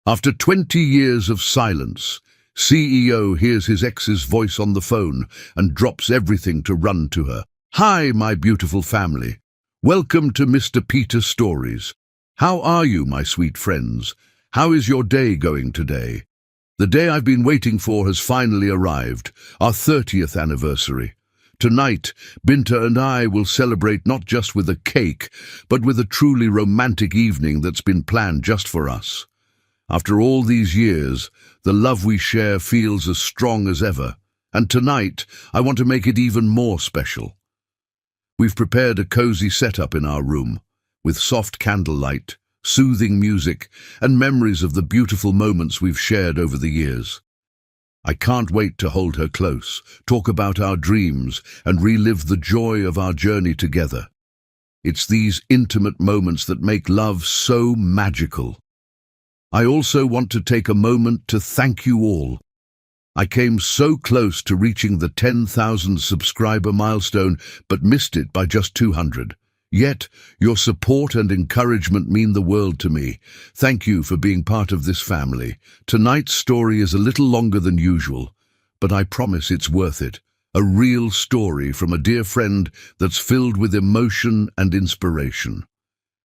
After 20 years of silence, CEO hears his ex's voice on the phone and drops everything to run to her. "Hi, my beautiful family. Welcome to Mr. Peter Stories. How are you, my sweet friends? How is your day going today? The day I've been waiting for has finally arrived, our 30th anniversary. Tonight, Binta and I will celebrate not just with a cake, but with a truly romantic evening that's been planned just for us. After all these years, the love we share feels as strong as ever, and tonight I want to make it even more special. We've prepared a cozy setup in our room, with soft candlelight, soothing music, and memories of the beautiful moments we've shared over the years. I can't wait to hold her close, talk about our dreams, and relive the joy of our journey together. It's these intimate moments that make love so magical. I also want to take a moment to thank you all. I came so close to reaching the 10,000 subscriber milestone, but missed it by just 200. Yet, your support and encouragement mean the world to me. Thank you for being part of this family. Tonight's story is a little longer than usual, but I promise it's worth it. A real story from a dear friend that's filled with emotion and inspiration.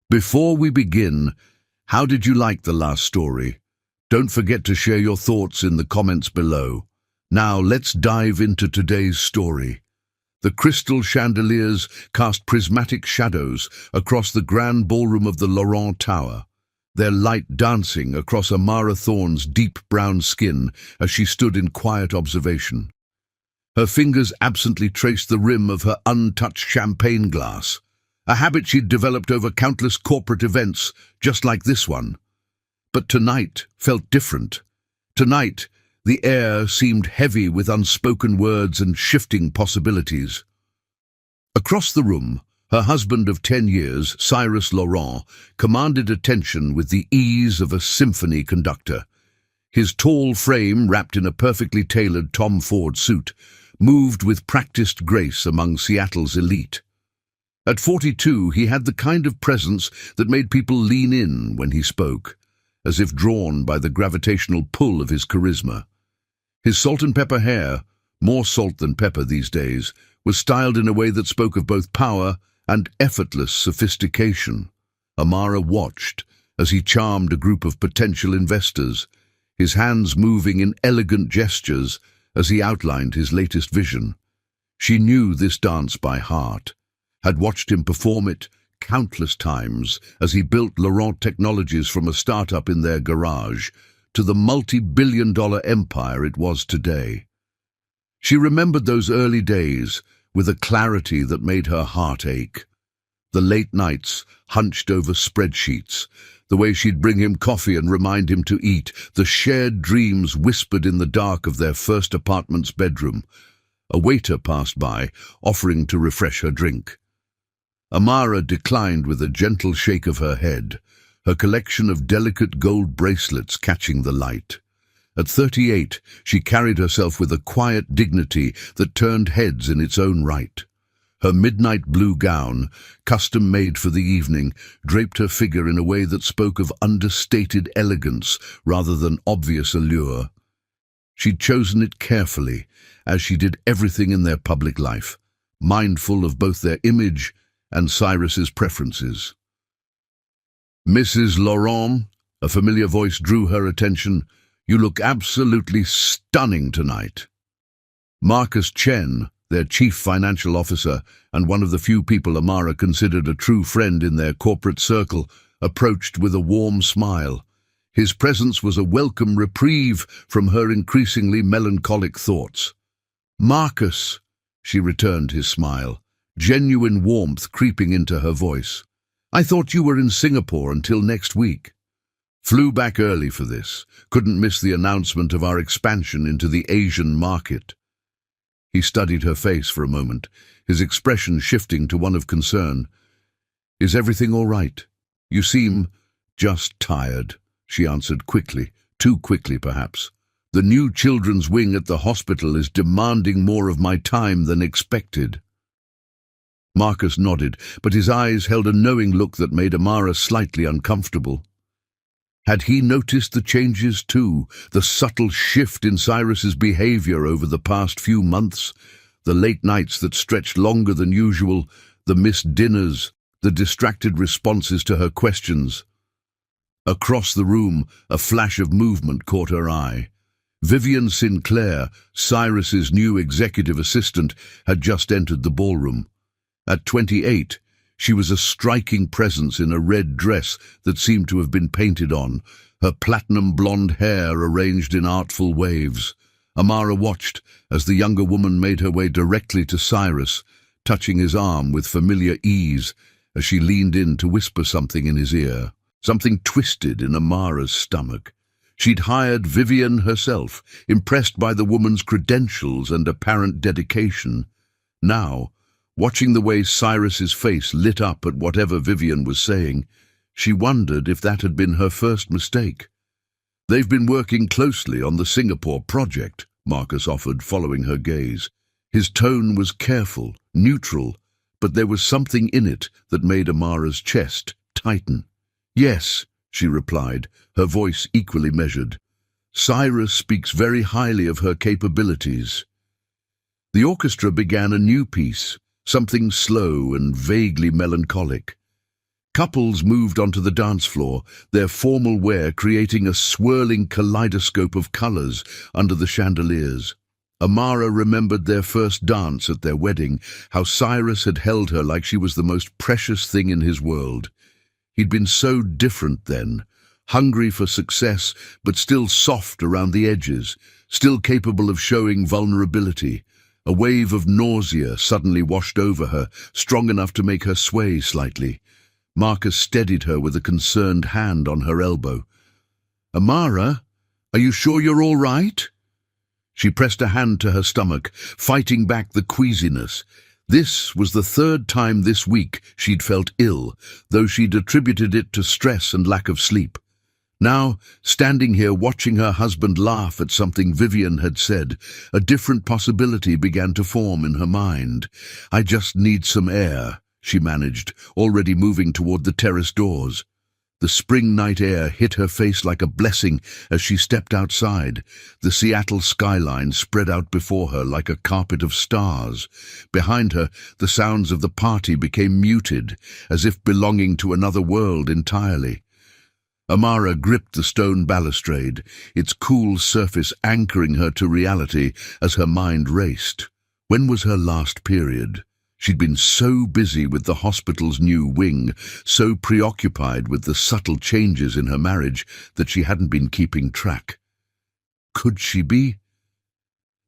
Before we begin, how did you like the last story? Don't forget to share your thoughts in the comments below. Now let's dive into today's story. The crystal chandeliers cast prismatic shadows across the grand ballroom of the Laurent Tower, their light dancing across Amara Thorne's deep brown skin as she stood in quiet observation. Her fingers absently traced the rim of her untouched champagne glass, a habit she'd developed over countless corporate events just like this one. But tonight felt different. Tonight, the air seemed heavy with unspoken words and shifting possibilities. Across the room, her husband of 10 years, Cyrus Laurent, commanded attention with the ease of a symphony conductor. His tall frame, wrapped in a perfectly tailored Tom Ford suit, moved with practiced grace among Seattle's elite. At 42, he had the kind of presence that made people lean in when he spoke, as if drawn by the gravitational pull of his charisma. His salt and pepper hair, more salt than pepper these days, was styled in a way that spoke of both power and effortless sophistication. Amara watched as he charmed a group of potential investors, his hands moving in elegant gestures as he outlined his latest vision. She knew this dance by heart, had watched him perform it countless times as he built Laurent Technologies from a startup in their garage to the multi-billion-dollar empire it was today. She remembered those early days with a clarity that made her heart ache. The late nights hunched over spreadsheets, the way she'd bring him coffee and remind him to eat, the shared dreams whispered in the dark of their first apartment's bedroom. A waiter passed by, offering to refresh her drink. Amara declined with a gentle shake of her head, her collection of delicate gold bracelets catching the light. At 38, she carried herself with a quiet dignity that turned heads in its own right. Her midnight blue gown, custom-made for the evening, draped her figure in a way that spoke of understated elegance rather than obvious allure. She'd chosen it carefully, as she did everything in their public life, mindful of both their image and Cyrus's preferences. "Mrs. Laurent," a familiar voice drew her attention. "You look absolutely stunning tonight." Marcus Chen, their chief financial officer and one of the few people Amara considered a true friend in their corporate circle, approached with a warm smile. His presence was a welcome reprieve from her increasingly melancholic thoughts. "Marcus," she returned his smile, genuine warmth creeping into her voice. "I thought you were in Singapore until next week." "Flew back early for this. Couldn't miss the announcement of our expansion into the Asian market." He studied her face for a moment, his expression shifting to one of concern. "Is everything all right? You seem just tired," she answered quickly, too quickly perhaps. "The new children's wing at the hospital is demanding more of my time than expected." Marcus nodded, but his eyes held a knowing look that made Amara slightly uncomfortable. Had he noticed the changes too, the subtle shift in Cyrus's behavior over the past few months? The late nights that stretched longer than usual, the missed dinners, the distracted responses to her questions. Across the room, a flash of movement caught her eye. Vivian Sinclair, Cyrus's new executive assistant, had just entered the ballroom. At 28, she was a striking presence in a red dress that seemed to have been painted on, her platinum blonde hair arranged in artful waves. Amara watched as the younger woman made her way directly to Cyrus, touching his arm with familiar ease as she leaned in to whisper something in his ear. Something twisted in Amara's stomach. She'd hired Vivian herself, impressed by the woman's credentials and apparent dedication. Now, watching the way Cyrus's face lit up at whatever Vivian was saying, she wondered if that had been her first mistake. "They've been working closely on the Singapore project," Marcus offered, following her gaze. His tone was careful, neutral, but there was something in it that made Amara's chest tighten. "Yes," she replied, her voice equally measured. "Cyrus speaks very highly of her capabilities." The orchestra began a new piece, something slow and vaguely melancholic. Couples moved onto the dance floor, their formal wear creating a swirling kaleidoscope of colors under the chandeliers. Amara remembered their first dance at their wedding, how Cyrus had held her like she was the most precious thing in his world. He'd been so different then, hungry for success, but still soft around the edges, still capable of showing vulnerability. A wave of nausea suddenly washed over her, strong enough to make her sway slightly. Marcus steadied her with a concerned hand on her elbow. "Amara, are you sure you're all right?" She pressed a hand to her stomach, fighting back the queasiness. This was the third time this week she'd felt ill, though she'd attributed it to stress and lack of sleep. Now, standing here watching her husband laugh at something Vivian had said, a different possibility began to form in her mind. "I just need some air," she managed, already moving toward the terrace doors. The spring night air hit her face like a blessing as she stepped outside. The Seattle skyline spread out before her like a carpet of stars. Behind her, the sounds of the party became muted, as if belonging to another world entirely. Amara gripped the stone balustrade, its cool surface anchoring her to reality as her mind raced. When was her last period? She'd been so busy with the hospital's new wing, so preoccupied with the subtle changes in her marriage that she hadn't been keeping track. Could she be?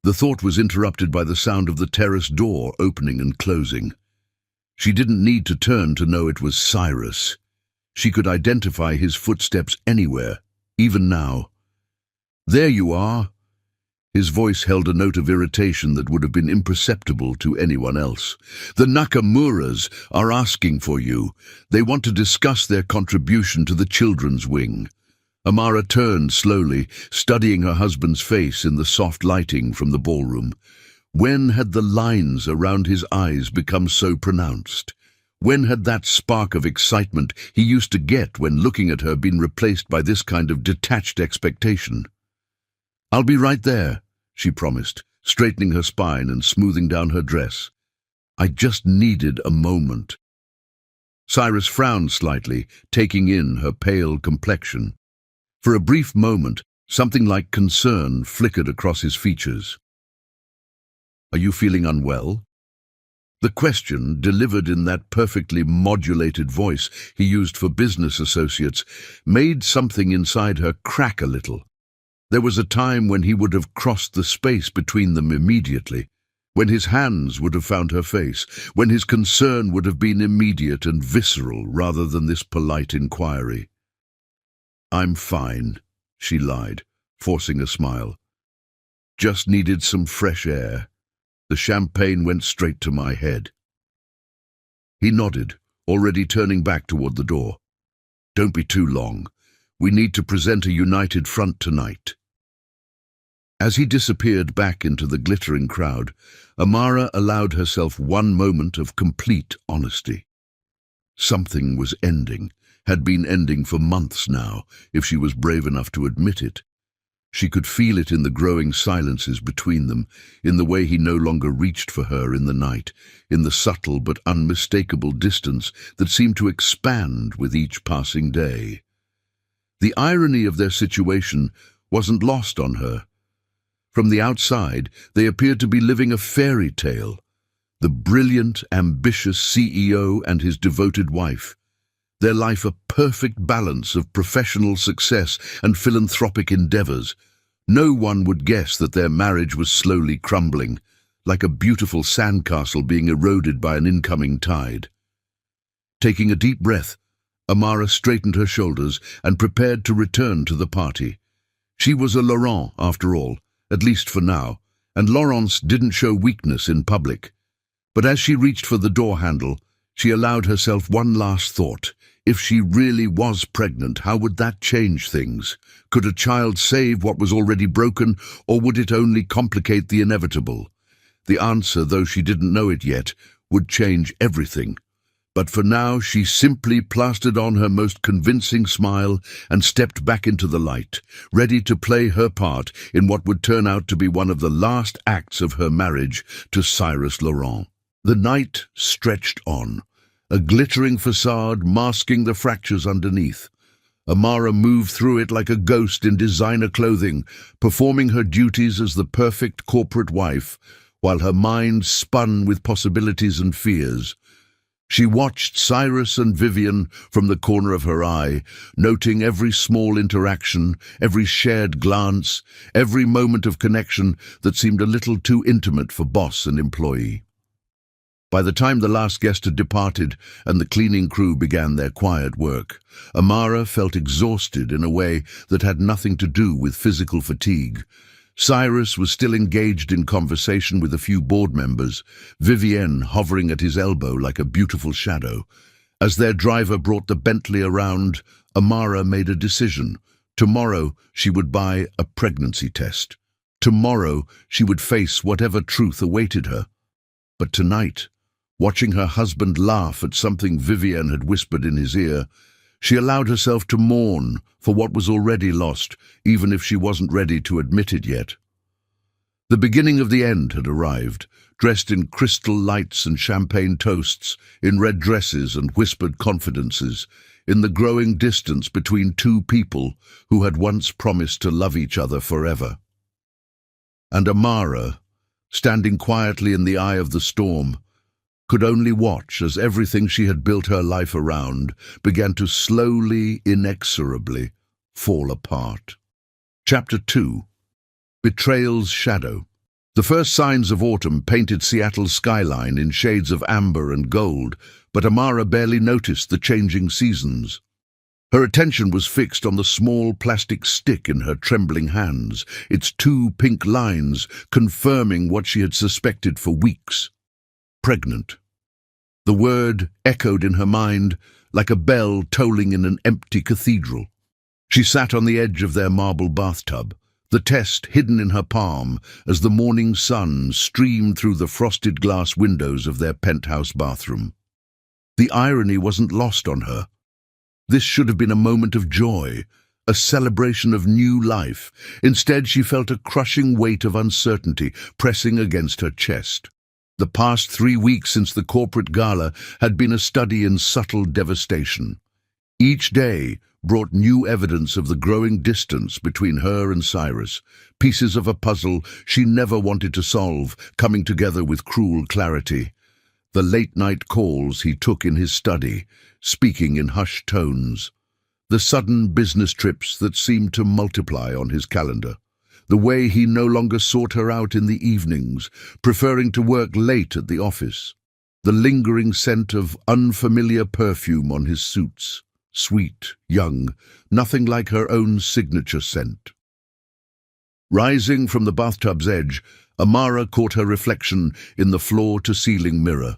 The thought was interrupted by the sound of the terrace door opening and closing. She didn't need to turn to know it was Cyrus. She could identify his footsteps anywhere, even now. "There you are." His voice held a note of irritation that would have been imperceptible to anyone else. "The Nakamuras are asking for you. They want to discuss their contribution to the children's wing." Amara turned slowly, studying her husband's face in the soft lighting from the ballroom. When had the lines around his eyes become so pronounced? When had that spark of excitement he used to get when looking at her been replaced by this kind of detached expectation? "I'll be right there," she promised, straightening her spine and smoothing down her dress. "I just needed a moment." Cyrus frowned slightly, taking in her pale complexion. For a brief moment, something like concern flickered across his features. "Are you feeling unwell?" The question, delivered in that perfectly modulated voice he used for business associates, made something inside her crack a little. There was a time when he would have crossed the space between them immediately, when his hands would have found her face, when his concern would have been immediate and visceral rather than this polite inquiry. "I'm fine," she lied, forcing a smile. "Just needed some fresh air. The champagne went straight to my head." He nodded, already turning back toward the door. "Don't be too long. We need to present a united front tonight." As he disappeared back into the glittering crowd, Amara allowed herself one moment of complete honesty. Something was ending, had been ending for months now, if she was brave enough to admit it. She could feel it in the growing silences between them, in the way he no longer reached for her in the night, in the subtle but unmistakable distance that seemed to expand with each passing day. The irony of their situation wasn't lost on her. From the outside, they appeared to be living a fairy tale. The brilliant, ambitious CEO and his devoted wife. Their life a perfect balance of professional success and philanthropic endeavors. No one would guess that their marriage was slowly crumbling, like a beautiful sandcastle being eroded by an incoming tide. Taking a deep breath, Amara straightened her shoulders and prepared to return to the party. She was a Laurent, after all, at least for now, and Laurence didn't show weakness in public. But as she reached for the door handle, she allowed herself one last thought. If she really was pregnant, how would that change things? Could a child save what was already broken, or would it only complicate the inevitable? The answer, though she didn't know it yet, would change everything. But for now, she simply plastered on her most convincing smile and stepped back into the light, ready to play her part in what would turn out to be one of the last acts of her marriage to Cyrus Laurent. The night stretched on, a glittering facade masking the fractures underneath. Amara moved through it like a ghost in designer clothing, performing her duties as the perfect corporate wife, while her mind spun with possibilities and fears. She watched Cyrus and Vivian from the corner of her eye, noting every small interaction, every shared glance, every moment of connection that seemed a little too intimate for boss and employee. By the time the last guest had departed and the cleaning crew began their quiet work, Amara felt exhausted in a way that had nothing to do with physical fatigue. Cyrus was still engaged in conversation with a few board members, Vivienne hovering at his elbow like a beautiful shadow. As their driver brought the Bentley around, Amara made a decision. Tomorrow she would buy a pregnancy test. Tomorrow she would face whatever truth awaited her. But tonight, watching her husband laugh at something Vivienne had whispered in his ear, she allowed herself to mourn for what was already lost, even if she wasn't ready to admit it yet. The beginning of the end had arrived, dressed in crystal lights and champagne toasts, in red dresses and whispered confidences, in the growing distance between two people who had once promised to love each other forever. And Amara, standing quietly in the eye of the storm, could only watch as everything she had built her life around began to slowly, inexorably fall apart. Chapter 2. Betrayal's Shadow. The first signs of autumn painted Seattle's skyline in shades of amber and gold, but Amara barely noticed the changing seasons. Her attention was fixed on the small plastic stick in her trembling hands, its 2 pink lines confirming what she had suspected for weeks. Pregnant. The word echoed in her mind like a bell tolling in an empty cathedral. She sat on the edge of their marble bathtub, the test hidden in her palm as the morning sun streamed through the frosted glass windows of their penthouse bathroom. The irony wasn't lost on her. This should have been a moment of joy, a celebration of new life. Instead, she felt a crushing weight of uncertainty pressing against her chest. The past 3 weeks since the corporate gala had been a study in subtle devastation. Each day brought new evidence of the growing distance between her and Cyrus, pieces of a puzzle she never wanted to solve, coming together with cruel clarity. The late-night calls he took in his study, speaking in hushed tones. The sudden business trips that seemed to multiply on his calendar. The way he no longer sought her out in the evenings, preferring to work late at the office. The lingering scent of unfamiliar perfume on his suits. Sweet, young, nothing like her own signature scent. Rising from the bathtub's edge, Amara caught her reflection in the floor-to-ceiling mirror.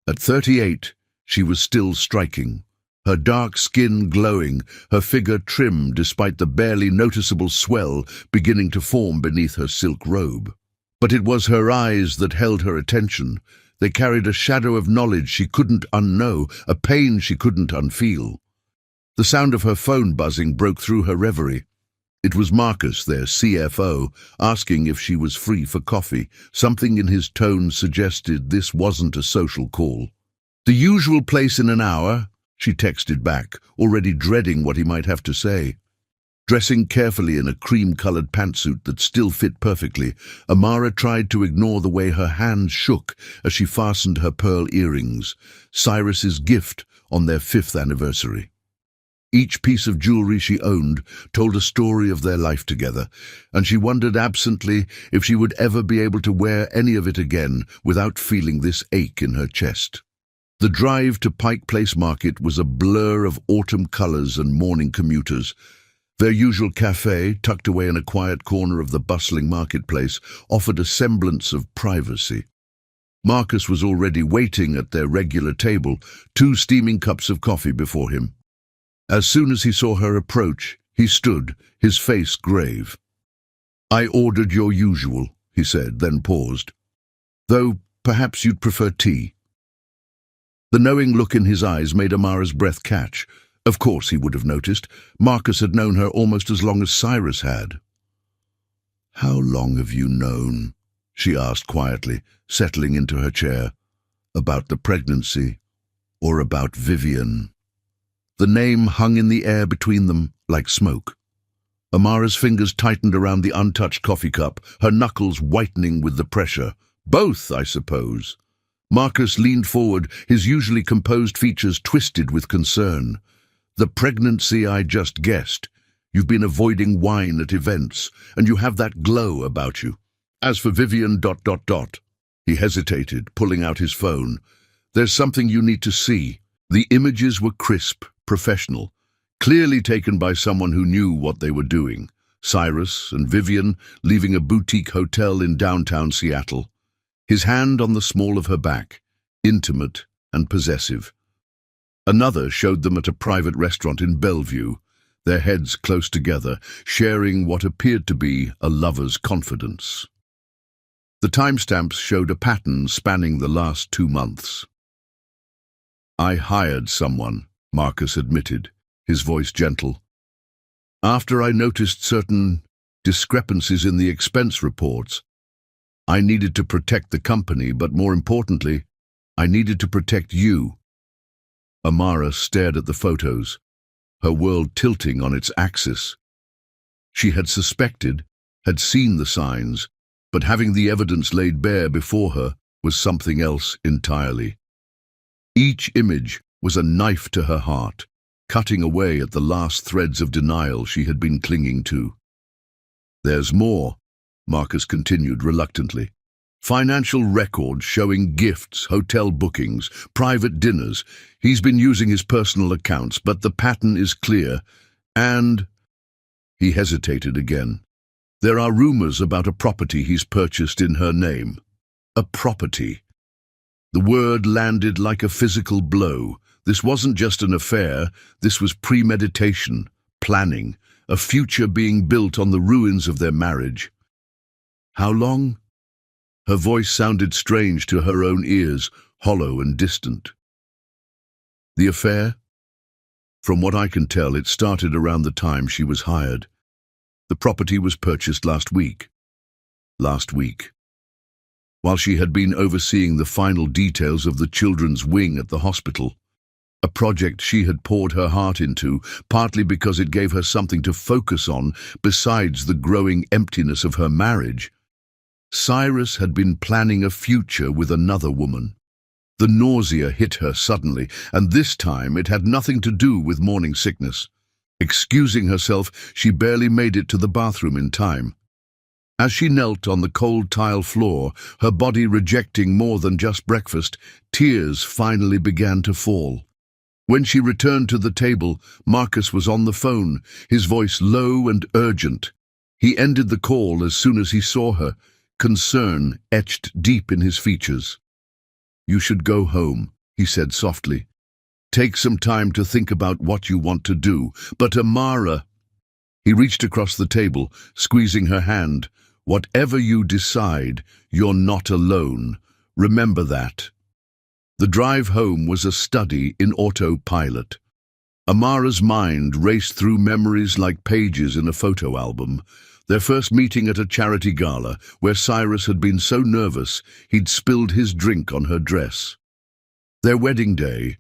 At 38, she was still striking. Her dark skin glowing, her figure trim despite the barely noticeable swell beginning to form beneath her silk robe. But it was her eyes that held her attention. They carried a shadow of knowledge she couldn't unknow, a pain she couldn't unfeel. The sound of her phone buzzing broke through her reverie. It was Marcus, their CFO, asking if she was free for coffee. Something in his tone suggested this wasn't a social call. "The usual place in an hour," she texted back, already dreading what he might have to say. Dressing carefully in a cream-colored pantsuit that still fit perfectly, Amara tried to ignore the way her hands shook as she fastened her pearl earrings, Cyrus's gift on their 5th anniversary. Each piece of jewelry she owned told a story of their life together, and she wondered absently if she would ever be able to wear any of it again without feeling this ache in her chest. The drive to Pike Place Market was a blur of autumn colors and morning commuters. Their usual cafe, tucked away in a quiet corner of the bustling marketplace, offered a semblance of privacy. Marcus was already waiting at their regular table, 2 steaming cups of coffee before him. As soon as he saw her approach, he stood, his face grave. "I ordered your usual," he said, then paused. "Though perhaps you'd prefer tea." The knowing look in his eyes made Amara's breath catch. Of course he would have noticed. Marcus had known her almost as long as Cyrus had. "How long have you known?" she asked quietly, settling into her chair. "About the pregnancy, or about Vivian?" The name hung in the air between them like smoke. Amara's fingers tightened around the untouched coffee cup, her knuckles whitening with the pressure. "Both, I suppose." Marcus leaned forward, his usually composed features twisted with concern. "The pregnancy I just guessed. You've been avoiding wine at events, and you have that glow about you. As for Vivian... He hesitated, pulling out his phone. "There's something you need to see." The images were crisp, professional, clearly taken by someone who knew what they were doing. Cyrus and Vivian leaving a boutique hotel in downtown Seattle. His hand on the small of her back, intimate and possessive. Another showed them at a private restaurant in Bellevue, their heads close together, sharing what appeared to be a lover's confidence. The timestamps showed a pattern spanning the last 2 months. "I hired someone," Marcus admitted, his voice gentle. "After I noticed certain discrepancies in the expense reports, I needed to protect the company, but more importantly, I needed to protect you." Amara stared at the photos, her world tilting on its axis. She had suspected, had seen the signs, but having the evidence laid bare before her was something else entirely. Each image was a knife to her heart, cutting away at the last threads of denial she had been clinging to. "There's more," Marcus continued reluctantly. "Financial records showing gifts, hotel bookings, private dinners. He's been using his personal accounts, but the pattern is clear. And..." He hesitated again. "There are rumors about a property he's purchased in her name." A property. The word landed like a physical blow. This wasn't just an affair, this was premeditation, planning, a future being built on the ruins of their marriage. "How long?" Her voice sounded strange to her own ears, hollow and distant. "The affair? From what I can tell, it started around the time she was hired. The property was purchased last week. Last week. While she had been overseeing the final details of the children's wing at the hospital, a project she had poured her heart into, partly because it gave her something to focus on besides the growing emptiness of her marriage. Cyrus had been planning a future with another woman. The nausea hit her suddenly, and this time it had nothing to do with morning sickness. Excusing herself, she barely made it to the bathroom in time. As she knelt on the cold tile floor, her body rejecting more than just breakfast, tears finally began to fall. When she returned to the table, Marcus was on the phone, his voice low and urgent. He ended the call as soon as he saw her, concern etched deep in his features. "You should go home," he said softly. "Take some time to think about what you want to do." "But Amara..." He reached across the table, squeezing her hand. "Whatever you decide, you're not alone. Remember that." The drive home was a study in autopilot. Amara's mind raced through memories like pages in a photo album. Their first meeting at a charity gala, where Cyrus had been so nervous he'd spilled his drink on her dress. Their wedding day,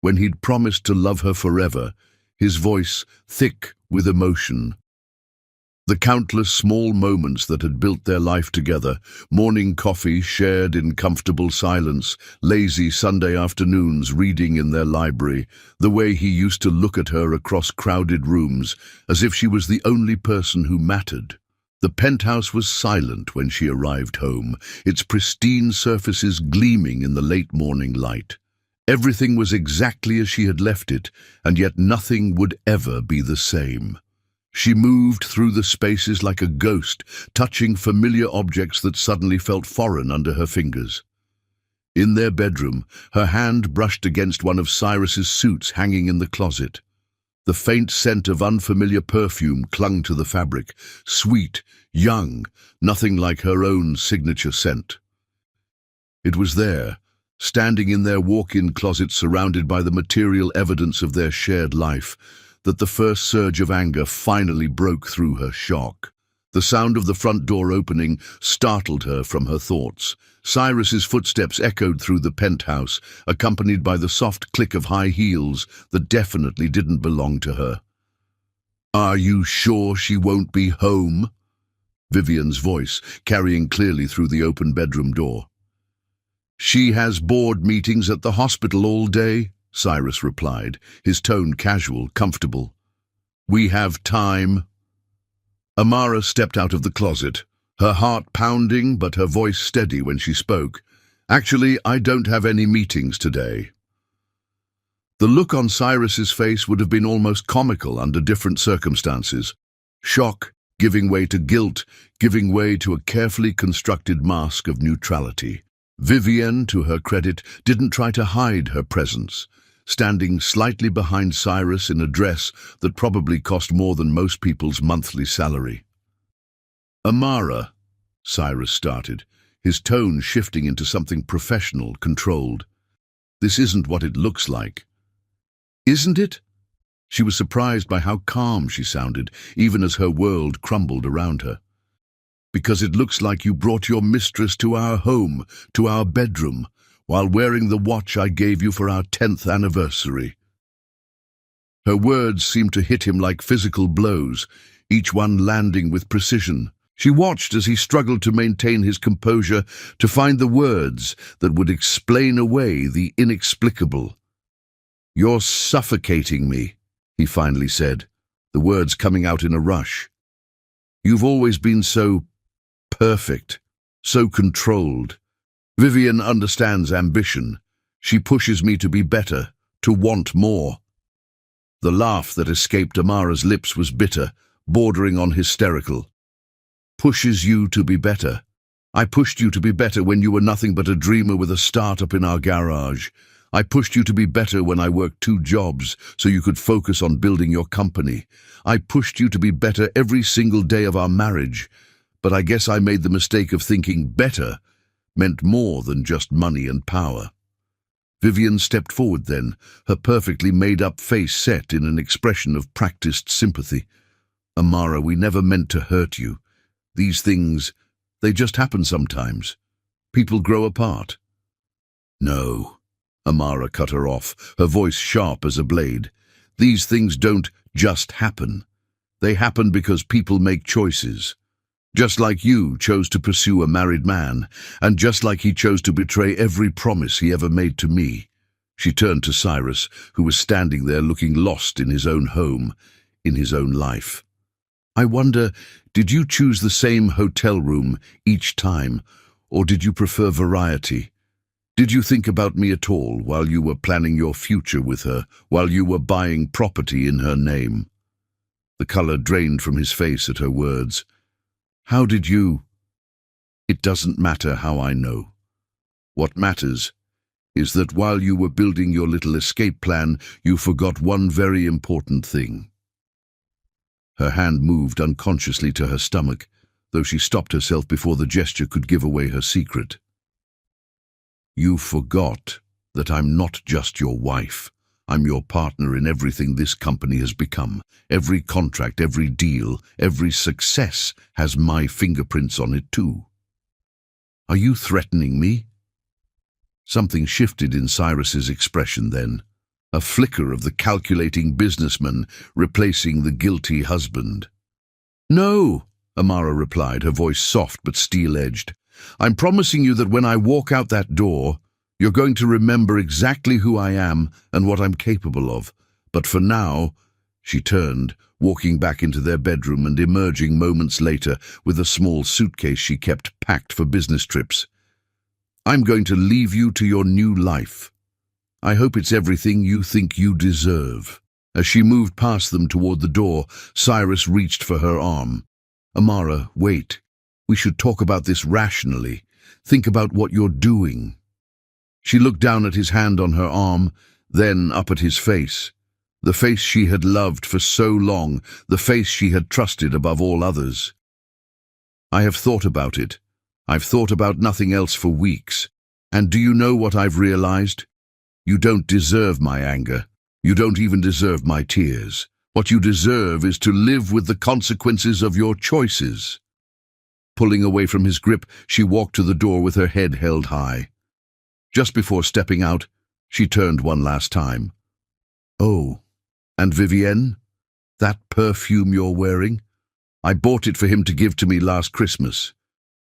when he'd promised to love her forever, his voice thick with emotion. The countless small moments that had built their life together, morning coffee shared in comfortable silence, lazy Sunday afternoons reading in their library, the way he used to look at her across crowded rooms, as if she was the only person who mattered. The penthouse was silent when she arrived home, its pristine surfaces gleaming in the late morning light. Everything was exactly as she had left it, and yet nothing would ever be the same. She moved through the spaces like a ghost, touching familiar objects that suddenly felt foreign under her fingers. In their bedroom, her hand brushed against one of Cyrus's suits hanging in the closet. The faint scent of unfamiliar perfume clung to the fabric, sweet, young, nothing like her own signature scent. It was there, standing in their walk-in closet surrounded by the material evidence of their shared life, that the first surge of anger finally broke through her shock. The sound of the front door opening startled her from her thoughts. Cyrus's footsteps echoed through the penthouse, accompanied by the soft click of high heels that definitely didn't belong to her. "Are you sure she won't be home?" Vivian's voice, carrying clearly through the open bedroom door. "She has board meetings at the hospital all day," Cyrus replied, his tone casual, comfortable. "We have time." Amara stepped out of the closet, her heart pounding but her voice steady when she spoke. "Actually, I don't have any meetings today." The look on Cyrus's face would have been almost comical under different circumstances. Shock, giving way to guilt, giving way to a carefully constructed mask of neutrality. Vivian, to her credit, didn't try to hide her presence, standing slightly behind Cyrus in a dress that probably cost more than most people's monthly salary. "Amara," Cyrus started, his tone shifting into something professional, controlled. "This isn't what it looks like." "Isn't it?" She was surprised by how calm she sounded, even as her world crumbled around her. "Because it looks like you brought your mistress to our home, to our bedroom, while wearing the watch I gave you for our 10th anniversary. Her words seemed to hit him like physical blows, each one landing with precision. She watched as he struggled to maintain his composure, to find the words that would explain away the inexplicable. "You're suffocating me," he finally said, the words coming out in a rush. "You've always been so perfect, so controlled. Vivian understands ambition. She pushes me to be better, to want more." The laugh that escaped Amara's lips was bitter, bordering on hysterical. "Pushes you to be better? I pushed you to be better when you were nothing but a dreamer with a start-up in our garage. I pushed you to be better when I worked 2 jobs so you could focus on building your company. I pushed you to be better every single day of our marriage. But I guess I made the mistake of thinking better meant more than just money and power." Vivian stepped forward then, her perfectly made-up face set in an expression of practiced sympathy. "Amara, we never meant to hurt you. These things, they just happen sometimes. People grow apart." "No," Amara cut her off, her voice sharp as a blade. "These things don't just happen. They happen because people make choices. Just like you chose to pursue a married man, and just like he chose to betray every promise he ever made to me." She turned to Cyrus, who was standing there looking lost in his own home, in his own life. "I wonder, did you choose the same hotel room each time, or did you prefer variety? Did you think about me at all while you were planning your future with her, while you were buying property in her name?" The color drained from his face at her words. "How did you—" "It doesn't matter how I know. What matters is that while you were building your little escape plan, you forgot one very important thing." Her hand moved unconsciously to her stomach, though she stopped herself before the gesture could give away her secret. "You forgot that I'm not just your wife. I'm your partner in everything this company has become. Every contract, every deal, every success has my fingerprints on it too. Are you threatening me? Something shifted in Cyrus's expression then. A flicker of the calculating businessman replacing the guilty husband. No, Amara replied, her voice soft but steel-edged. I'm promising you that when I walk out that door, you're going to remember exactly who I am and what I'm capable of. But for now, she turned, walking back into their bedroom and emerging moments later with a small suitcase she kept packed for business trips. I'm going to leave you to your new life. I hope it's everything you think you deserve. As she moved past them toward the door, Cyrus reached for her arm. Amara, wait. We should talk about this rationally. Think about what you're doing. She looked down at his hand on her arm, then up at his face. The face she had loved for so long, the face she had trusted above all others. I have thought about it. I've thought about nothing else for weeks. And do you know what I've realized? You don't deserve my anger. You don't even deserve my tears. What you deserve is to live with the consequences of your choices. Pulling away from his grip, she walked to the door with her head held high. Just before stepping out, she turned one last time. Oh, and Vivienne? That perfume you're wearing? I bought it for him to give to me last Christmas.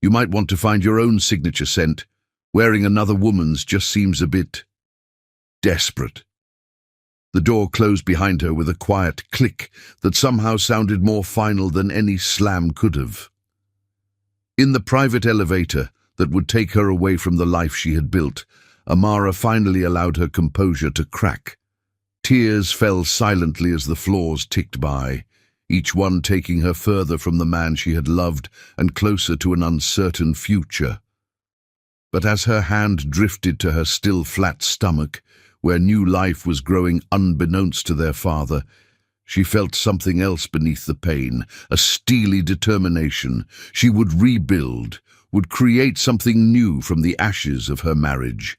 You might want to find your own signature scent. Wearing another woman's just seems a bit desperate. The door closed behind her with a quiet click that somehow sounded more final than any slam could have. In the private elevator that would take her away from the life she had built, Amara finally allowed her composure to crack. Tears fell silently as the floors ticked by, each one taking her further from the man she had loved and closer to an uncertain future. But as her hand drifted to her still flat stomach, where new life was growing unbeknownst to their father, she felt something else beneath the pain, a steely determination. She would rebuild, would create something new from the ashes of her marriage.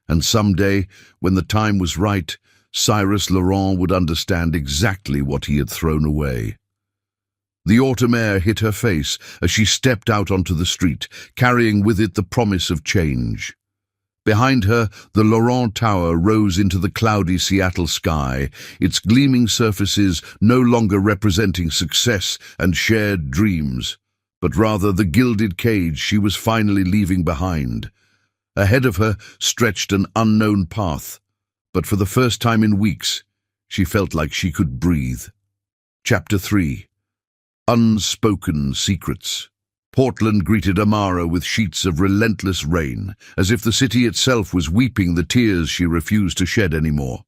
And someday, when the time was right, Cyrus Laurent would understand exactly what he had thrown away. The autumn air hit her face as she stepped out onto the street, carrying with it the promise of change. Behind her, the Laurent Tower rose into the cloudy Seattle sky, its gleaming surfaces no longer representing success and shared dreams, but rather the gilded cage she was finally leaving behind. Ahead of her stretched an unknown path, but for the first time in weeks, she felt like she could breathe. Chapter 3. Unspoken Secrets. Portland greeted Amara with sheets of relentless rain, as if the city itself was weeping the tears she refused to shed anymore.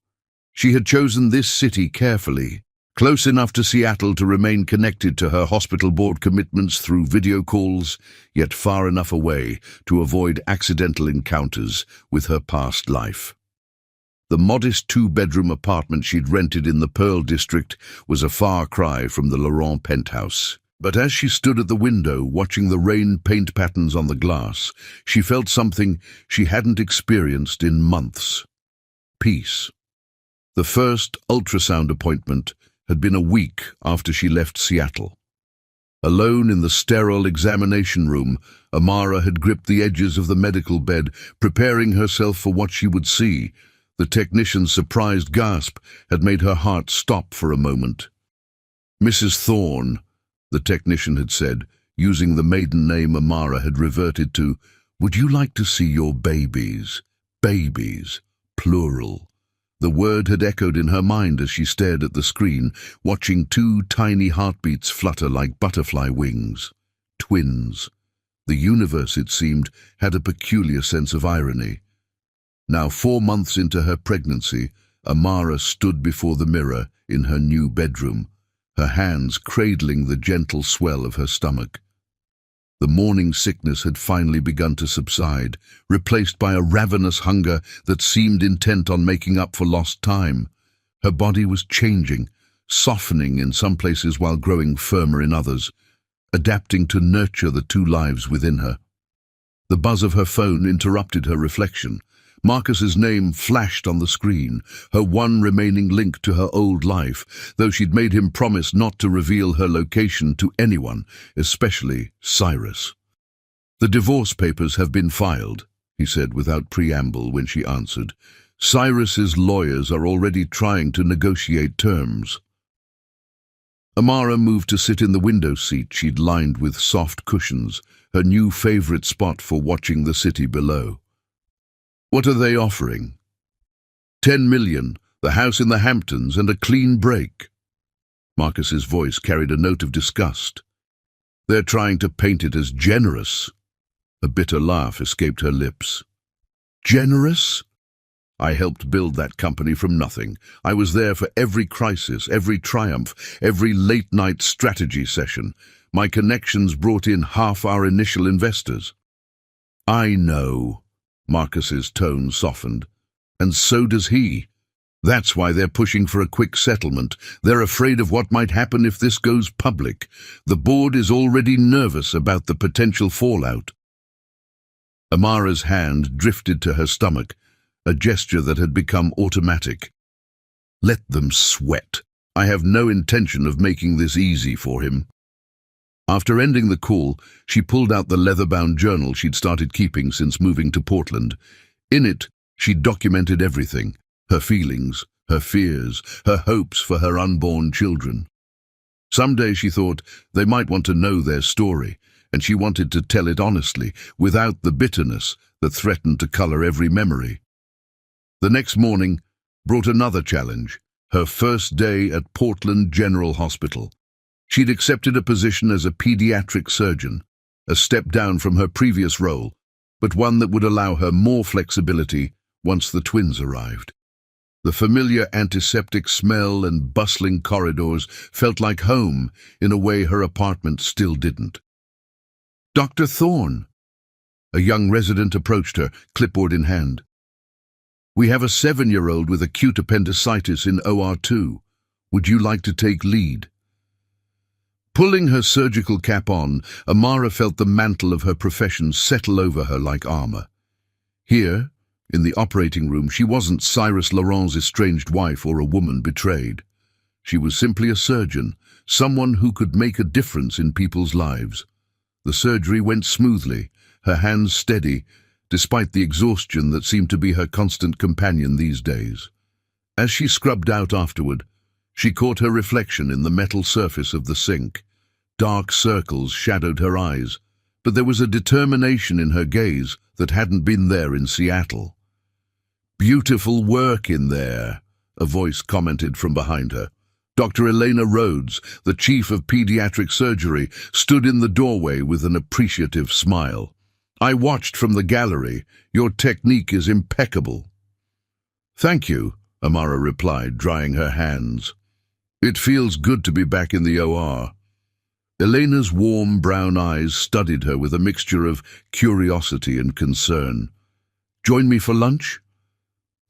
She had chosen this city carefully, close enough to Seattle to remain connected to her hospital board commitments through video calls, yet far enough away to avoid accidental encounters with her past life. The modest two-bedroom apartment she'd rented in the Pearl District was a far cry from the Laurent penthouse. But as she stood at the window watching the rain paint patterns on the glass, she felt something she hadn't experienced in months. Peace. The first ultrasound appointment had been a week after she left Seattle. Alone in the sterile examination room, Amara had gripped the edges of the medical bed, preparing herself for what she would see. The technician's surprised gasp had made her heart stop for a moment. Mrs. Thorne, the technician had said, using the maiden name Amara had reverted to, would you like to see your babies? Babies, plural. The word had echoed in her mind as she stared at the screen, watching two tiny heartbeats flutter like butterfly wings. Twins. The universe, it seemed, had a peculiar sense of irony. Now 4 months into her pregnancy, Amara stood before the mirror in her new bedroom, her hands cradling the gentle swell of her stomach. The morning sickness had finally begun to subside, replaced by a ravenous hunger that seemed intent on making up for lost time. Her body was changing, softening in some places while growing firmer in others, adapting to nurture the two lives within her. The buzz of her phone interrupted her reflection, Marcus's name flashed on the screen, her one remaining link to her old life, though she'd made him promise not to reveal her location to anyone, especially Cyrus. "The divorce papers have been filed," he said without preamble when she answered. "Cyrus's lawyers are already trying to negotiate terms." Amara moved to sit in the window seat she'd lined with soft cushions, her new favorite spot for watching the city below. "What are they offering?" "10 million, the house in the Hamptons, and a clean break." Marcus's voice carried a note of disgust. "They're trying to paint it as generous." A bitter laugh escaped her lips. "Generous? I helped build that company from nothing. I was there for every crisis, every triumph, every late-night strategy session. My connections brought in half our initial investors." "I know." Marcus's tone softened. "And so does he. That's why they're pushing for a quick settlement. They're afraid of what might happen if this goes public. The board is already nervous about the potential fallout." Amara's hand drifted to her stomach, a gesture that had become automatic. "Let them sweat. I have no intention of making this easy for him." After ending the call, she pulled out the leather-bound journal she'd started keeping since moving to Portland. In it, she documented everything: her feelings, her fears, her hopes for her unborn children. Someday, she thought, they might want to know their story, and she wanted to tell it honestly, without the bitterness that threatened to color every memory. The next morning brought another challenge, her first day at Portland General Hospital. She'd accepted a position as a pediatric surgeon, a step down from her previous role, but one that would allow her more flexibility once the twins arrived. The familiar antiseptic smell and bustling corridors felt like home in a way her apartment still didn't. "Dr. Thorne." A young resident approached her, clipboard in hand. "We have a 7-year-old with acute appendicitis in OR2. Would you like to take lead?" Pulling her surgical cap on, Amara felt the mantle of her profession settle over her like armor. Here, in the operating room, she wasn't Cyrus Laurent's estranged wife or a woman betrayed. She was simply a surgeon, someone who could make a difference in people's lives. The surgery went smoothly, her hands steady, despite the exhaustion that seemed to be her constant companion these days. As she scrubbed out afterward, she caught her reflection in the metal surface of the sink. Dark circles shadowed her eyes, but there was a determination in her gaze that hadn't been there in Seattle. "Beautiful work in there," a voice commented from behind her. Dr. Elena Rhodes, the chief of pediatric surgery, stood in the doorway with an appreciative smile. "I watched from the gallery. Your technique is impeccable." "Thank you," Amara replied, drying her hands. "It feels good to be back in the OR." Elena's warm brown eyes studied her with a mixture of curiosity and concern. "Join me for lunch?"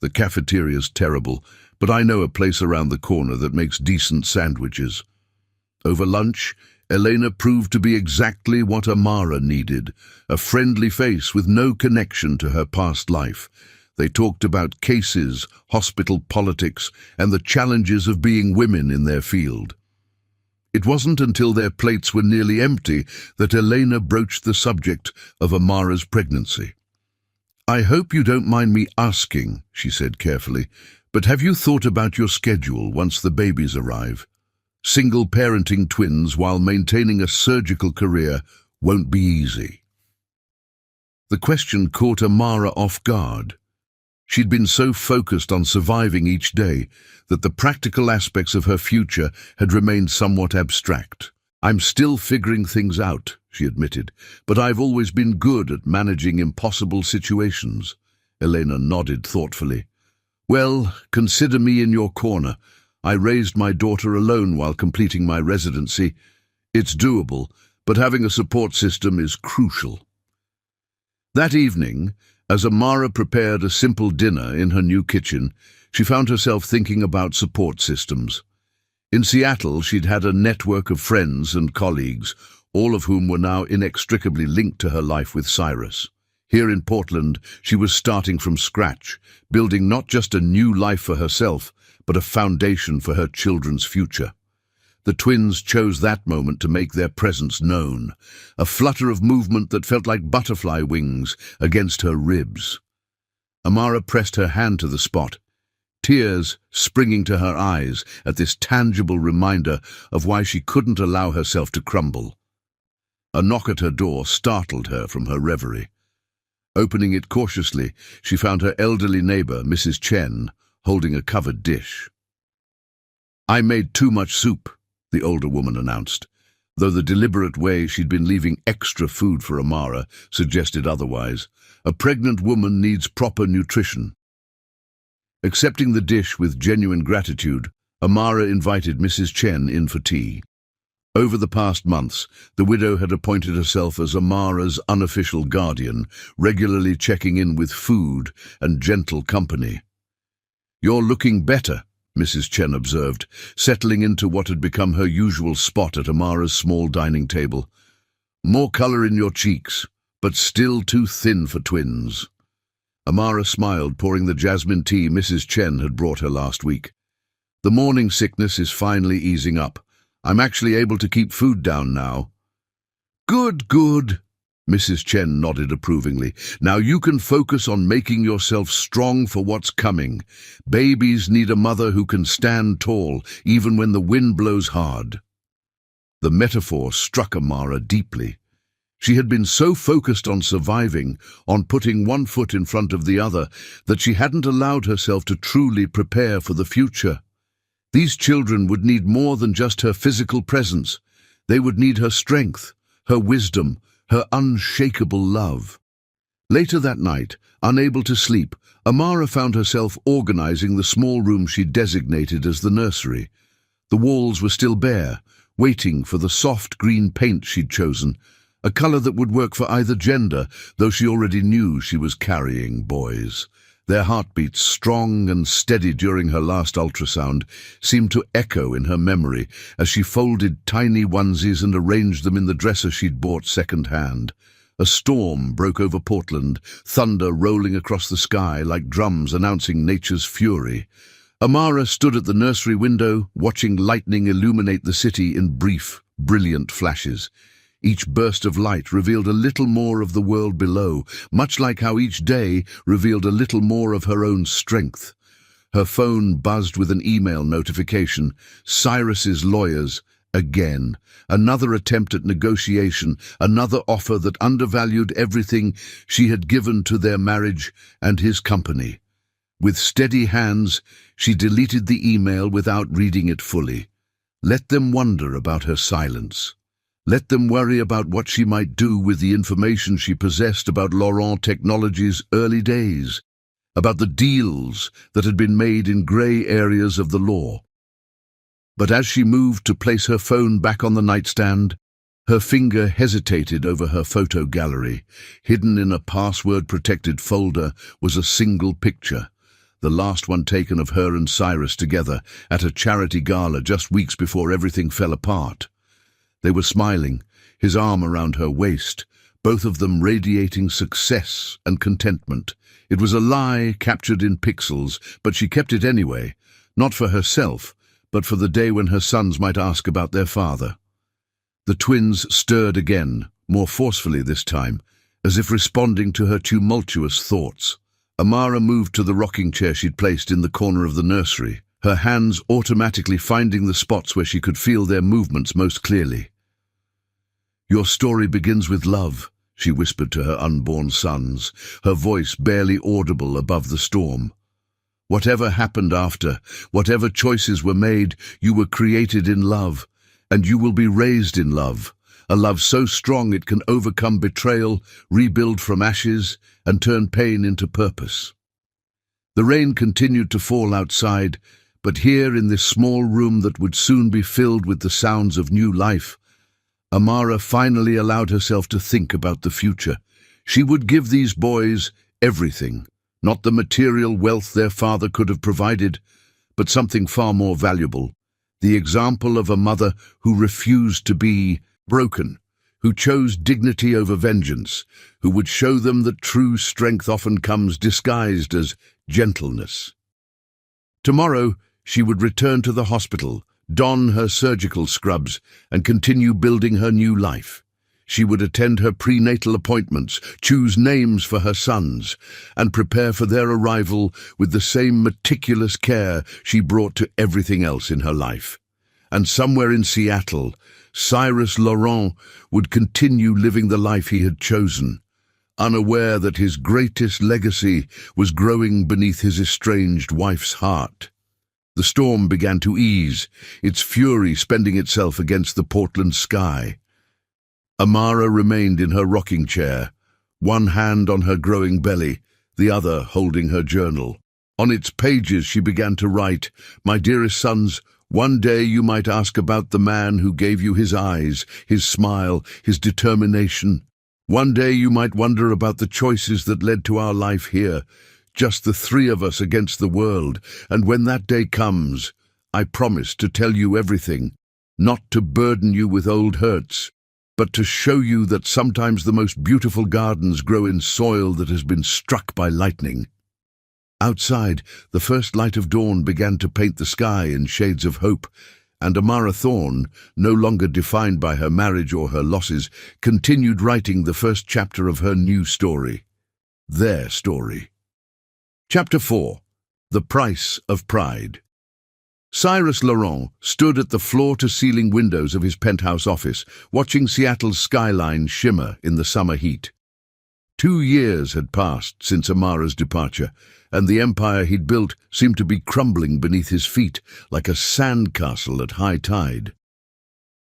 "The cafeteria's terrible, but I know a place around the corner that makes decent sandwiches." Over lunch, Elena proved to be exactly what Amara needed, a friendly face with no connection to her past life. They talked about cases, hospital politics, and the challenges of being women in their field. It wasn't until their plates were nearly empty that Elena broached the subject of Amara's pregnancy. "I hope you don't mind me asking," she said carefully, "but have you thought about your schedule once the babies arrive? Single-parenting twins while maintaining a surgical career won't be easy." The question caught Amara off guard. She'd been so focused on surviving each day that the practical aspects of her future had remained somewhat abstract. "I'm still figuring things out," she admitted, "but I've always been good at managing impossible situations." Elena nodded thoughtfully. "Well, consider me in your corner. I raised my daughter alone while completing my residency. It's doable, but having a support system is crucial." That evening, as Amara prepared a simple dinner in her new kitchen, she found herself thinking about support systems. In Seattle, she'd had a network of friends and colleagues, all of whom were now inextricably linked to her life with Cyrus. Here in Portland, she was starting from scratch, building not just a new life for herself, but a foundation for her children's future. The twins chose that moment to make their presence known, a flutter of movement that felt like butterfly wings against her ribs. Amara pressed her hand to the spot, tears springing to her eyes at this tangible reminder of why she couldn't allow herself to crumble. A knock at her door startled her from her reverie. Opening it cautiously, she found her elderly neighbor, Mrs. Chen, holding a covered dish. "I made too much soup," the older woman announced, though the deliberate way she'd been leaving extra food for Amara suggested otherwise. A pregnant woman needs proper nutrition. Accepting the dish with genuine gratitude, Amara invited Mrs. Chen in for tea. Over the past months, the widow had appointed herself as Amara's unofficial guardian, regularly checking in with food and gentle company. "You're looking better," Mrs. Chen observed, settling into what had become her usual spot at Amara's small dining table. "More color in your cheeks, but still too thin for twins." Amara smiled, pouring the jasmine tea Mrs. Chen had brought her last week. "The morning sickness is finally easing up. I'm actually able to keep food down now." "Good, good," Mrs. Chen nodded approvingly. "Now you can focus on making yourself strong for what's coming. Babies need a mother who can stand tall, even when the wind blows hard." The metaphor struck Amara deeply. She had been so focused on surviving, on putting one foot in front of the other, that she hadn't allowed herself to truly prepare for the future. These children would need more than just her physical presence. They would need her strength, her wisdom, her unshakable love. Later that night, unable to sleep, Amara found herself organizing the small room she designated as the nursery. The walls were still bare, waiting for the soft green paint she'd chosen, a color that would work for either gender, though she already knew she was carrying boys. Their heartbeats, strong and steady during her last ultrasound, seemed to echo in her memory as she folded tiny onesies and arranged them in the dresser she'd bought second-hand. A storm broke over Portland, thunder rolling across the sky like drums announcing nature's fury. Amara stood at the nursery window, watching lightning illuminate the city in brief, brilliant flashes. Each burst of light revealed a little more of the world below, much like how each day revealed a little more of her own strength. Her phone buzzed with an email notification. Cyrus's lawyers, again. Another attempt at negotiation, another offer that undervalued everything she had given to their marriage and his company. With steady hands, she deleted the email without reading it fully. Let them wonder about her silence. Let them worry about what she might do with the information she possessed about Laurent Technologies' early days, about the deals that had been made in grey areas of the law. But as she moved to place her phone back on the nightstand, her finger hesitated over her photo gallery. Hidden in a password-protected folder was a single picture, the last one taken of her and Cyrus together at a charity gala just weeks before everything fell apart. They were smiling, his arm around her waist, both of them radiating success and contentment. It was a lie captured in pixels, but she kept it anyway, not for herself, but for the day when her sons might ask about their father. The twins stirred again, more forcefully this time, as if responding to her tumultuous thoughts. Amara moved to the rocking chair she'd placed in the corner of the nursery, her hands automatically finding the spots where she could feel their movements most clearly. "Your story begins with love," she whispered to her unborn sons, her voice barely audible above the storm. "Whatever happened after, whatever choices were made, you were created in love, and you will be raised in love, a love so strong it can overcome betrayal, rebuild from ashes, and turn pain into purpose." The rain continued to fall outside, but here in this small room that would soon be filled with the sounds of new life, Amara finally allowed herself to think about the future. She would give these boys everything, not the material wealth their father could have provided, but something far more valuable, the example of a mother who refused to be broken, who chose dignity over vengeance, who would show them that true strength often comes disguised as gentleness. Tomorrow, she would return to the hospital, don her surgical scrubs, and continue building her new life. She would attend her prenatal appointments, choose names for her sons, and prepare for their arrival with the same meticulous care she brought to everything else in her life. And somewhere in Seattle, Cyrus Laurent would continue living the life he had chosen, unaware that his greatest legacy was growing beneath his estranged wife's heart. The storm began to ease, its fury spending itself against the Portland sky. Amara remained in her rocking chair, one hand on her growing belly, the other holding her journal. On its pages she began to write, "My dearest sons, one day you might ask about the man who gave you his eyes, his smile, his determination. One day you might wonder about the choices that led to our life here, just the three of us against the world, and when that day comes, I promise to tell you everything, not to burden you with old hurts, but to show you that sometimes the most beautiful gardens grow in soil that has been struck by lightning." Outside, the first light of dawn began to paint the sky in shades of hope, and Amara Thorne, no longer defined by her marriage or her losses, continued writing the first chapter of her new story. Their story. Chapter 4. The Price of Pride. Cyrus Laurent stood at the floor-to-ceiling windows of his penthouse office, watching Seattle's skyline shimmer in the summer heat. 2 years had passed since Amara's departure, and the empire he'd built seemed to be crumbling beneath his feet like a sandcastle at high tide.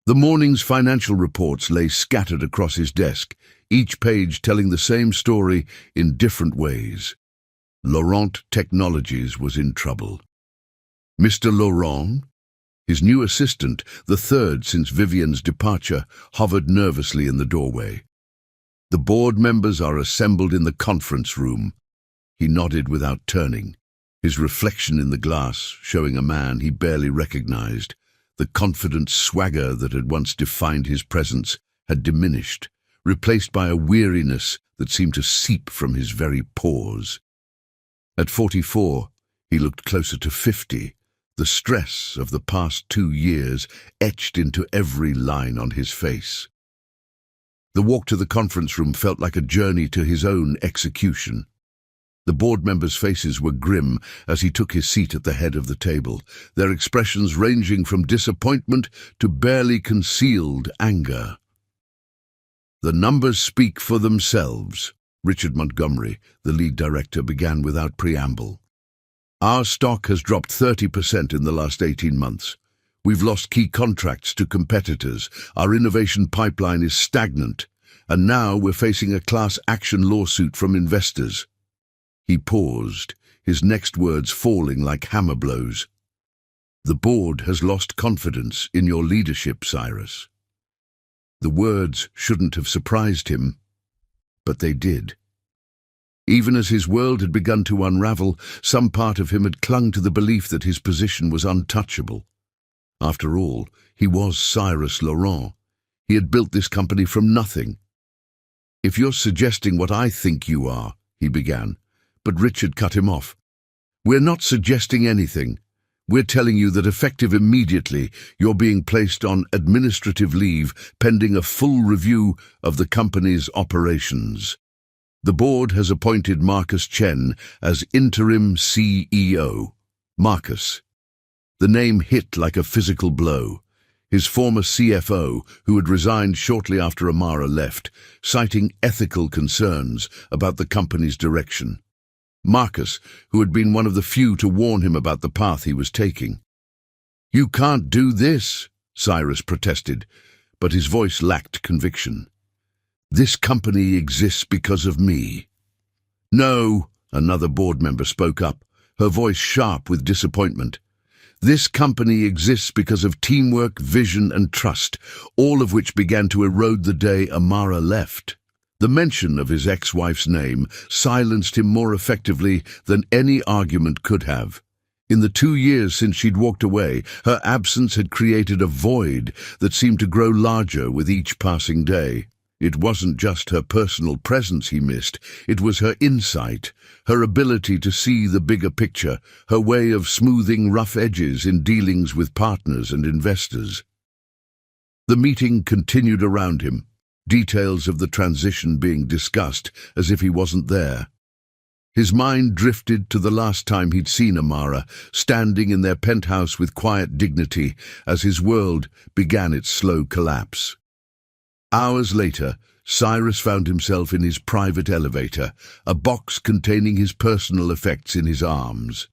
The morning's financial reports lay scattered across his desk, each page telling the same story in different ways. Laurent Technologies was in trouble. Mr. Laurent, his new assistant, the third since Vivian's departure, hovered nervously in the doorway. "The board members are assembled in the conference room." He nodded without turning, his reflection in the glass showing a man he barely recognized. The confident swagger that had once defined his presence had diminished, replaced by a weariness that seemed to seep from his very pores. At 44, he looked closer to 50, the stress of the past 2 years etched into every line on his face. The walk to the conference room felt like a journey to his own execution. The board members' faces were grim as he took his seat at the head of the table, their expressions ranging from disappointment to barely concealed anger. "The numbers speak for themselves," Richard Montgomery, the lead director, began without preamble. "Our stock has dropped 30% in the last 18 months. We've lost key contracts to competitors, our innovation pipeline is stagnant, and now we're facing a class action lawsuit from investors." He paused, his next words falling like hammer blows. "The board has lost confidence in your leadership, Cyrus." The words shouldn't have surprised him, but they did. Even as his world had begun to unravel, some part of him had clung to the belief that his position was untouchable. After all, he was Cyrus Laurent. He had built this company from nothing. "If you're suggesting what I think you are," he began, but Richard cut him off. "We're not suggesting anything. We're telling you that effective immediately, you're being placed on administrative leave pending a full review of the company's operations. The board has appointed Marcus Chen as interim CEO. Marcus." The name hit like a physical blow. His former CFO, who had resigned shortly after Amara left, citing ethical concerns about the company's direction. Marcus, who had been one of the few to warn him about the path he was taking. "You can't do this," Cyrus protested, but his voice lacked conviction. "This company exists because of me." "No," another board member spoke up, her voice sharp with disappointment. "This company exists because of teamwork, vision, and trust, all of which began to erode the day Amara left." The mention of his ex-wife's name silenced him more effectively than any argument could have. In the 2 years since she'd walked away, her absence had created a void that seemed to grow larger with each passing day. It wasn't just her personal presence he missed, it was her insight, her ability to see the bigger picture, her way of smoothing rough edges in dealings with partners and investors. The meeting continued around him, details of the transition being discussed as if he wasn't there. His mind drifted to the last time he'd seen Amara, standing in their penthouse with quiet dignity as his world began its slow collapse. Hours later, Cyrus found himself in his private elevator, a box containing his personal effects in his arms.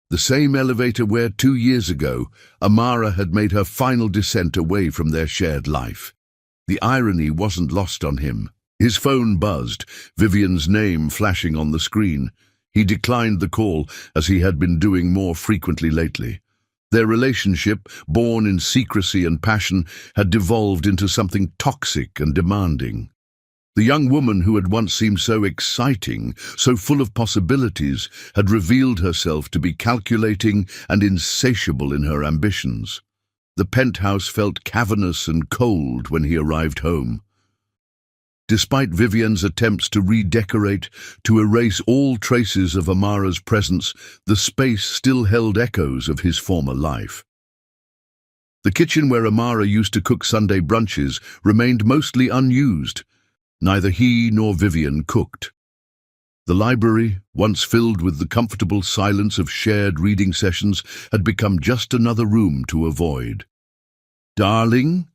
The same elevator where 2 years ago, Amara had made her final descent away from their shared life. The irony wasn't lost on him. His phone buzzed, Vivian's name flashing on the screen. He declined the call, as he had been doing more frequently lately. Their relationship, born in secrecy and passion, had devolved into something toxic and demanding. The young woman who had once seemed so exciting, so full of possibilities, had revealed herself to be calculating and insatiable in her ambitions. The penthouse felt cavernous and cold when he arrived home. Despite Vivian's attempts to redecorate, to erase all traces of Amara's presence, the space still held echoes of his former life. The kitchen where Amara used to cook Sunday brunches remained mostly unused. Neither he nor Vivian cooked. The library, once filled with the comfortable silence of shared reading sessions, had become just another room to avoid. "Darling?"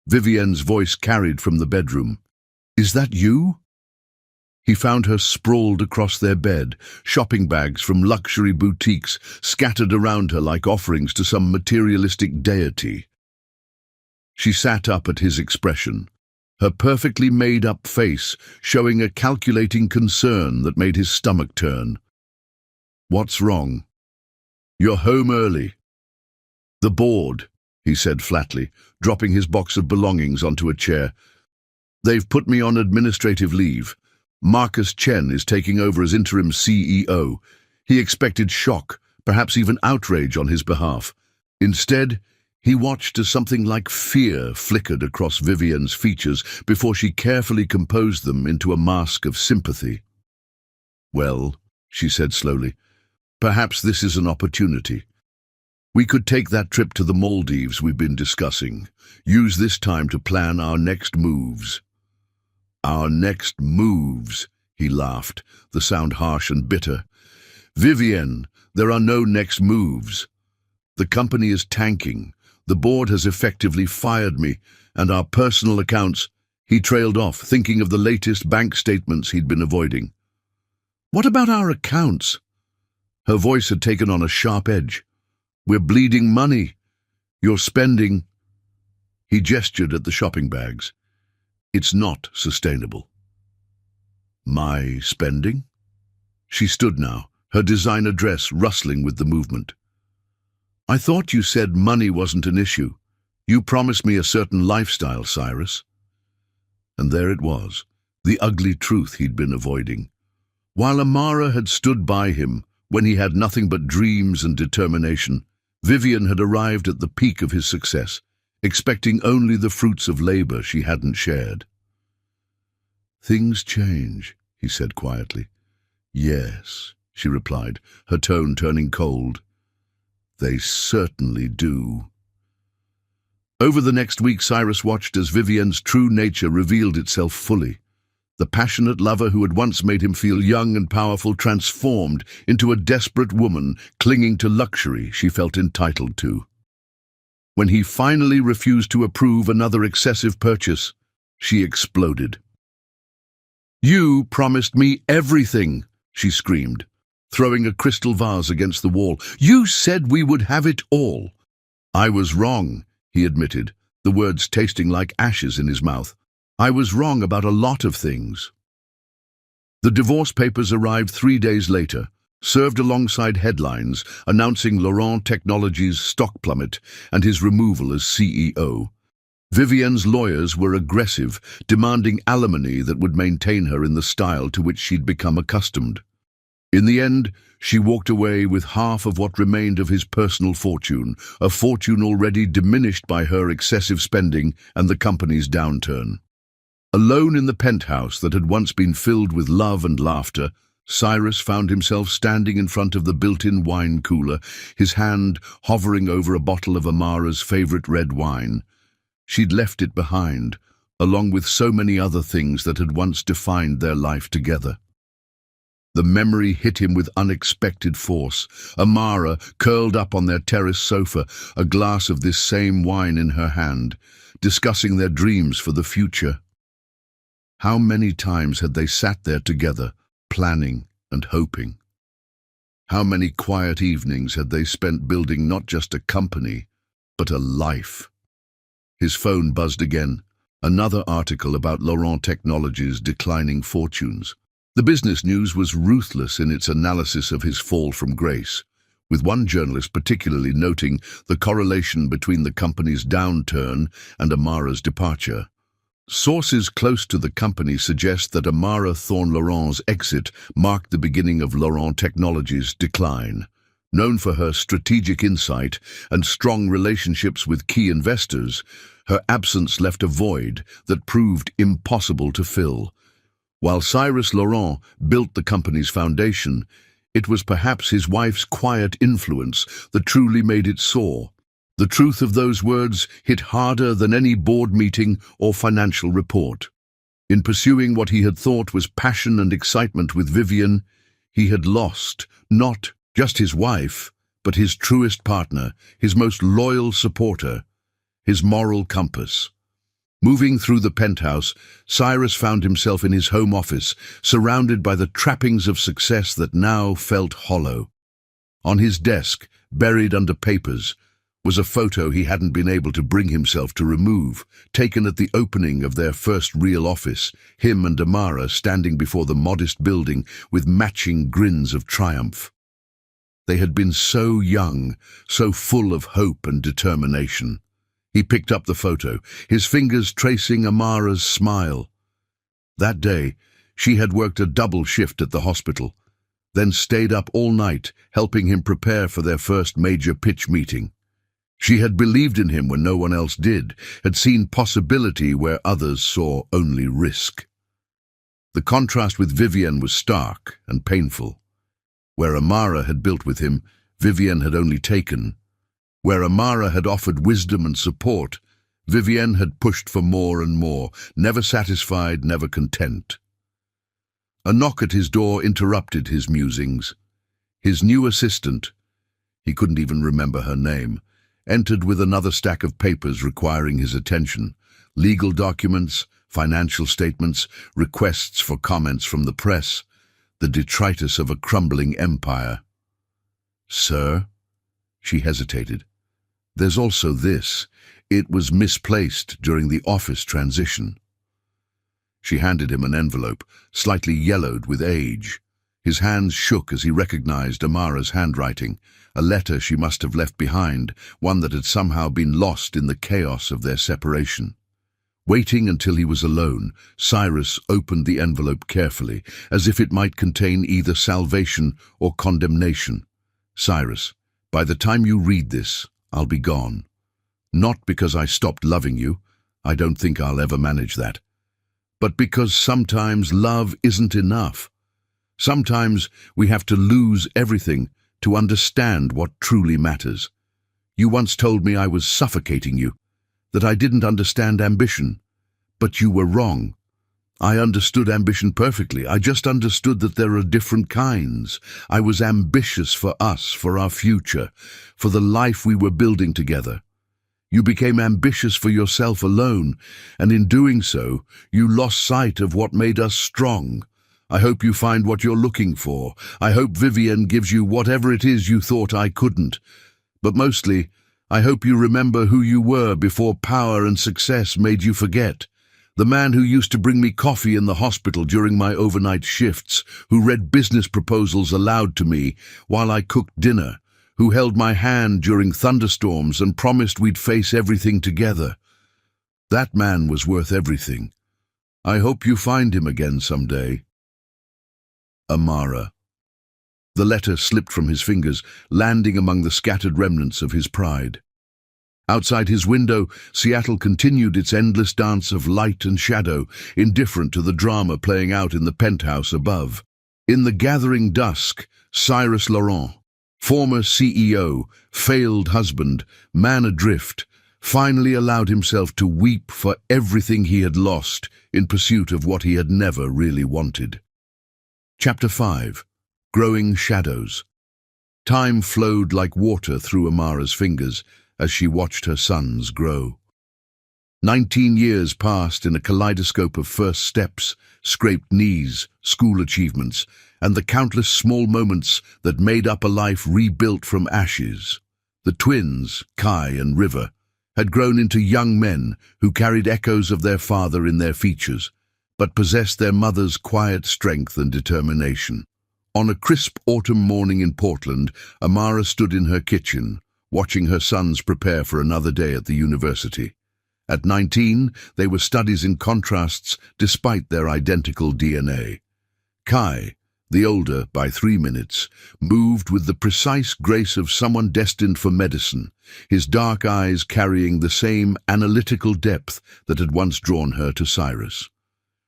Vivian's voice carried from the bedroom. "Is that you?" He found her sprawled across their bed, shopping bags from luxury boutiques scattered around her like offerings to some materialistic deity. She sat up at his expression, her perfectly made-up face showing a calculating concern that made his stomach turn. "What's wrong?" "You're home early." "The board," he said flatly, dropping his box of belongings onto a chair. "They've put me on administrative leave. Marcus Chen is taking over as interim CEO. He expected shock, perhaps even outrage on his behalf. Instead, he watched as something like fear flickered across Vivian's features before she carefully composed them into a mask of sympathy. "Well," she said slowly, "perhaps this is an opportunity. We could take that trip to the Maldives we've been discussing. Use this time to plan our next moves." "Our next moves," he laughed, the sound harsh and bitter. "Vivian, there are no next moves. The company is tanking. The board has effectively fired me, and our personal accounts—" He trailed off, thinking of the latest bank statements he'd been avoiding. "What about our accounts?" Her voice had taken on a sharp edge. "We're bleeding money. You're spending—" He gestured at the shopping bags. "It's not sustainable." "My spending?" She stood now, her designer dress rustling with the movement. "I thought you said money wasn't an issue. You promised me a certain lifestyle, Cyrus." And there it was, the ugly truth he'd been avoiding. While Amara had stood by him when he had nothing but dreams and determination, Vivian had arrived at the peak of his success, expecting only the fruits of labor she hadn't shared. "Things change," he said quietly. "Yes," she replied, her tone turning cold. "They certainly do." Over the next week, Cyrus watched as Vivian's true nature revealed itself fully. The passionate lover who had once made him feel young and powerful transformed into a desperate woman clinging to luxury she felt entitled to. When he finally refused to approve another excessive purchase, she exploded. "You promised me everything," she screamed, throwing a crystal vase against the wall. "You said we would have it all." "I was wrong," he admitted, the words tasting like ashes in his mouth. "I was wrong about a lot of things." The divorce papers arrived 3 days later, served alongside headlines announcing Laurent Technologies' stock plummet and his removal as CEO. Vivian's lawyers were aggressive, demanding alimony that would maintain her in the style to which she'd become accustomed. In the end, she walked away with half of what remained of his personal fortune, a fortune already diminished by her excessive spending and the company's downturn. Alone in the penthouse that had once been filled with love and laughter, Cyrus found himself standing in front of the built-in wine cooler, his hand hovering over a bottle of Amara's favorite red wine. She'd left it behind, along with so many other things that had once defined their life together. The memory hit him with unexpected force. Amara, curled up on their terrace sofa, a glass of this same wine in her hand, discussing their dreams for the future. How many times had they sat there together, planning and hoping? How many quiet evenings had they spent building not just a company, but a life? His phone buzzed again. Another article about Laurent Technologies' declining fortunes. The business news was ruthless in its analysis of his fall from grace, with one journalist particularly noting the correlation between the company's downturn and Amara's departure. Sources close to the company suggest that Amara Thorne Laurent's exit marked the beginning of Laurent Technologies' decline. Known for her strategic insight and strong relationships with key investors, her absence left a void that proved impossible to fill. While Cyrus Laurent built the company's foundation, it was perhaps his wife's quiet influence that truly made it soar. The truth of those words hit harder than any board meeting or financial report. In pursuing what he had thought was passion and excitement with Vivian, he had lost not just his wife, but his truest partner, his most loyal supporter, his moral compass. Moving through the penthouse, Cyrus found himself in his home office, surrounded by the trappings of success that now felt hollow. On his desk, buried under papers, was a photo he hadn't been able to bring himself to remove, taken at the opening of their first real office, him and Amara standing before the modest building with matching grins of triumph. They had been so young, so full of hope and determination. He picked up the photo, his fingers tracing Amara's smile. That day, she had worked a double shift at the hospital, then stayed up all night, helping him prepare for their first major pitch meeting. She had believed in him when no one else did, had seen possibility where others saw only risk. The contrast with Vivian was stark and painful. Where Amara had built with him, Vivian had only taken. Where Amara had offered wisdom and support, Vivienne had pushed for more and more, never satisfied, never content. A knock at his door interrupted his musings. His new assistant, he couldn't even remember her name, entered with another stack of papers requiring his attention. Legal documents, financial statements, requests for comments from the press, the detritus of a crumbling empire. "Sir?" She hesitated. "There's also this. It was misplaced during the office transition." She handed him an envelope, slightly yellowed with age. His hands shook as he recognized Amara's handwriting, a letter she must have left behind, one that had somehow been lost in the chaos of their separation. Waiting until he was alone, Cyrus opened the envelope carefully, as if it might contain either salvation or condemnation. "Cyrus, by the time you read this, I'll be gone. Not because I stopped loving you, I don't think I'll ever manage that, but because sometimes love isn't enough. Sometimes we have to lose everything to understand what truly matters. You once told me I was suffocating you, that I didn't understand ambition, but you were wrong. I understood ambition perfectly. I just understood that there are different kinds. I was ambitious for us, for our future, for the life we were building together. You became ambitious for yourself alone, and in doing so, you lost sight of what made us strong. I hope you find what you're looking for. I hope Vivian gives you whatever it is you thought I couldn't. But mostly, I hope you remember who you were before power and success made you forget. The man who used to bring me coffee in the hospital during my overnight shifts, who read business proposals aloud to me while I cooked dinner, who held my hand during thunderstorms and promised we'd face everything together. That man was worth everything. I hope you find him again someday. Amara. The letter slipped from his fingers, landing among the scattered remnants of his pride. Outside his window, Seattle continued its endless dance of light and shadow, indifferent to the drama playing out in the penthouse above. In the gathering dusk, Cyrus Laurent, former CEO, failed husband, man adrift, finally allowed himself to weep for everything he had lost in pursuit of what he had never really wanted. Chapter 5. Growing Shadows. Time flowed like water through Amara's fingers as she watched her sons grow. 19 years passed in a kaleidoscope of first steps, scraped knees, school achievements, and the countless small moments that made up a life rebuilt from ashes. The twins, Kai and River, had grown into young men who carried echoes of their father in their features, but possessed their mother's quiet strength and determination. On a crisp autumn morning in Portland, Amara stood in her kitchen, watching her sons prepare for another day at the university. At 19, they were studies in contrasts despite their identical DNA. Kai, the older by 3 minutes, moved with the precise grace of someone destined for medicine, his dark eyes carrying the same analytical depth that had once drawn her to Cyrus.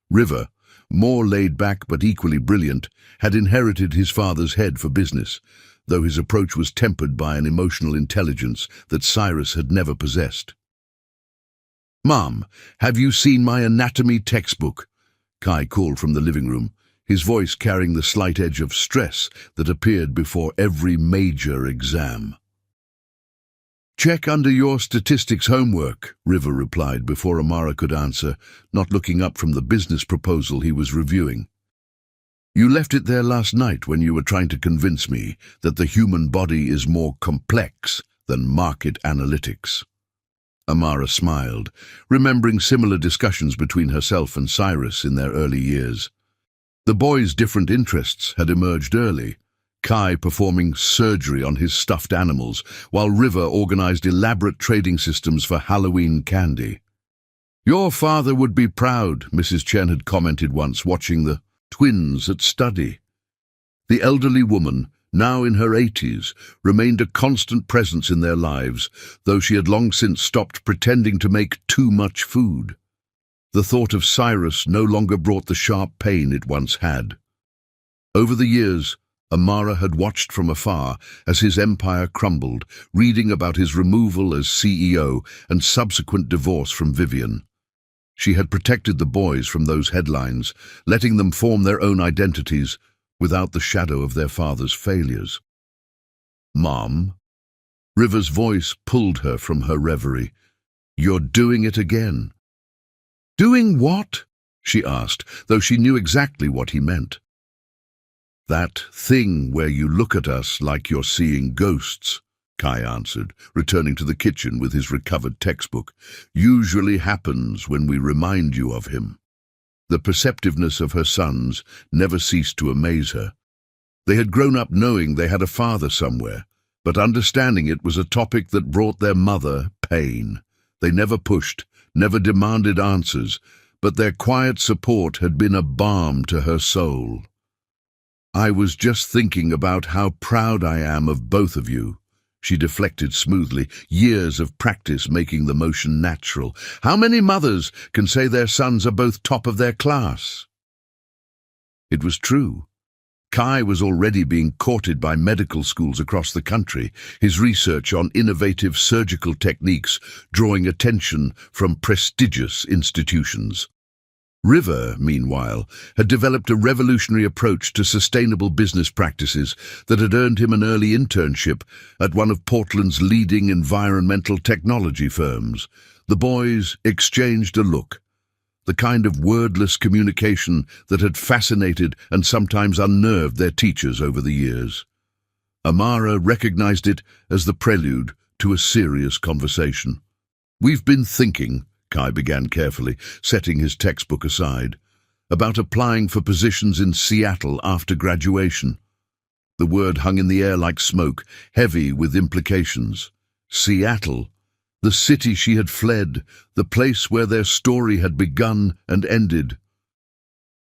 River, more laid back but equally brilliant, had inherited his father's head for business, though his approach was tempered by an emotional intelligence that Cyrus had never possessed. "Mom, have you seen my anatomy textbook?" Kai called from the living room, his voice carrying the slight edge of stress that appeared before every major exam. "Check under your statistics homework," River replied before Amara could answer, not looking up from the business proposal he was reviewing. "You left it there last night when you were trying to convince me that the human body is more complex than market analytics." Amara smiled, remembering similar discussions between herself and Cyrus in their early years. The boys' different interests had emerged early, Kai performing surgery on his stuffed animals, while River organized elaborate trading systems for Halloween candy. "Your father would be proud," Mrs. Chen had commented once, watching the twins at study. The elderly woman, now in her 80s, remained a constant presence in their lives, though she had long since stopped pretending to make too much food. The thought of Cyrus no longer brought the sharp pain it once had. Over the years, Amara had watched from afar as his empire crumbled, reading about his removal as CEO and subsequent divorce from Vivian. She had protected the boys from those headlines, letting them form their own identities without the shadow of their father's failures. "Mom?" River's voice pulled her from her reverie. "You're doing it again." "Doing what?" she asked, though she knew exactly what he meant. "That thing where you look at us like you're seeing ghosts," Kai answered, returning to the kitchen with his recovered textbook. "Usually happens when we remind you of him." The perceptiveness of her sons never ceased to amaze her. They had grown up knowing they had a father somewhere, but understanding it was a topic that brought their mother pain. They never pushed, never demanded answers, but their quiet support had been a balm to her soul. "I was just thinking about how proud I am of both of you," she deflected smoothly, years of practice making the motion natural. "How many mothers can say their sons are both top of their class?" It was true. Kai was already being courted by medical schools across the country, his research on innovative surgical techniques drawing attention from prestigious institutions. River, meanwhile, had developed a revolutionary approach to sustainable business practices that had earned him an early internship at one of Portland's leading environmental technology firms. The boys exchanged a look, the kind of wordless communication that had fascinated and sometimes unnerved their teachers over the years. Amara recognized it as the prelude to a serious conversation. "We've been thinking," Kai began carefully, setting his textbook aside, "about applying for positions in Seattle after graduation." The word hung in the air like smoke, heavy with implications. Seattle, the city she had fled, the place where their story had begun and ended.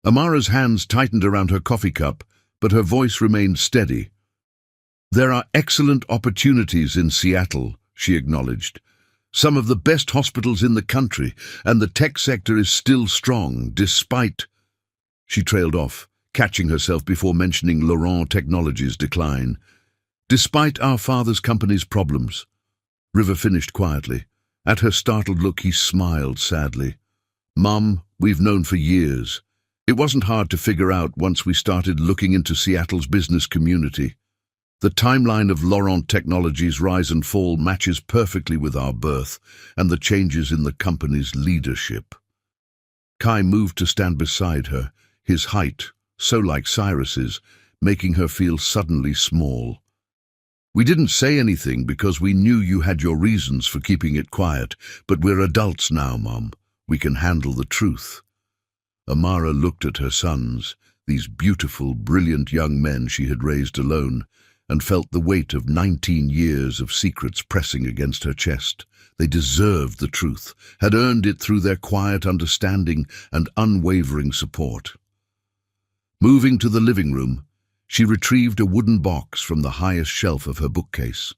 Amara's hands tightened around her coffee cup, but her voice remained steady. "There are excellent opportunities in Seattle," she acknowledged. "Some of the best hospitals in the country, and the tech sector is still strong, despite—" She trailed off, catching herself before mentioning Laurent Technologies' decline. "Despite our father's company's problems," River finished quietly. At her startled look, he smiled sadly. "Mum, we've known for years. It wasn't hard to figure out once we started looking into Seattle's business community. The timeline of Laurent Technologies' rise and fall matches perfectly with our birth and the changes in the company's leadership." Kai moved to stand beside her, his height, so like Cyrus's, making her feel suddenly small. "We didn't say anything because we knew you had your reasons for keeping it quiet, but we're adults now, Mom. We can handle the truth." Amara looked at her sons, these beautiful, brilliant young men she had raised alone, and felt the weight of 19 years of secrets pressing against her chest. They deserved the truth, had earned it through their quiet understanding and unwavering support. Moving to the living room, she retrieved a wooden box from the highest shelf of her bookcase.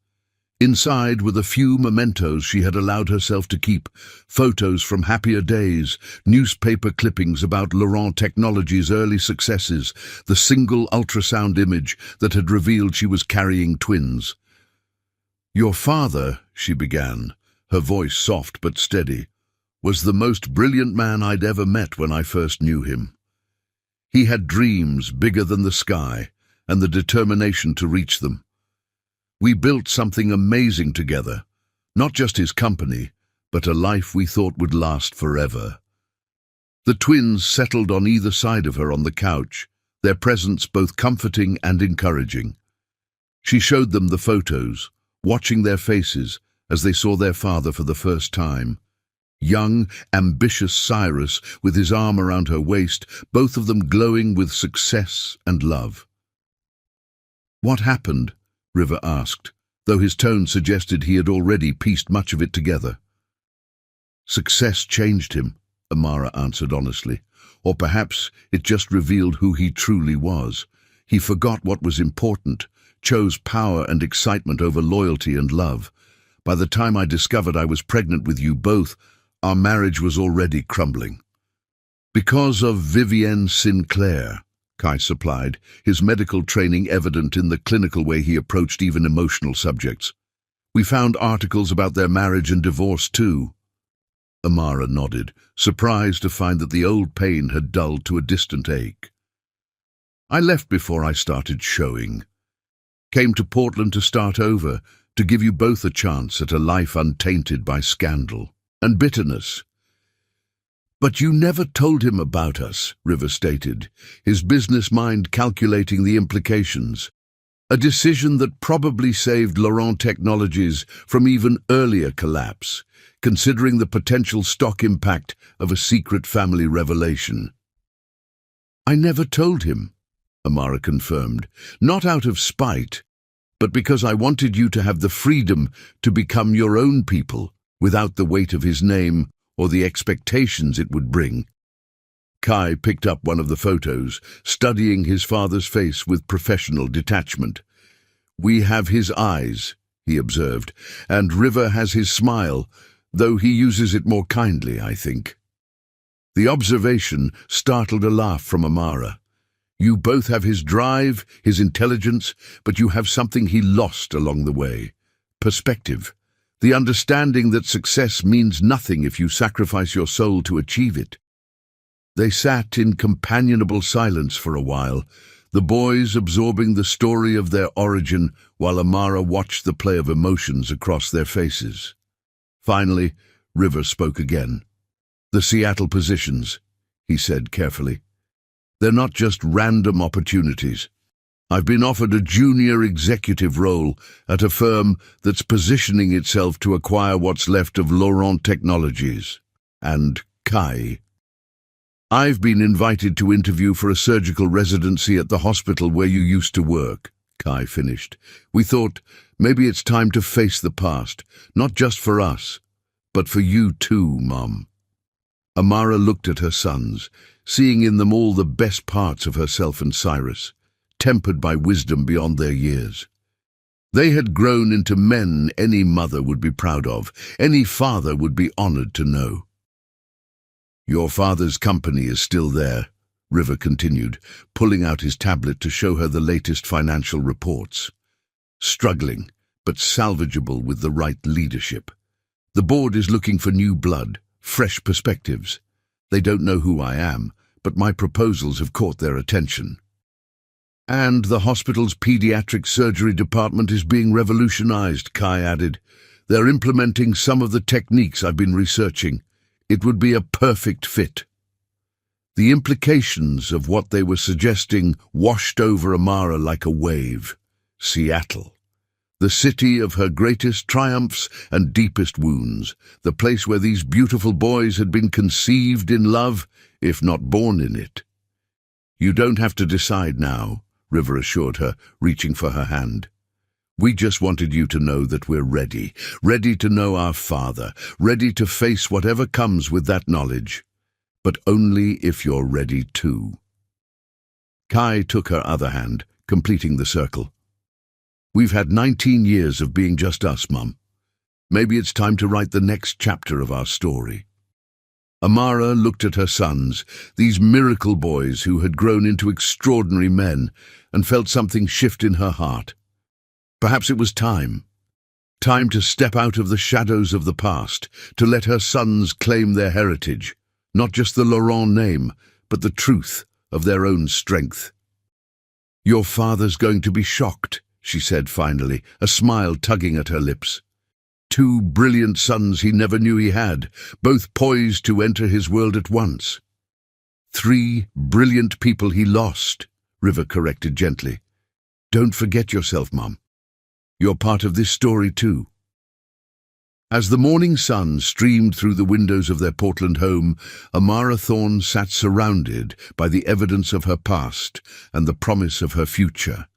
Inside were the few mementos she had allowed herself to keep, photos from happier days, newspaper clippings about Laurent Technologies' early successes, the single ultrasound image that had revealed she was carrying twins. "Your father," she began, her voice soft but steady, "was the most brilliant man I'd ever met when I first knew him. He had dreams bigger than the sky and the determination to reach them. We built something amazing together, not just his company, but a life we thought would last forever." The twins settled on either side of her on the couch, their presence both comforting and encouraging. She showed them the photos, watching their faces as they saw their father for the first time. Young, ambitious Cyrus, with his arm around her waist, both of them glowing with success and love. "What happened?" River asked, though his tone suggested he had already pieced much of it together. "Success changed him," Amara answered honestly. "Or perhaps it just revealed who he truly was. He forgot what was important, chose power and excitement over loyalty and love. By the time I discovered I was pregnant with you both, our marriage was already crumbling." "Because of Vivienne Sinclair," Kai supplied, his medical training evident in the clinical way he approached even emotional subjects. "We found articles about their marriage and divorce too." Amara nodded, surprised to find that the old pain had dulled to a distant ache. "I left before I started showing. Came to Portland to start over, to give you both a chance at a life untainted by scandal and bitterness." "But you never told him about us," River stated, his business mind calculating the implications. "A decision that probably saved Laurent Technologies from even earlier collapse, considering the potential stock impact of a secret family revelation." "I never told him," Amara confirmed, "not out of spite, but because I wanted you to have the freedom to become your own people, without the weight of his name or the expectations it would bring." Kai picked up one of the photos, studying his father's face with professional detachment. "We have his eyes," he observed, "and River has his smile, though he uses it more kindly, I think." The observation startled a laugh from Amara. "You both have his drive, his intelligence, but you have something he lost along the way. Perspective. The understanding that success means nothing if you sacrifice your soul to achieve it." They sat in companionable silence for a while, the boys absorbing the story of their origin while Amara watched the play of emotions across their faces. Finally, River spoke again. "The Seattle positions," he said carefully. "They're not just random opportunities. I've been offered a junior executive role at a firm that's positioning itself to acquire what's left of Laurent Technologies and Kai. I've been invited to interview for a surgical residency at the hospital where you used to work," Kai finished. "We thought maybe it's time to face the past, not just for us, but for you too, Mom." Amara looked at her sons, seeing in them all the best parts of herself and Cyrus. tempered by wisdom beyond their years. They had grown into men any mother would be proud of, any father would be honored to know. "Your father's company is still there," River continued, pulling out his tablet to show her the latest financial reports. "Struggling, but salvageable with the right leadership. The board is looking for new blood, fresh perspectives. They don't know who I am, but my proposals have caught their attention. And the hospital's pediatric surgery department is being revolutionized," Kai added. "They're implementing some of the techniques I've been researching. It would be a perfect fit." The implications of what they were suggesting washed over Amara like a wave. Seattle. The city of her greatest triumphs and deepest wounds, the place where these beautiful boys had been conceived in love, if not born in it. "You don't have to decide now," River assured her, reaching for her hand. "We just wanted you to know that we're ready, ready to know our father, ready to face whatever comes with that knowledge. But only if you're ready too." Kai took her other hand, completing the circle. "We've had 19 years of being just us, Mum. Maybe it's time to write the next chapter of our story." Amara looked at her sons, these miracle boys who had grown into extraordinary men, and felt something shift in her heart. Perhaps it was time. Time to step out of the shadows of the past, to let her sons claim their heritage, not just the Laurent name, but the truth of their own strength. "Your father's going to be shocked," she said finally, a smile tugging at her lips. 2 brilliant sons he never knew he had, both poised to enter his world at once. 3 brilliant people he lost, River corrected gently. "Don't forget yourself, Mum. You're part of this story too." As the morning sun streamed through the windows of their Portland home, Amara Thorne sat surrounded by the evidence of her past and the promise of her future.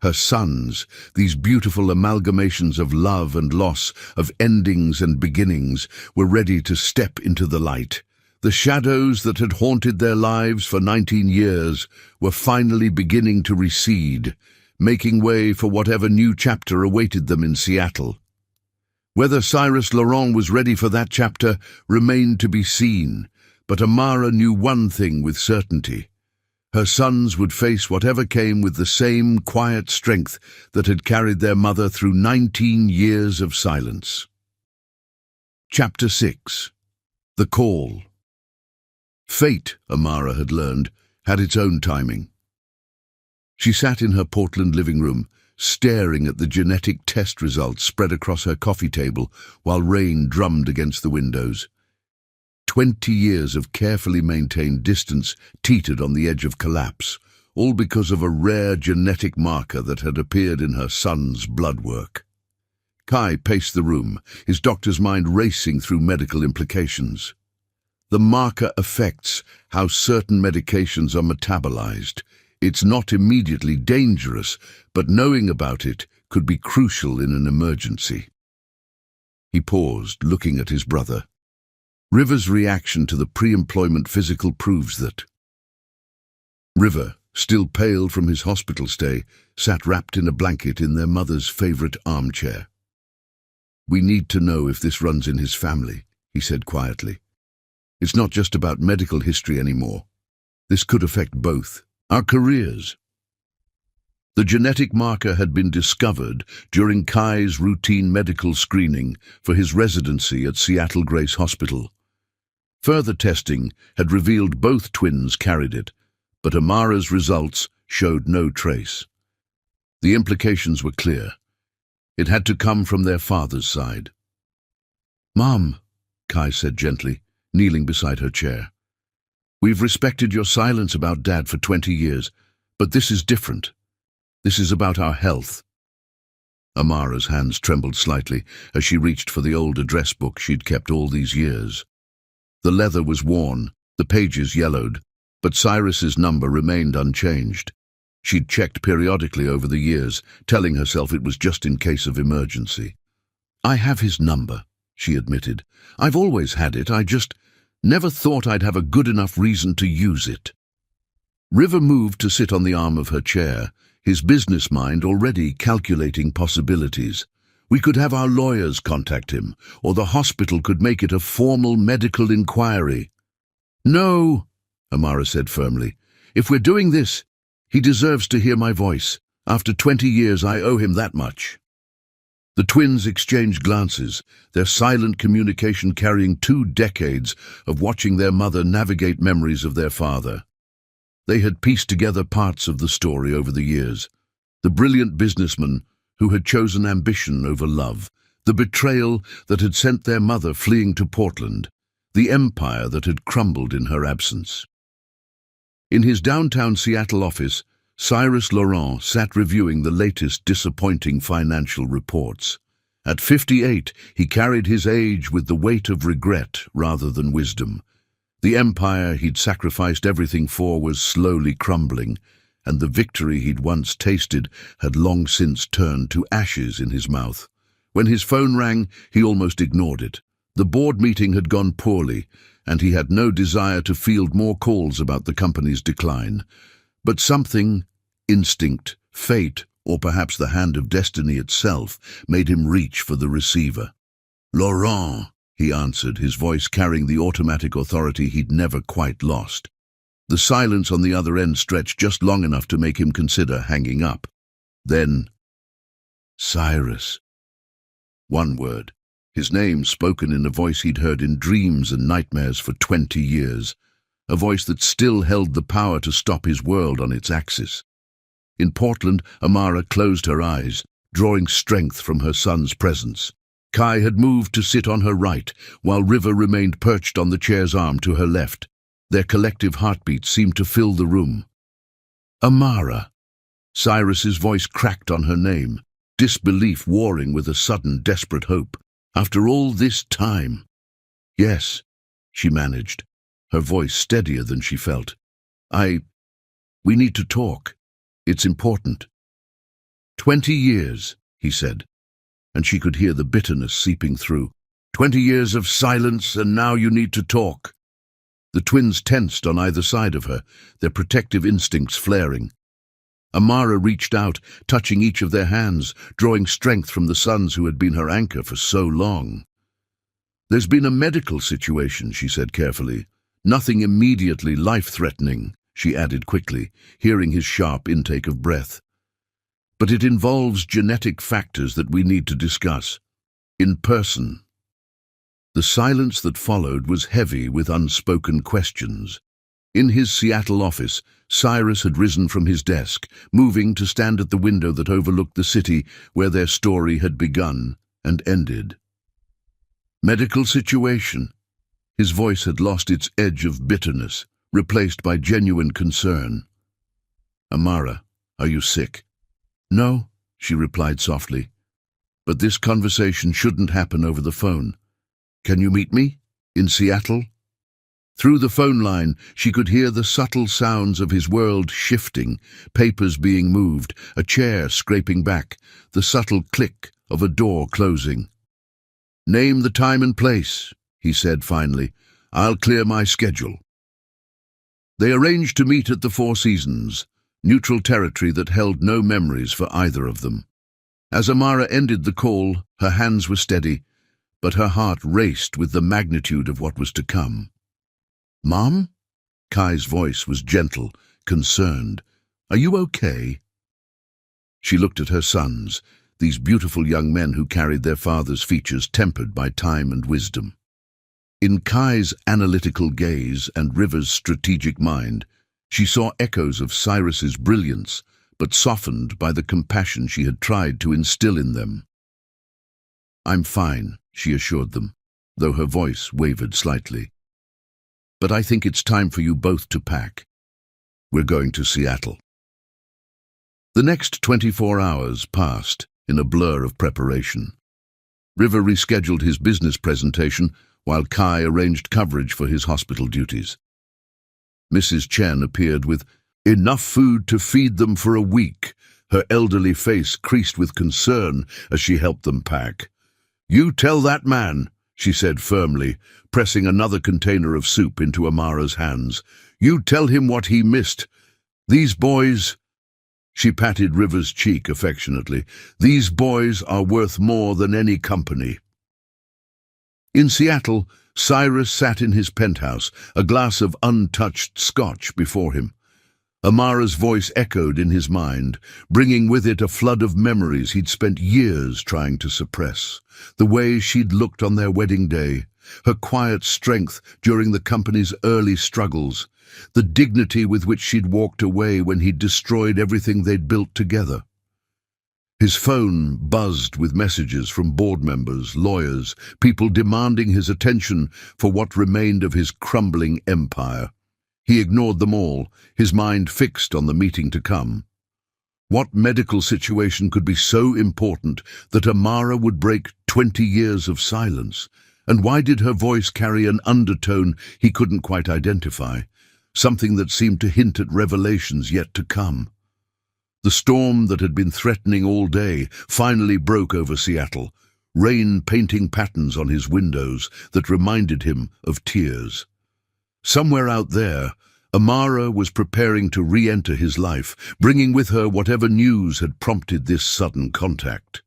Her sons, these beautiful amalgamations of love and loss, of endings and beginnings, were ready to step into the light. The shadows that had haunted their lives for 19 years were finally beginning to recede, making way for whatever new chapter awaited them in Seattle. Whether Cyrus Laurent was ready for that chapter remained to be seen, but Amara knew one thing with certainty. Her sons would face whatever came with the same quiet strength that had carried their mother through 19 years of silence. Chapter 6. The Call. Fate, Amara had learned, had its own timing. She sat in her Portland living room, staring at the genetic test results spread across her coffee table while rain drummed against the windows. 20 years of carefully maintained distance teetered on the edge of collapse, all because of a rare genetic marker that had appeared in her son's blood work. Kai paced the room, his doctor's mind racing through medical implications. The marker affects how certain medications are metabolized. It's not immediately dangerous, but knowing about it could be crucial in an emergency. He paused, looking at his brother. River's reaction to the pre-employment physical proves that. River, still pale from his hospital stay, sat wrapped in a blanket in their mother's favorite armchair. "We need to know if this runs in his family," he said quietly. "It's not just about medical history anymore. This could affect both our careers." The genetic marker had been discovered during Kai's routine medical screening for his residency at Seattle Grace Hospital. Further testing had revealed both twins carried it, but Amara's results showed no trace. The implications were clear. It had to come from their father's side. "Mom," Kai said gently, kneeling beside her chair. "We've respected your silence about Dad for 20 years, but this is different. This is about our health." Amara's hands trembled slightly as she reached for the old address book she'd kept all these years. The leather was worn, the pages yellowed, but Cyrus's number remained unchanged. She'd checked periodically over the years, telling herself it was just in case of emergency. "I have his number," she admitted. "I've always had it, I just never thought I'd have a good enough reason to use it." River moved to sit on the arm of her chair, his business mind already calculating possibilities. We could have our lawyers contact him, or the hospital could make it a formal medical inquiry. No, Amara said firmly. If we're doing this, he deserves to hear my voice. After 20 years, I owe him that much. The twins exchanged glances, their silent communication carrying 2 decades of watching their mother navigate memories of their father. They had pieced together parts of the story over the years. The brilliant businessman who had chosen ambition over love, the betrayal that had sent their mother fleeing to Portland, the empire that had crumbled in her absence. In his downtown Seattle office, Cyrus Laurent sat reviewing the latest disappointing financial reports. At 58, he carried his age with the weight of regret rather than wisdom. The empire he'd sacrificed everything for was slowly crumbling, and the victory he'd once tasted had long since turned to ashes in his mouth. When his phone rang, he almost ignored it. The board meeting had gone poorly, and he had no desire to field more calls about the company's decline. But something, instinct, fate, or perhaps the hand of destiny itself, made him reach for the receiver. "Laurent," he answered, his voice carrying the automatic authority he'd never quite lost. The silence on the other end stretched just long enough to make him consider hanging up. Then, Cyrus. One word. His name spoken in a voice he'd heard in dreams and nightmares for 20 years. A voice that still held the power to stop his world on its axis. In Portland, Amara closed her eyes, drawing strength from her son's presence. Kai had moved to sit on her right, while River remained perched on the chair's arm to her left. Their collective heartbeats seemed to fill the room. Amara. Cyrus's voice cracked on her name, disbelief warring with a sudden, desperate hope. After all this time? Yes, she managed, her voice steadier than she felt. We need to talk. It's important. 20 years, he said, and she could hear the bitterness seeping through. 20 years of silence, and now you need to talk. The twins tensed on either side of her, their protective instincts flaring. Amara reached out, touching each of their hands, drawing strength from the sons who had been her anchor for so long. There's been a medical situation, she said carefully. Nothing immediately life-threatening, she added quickly, hearing his sharp intake of breath. But it involves genetic factors that we need to discuss. In person. The silence that followed was heavy with unspoken questions. In his Seattle office, Cyrus had risen from his desk, moving to stand at the window that overlooked the city where their story had begun and ended. Medical situation. His voice had lost its edge of bitterness, replaced by genuine concern. Amara, are you sick? No, she replied softly. But this conversation shouldn't happen over the phone. Can you meet me? In Seattle? Through the phone line, she could hear the subtle sounds of his world shifting, papers being moved, a chair scraping back, the subtle click of a door closing. Name the time and place, he said finally. I'll clear my schedule. They arranged to meet at the Four Seasons, neutral territory that held no memories for either of them. As Amara ended the call, her hands were steady, but her heart raced with the magnitude of what was to come. Mom? Kai's voice was gentle, concerned. Are you okay? She looked at her sons, these beautiful young men who carried their father's features tempered by time and wisdom. In Kai's analytical gaze and River's strategic mind, she saw echoes of Cyrus's brilliance, but softened by the compassion she had tried to instill in them. I'm fine, she assured them, though her voice wavered slightly. But I think it's time for you both to pack. We're going to Seattle. The next 24 hours passed in a blur of preparation. River rescheduled his business presentation while Kai arranged coverage for his hospital duties. Mrs. Chen appeared with enough food to feed them for a week, her elderly face creased with concern as she helped them pack. You tell that man, she said firmly, pressing another container of soup into Amara's hands. You tell him what he missed. These boys, she patted River's cheek affectionately, these boys are worth more than any company. In Seattle, Cyrus sat in his penthouse, a glass of untouched scotch before him. Amara's voice echoed in his mind, bringing with it a flood of memories he'd spent years trying to suppress. The way she'd looked on their wedding day, her quiet strength during the company's early struggles, the dignity with which she'd walked away when he'd destroyed everything they'd built together. His phone buzzed with messages from board members, lawyers, people demanding his attention for what remained of his crumbling empire. He ignored them all, his mind fixed on the meeting to come. What medical situation could be so important that Amara would break 20 years of silence? And why did her voice carry an undertone he couldn't quite identify, something that seemed to hint at revelations yet to come? The storm that had been threatening all day finally broke over Seattle, rain painting patterns on his windows that reminded him of tears. Somewhere out there, Amara was preparing to re-enter his life, bringing with her whatever news had prompted this sudden contact.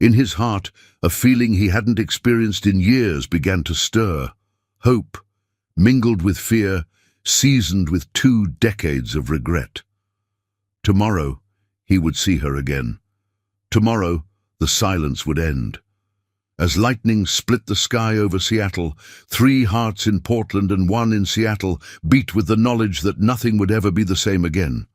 In his heart, a feeling he hadn't experienced in years began to stir. Hope, mingled with fear, seasoned with 2 decades of regret. Tomorrow, he would see her again. Tomorrow, the silence would end. As lightning split the sky over Seattle, 3 hearts in Portland and 1 in Seattle beat with the knowledge that nothing would ever be the same again.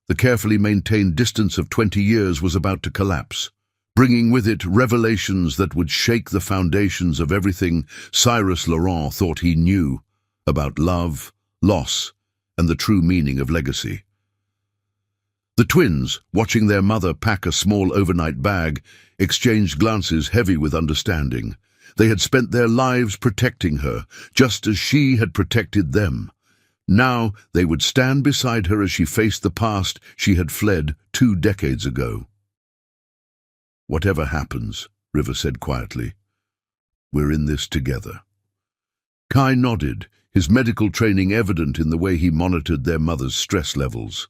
The carefully maintained distance of 20 years was about to collapse, bringing with it revelations that would shake the foundations of everything Cyrus Laurent thought he knew about love, loss, and the true meaning of legacy. The twins, watching their mother pack a small overnight bag, exchanged glances heavy with understanding. They had spent their lives protecting her, just as she had protected them. Now they would stand beside her as she faced the past she had fled 2 decades ago. "Whatever happens," River said quietly, "we're in this together." Kai nodded, his medical training evident in the way he monitored their mother's stress levels.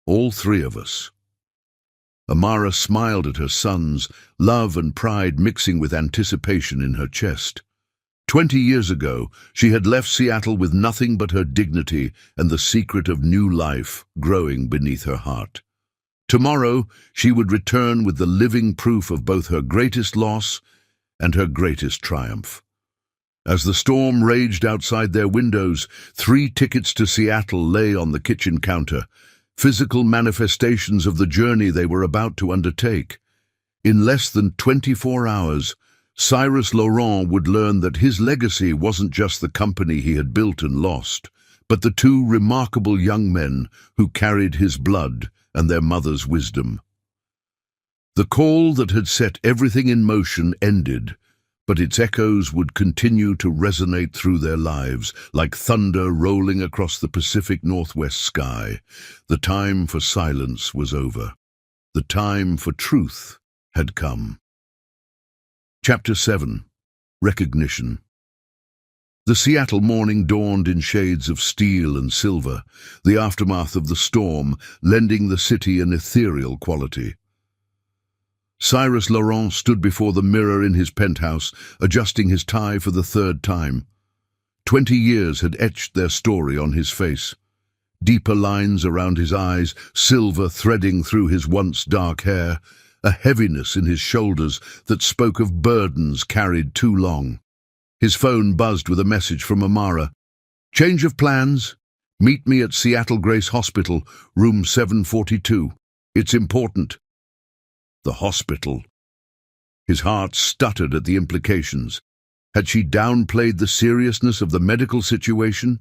"All 3 of us." Amara smiled at her sons, love and pride mixing with anticipation in her chest. 20 years ago, she had left Seattle with nothing but her dignity and the secret of new life growing beneath her heart. Tomorrow, she would return with the living proof of both her greatest loss and her greatest triumph. As the storm raged outside their windows, 3 tickets to Seattle lay on the kitchen counter, physical manifestations of the journey they were about to undertake. In less than 24 hours, Cyrus Laurent would learn that his legacy wasn't just the company he had built and lost, but the 2 remarkable young men who carried his blood and their mother's wisdom. The call that had set everything in motion ended, but its echoes would continue to resonate through their lives, like thunder rolling across the Pacific Northwest sky. The time for silence was over. The time for truth had come. Chapter 7. Recognition. The Seattle morning dawned in shades of steel and silver, the aftermath of the storm lending the city an ethereal quality. Cyrus Laurent stood before the mirror in his penthouse, adjusting his tie for the 3rd time. 20 years had etched their story on his face. Deeper lines around his eyes, silver threading through his once dark hair, a heaviness in his shoulders that spoke of burdens carried too long. His phone buzzed with a message from Amara. "Change of plans. Meet me at Seattle Grace Hospital, room 742. It's important." The hospital. His heart stuttered at the implications. Had she downplayed the seriousness of the medical situation?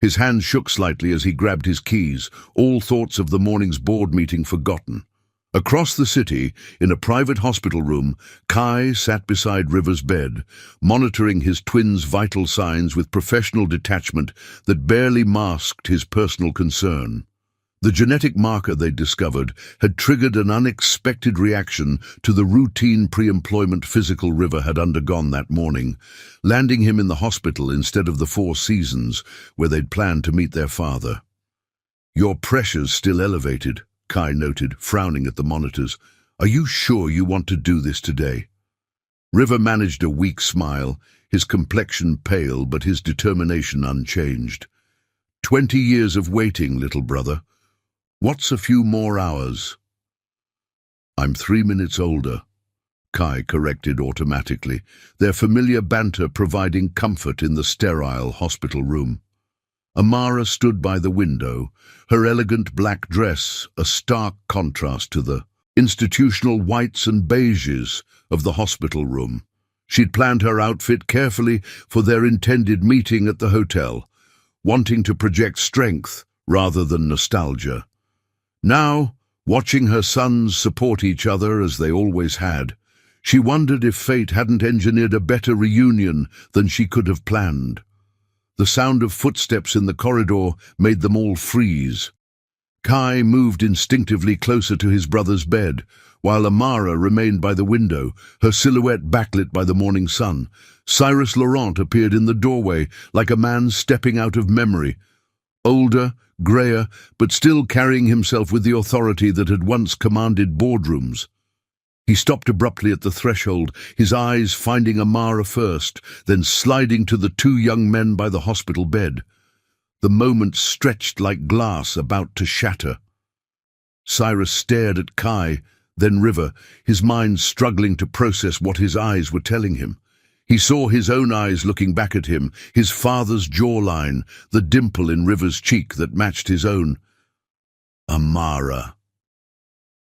His hand shook slightly as he grabbed his keys, all thoughts of the morning's board meeting forgotten. Across the city, in a private hospital room, Kai sat beside River's bed, monitoring his twins' vital signs with professional detachment that barely masked his personal concern. The genetic marker they'd discovered had triggered an unexpected reaction to the routine pre-employment physical River had undergone that morning, landing him in the hospital instead of the Four Seasons, where they'd planned to meet their father. Your pressure's still elevated, Kai noted, frowning at the monitors. Are you sure you want to do this today? River managed a weak smile, his complexion pale but his determination unchanged. 20 years of waiting, little brother. What's a few more hours? I'm 3 minutes older, Kai corrected automatically, their familiar banter providing comfort in the sterile hospital room. Amara stood by the window, her elegant black dress a stark contrast to the institutional whites and beiges of the hospital room. She'd planned her outfit carefully for their intended meeting at the hotel, wanting to project strength rather than nostalgia. Now, watching her sons support each other as they always had, she wondered if fate hadn't engineered a better reunion than she could have planned. The sound of footsteps in the corridor made them all freeze. Kai moved instinctively closer to his brother's bed, while Amara remained by the window, her silhouette backlit by the morning sun. Cyrus Laurent appeared in the doorway, like a man stepping out of memory. Older, greyer, but still carrying himself with the authority that had once commanded boardrooms. He stopped abruptly at the threshold, his eyes finding Amara first, then sliding to the two young men by the hospital bed. The moment stretched like glass about to shatter. Cyrus stared at Kai, then River, his mind struggling to process what his eyes were telling him. He saw his own eyes looking back at him, his father's jawline, the dimple in River's cheek that matched his own. Amara.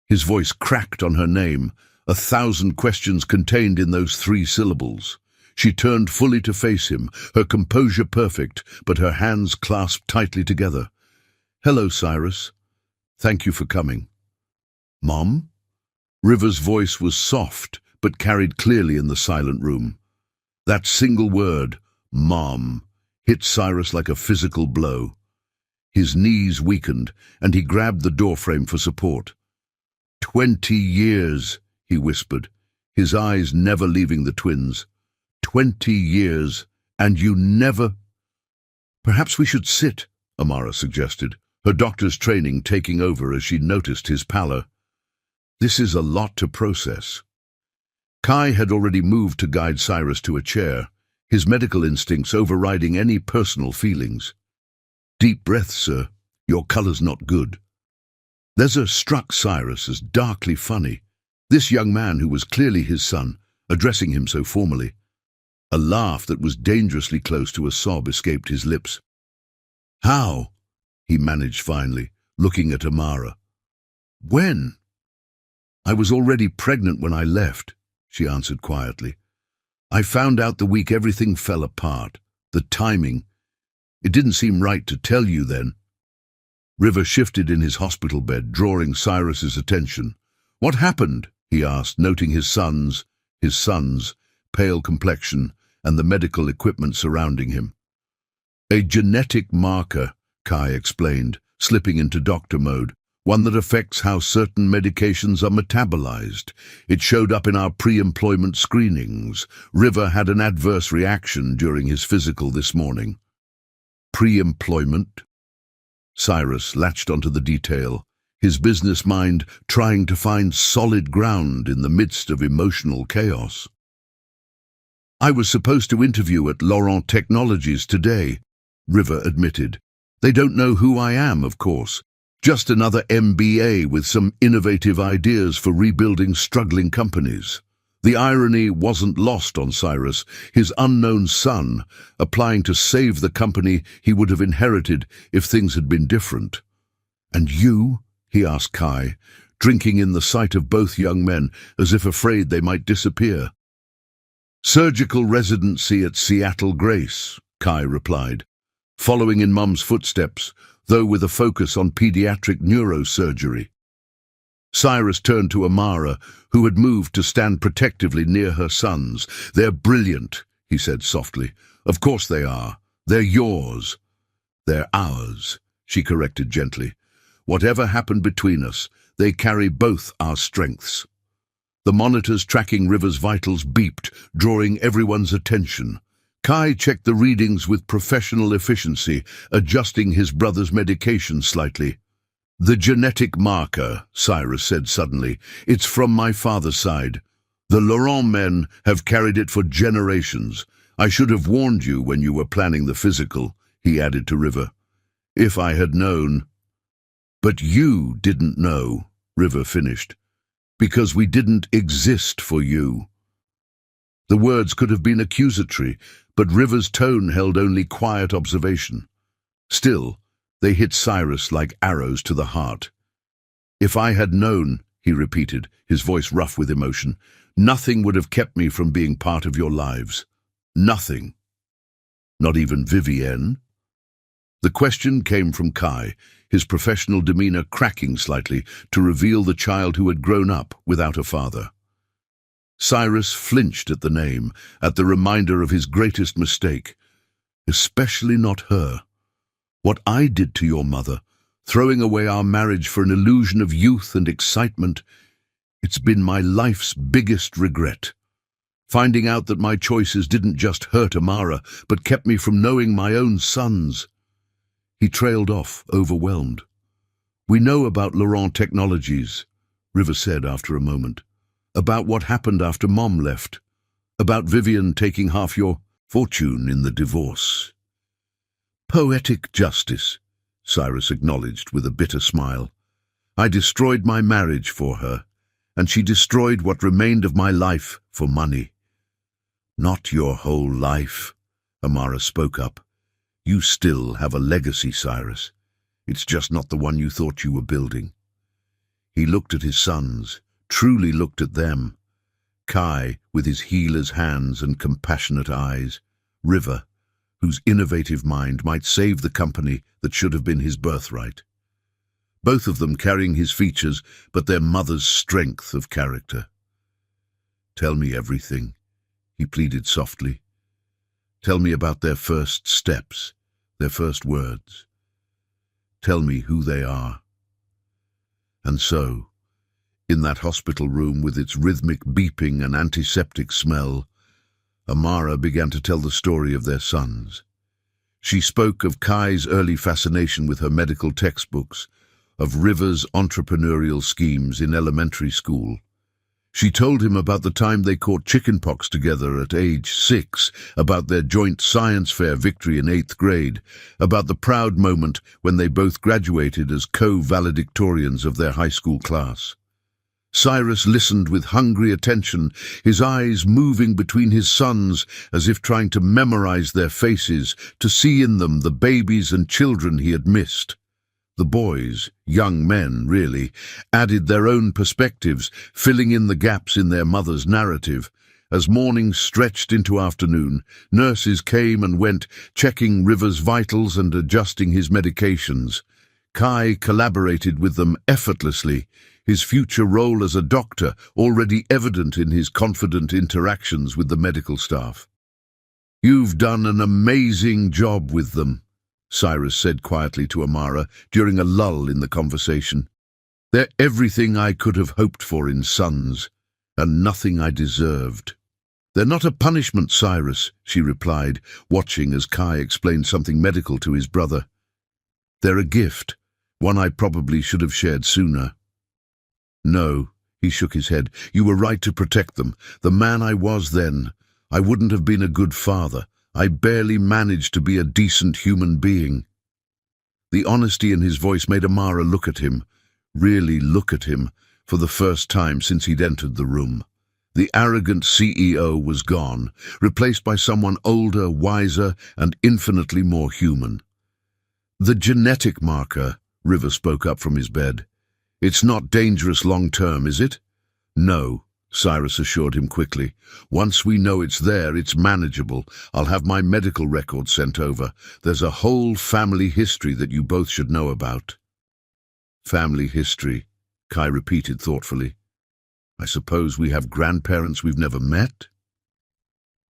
His voice cracked on her name, 1,000 questions contained in those 3 syllables. She turned fully to face him, her composure perfect, but her hands clasped tightly together. Hello, Cyrus. Thank you for coming. Mom? River's voice was soft, but carried clearly in the silent room. That single word, Mom, hit Cyrus like a physical blow. His knees weakened, and he grabbed the doorframe for support. 20 years, he whispered, his eyes never leaving the twins. 20 years, and you never— Perhaps we should sit, Amara suggested, her doctor's training taking over as she noticed his pallor. This is a lot to process. Kai had already moved to guide Cyrus to a chair, his medical instincts overriding any personal feelings. Deep breath, sir. Your color's not good. Leather struck Cyrus as darkly funny. This young man, who was clearly his son, addressing him so formally. A laugh that was dangerously close to a sob escaped his lips. How? He managed finally, looking at Amara. When? I was already pregnant when I left, she answered quietly. I found out the week everything fell apart. The timing. It didn't seem right to tell you then. River shifted in his hospital bed, drawing Cyrus's attention. What happened? He asked, noting his son's pale complexion and the medical equipment surrounding him. A genetic marker, Kai explained, slipping into doctor mode, one that affects how certain medications are metabolized. It showed up in our pre-employment screenings. River had an adverse reaction during his physical this morning. Pre-employment? Cyrus latched onto the detail, his business mind trying to find solid ground in the midst of emotional chaos. I was supposed to interview at Laurent Technologies today, River admitted. They don't know who I am, of course. Just another MBA with some innovative ideas for rebuilding struggling companies. The irony wasn't lost on Cyrus, his unknown son, applying to save the company he would have inherited if things had been different. And you? He asked Kai, drinking in the sight of both young men as if afraid they might disappear. Surgical residency at Seattle Grace, Kai replied, following in Mum's footsteps, though with a focus on pediatric neurosurgery. Cyrus turned to Amara, who had moved to stand protectively near her sons. They're brilliant, he said softly. Of course they are. They're yours. They're ours, she corrected gently. Whatever happened between us, they carry both our strengths. The monitors tracking River's vitals beeped, drawing everyone's attention. Kai checked the readings with professional efficiency, adjusting his brother's medication slightly. "The genetic marker," Cyrus said suddenly. "It's from my father's side. The Laurent men have carried it for generations. I should have warned you when you were planning the physical," he added to River. "If I had known." "But you didn't know," River finished, "because we didn't exist for you." The words could have been accusatory, but River's tone held only quiet observation. Still, they hit Cyrus like arrows to the heart. "If I had known," he repeated, his voice rough with emotion, "nothing would have kept me from being part of your lives. Nothing. Not even Vivienne?" The question came from Kai, his professional demeanor cracking slightly to reveal the child who had grown up without a father. Cyrus flinched at the name, at the reminder of his greatest mistake. "Especially not her. What I did to your mother, throwing away our marriage for an illusion of youth and excitement, it's been my life's biggest regret. Finding out that my choices didn't just hurt Amara, but kept me from knowing my own sons." He trailed off, overwhelmed. "We know about Laurent Technologies," River said after a moment. "About what happened after Mom left. About Vivian taking half your fortune in the divorce." "Poetic justice," Cyrus acknowledged with a bitter smile. "I destroyed my marriage for her, and she destroyed what remained of my life for money." "Not your whole life," Amara spoke up. "You still have a legacy, Cyrus. It's just not the one you thought you were building." He looked at his sons, truly looked at them. Kai, with his healer's hands and compassionate eyes. River, whose innovative mind might save the company that should have been his birthright. Both of them carrying his features, but their mother's strength of character. "Tell me everything," he pleaded softly. "Tell me about their first steps, their first words. Tell me who they are." And so, in that hospital room with its rhythmic beeping and antiseptic smell, Amara began to tell the story of their sons. She spoke of Kai's early fascination with her medical textbooks, of River's entrepreneurial schemes in elementary school. She told him about the time they caught chickenpox together at age 6, about their joint science fair victory in 8th grade, about the proud moment when they both graduated as co-valedictorians of their high school class. Cyrus listened with hungry attention, his eyes moving between his sons as if trying to memorize their faces, to see in them the babies and children he had missed. The boys, young men really, added their own perspectives, filling in the gaps in their mother's narrative. As morning stretched into afternoon, nurses came and went, checking River's vitals and adjusting his medications. Kai collaborated with them effortlessly, his future role as a doctor already evident in his confident interactions with the medical staff. "You've done an amazing job with them," Cyrus said quietly to Amara during a lull in the conversation. "They're everything I could have hoped for in sons, and nothing I deserved." "They're not a punishment, Cyrus," she replied, watching as Kai explained something medical to his brother. "They're a gift, one I probably should have shared sooner." "No," he shook his head. "You were right to protect them. The man I was then, I wouldn't have been a good father. I barely managed to be a decent human being." The honesty in his voice made Amara look at him, really look at him, for the first time since he'd entered the room. The arrogant CEO was gone, replaced by someone older, wiser, and infinitely more human. "The genetic marker," River spoke up from his bed. "It's not dangerous long-term, is it?" "No," Cyrus assured him quickly. "Once we know it's there, it's manageable. I'll have my medical records sent over. There's a whole family history that you both should know about." "Family history," Kai repeated thoughtfully. "I suppose we have grandparents we've never met?"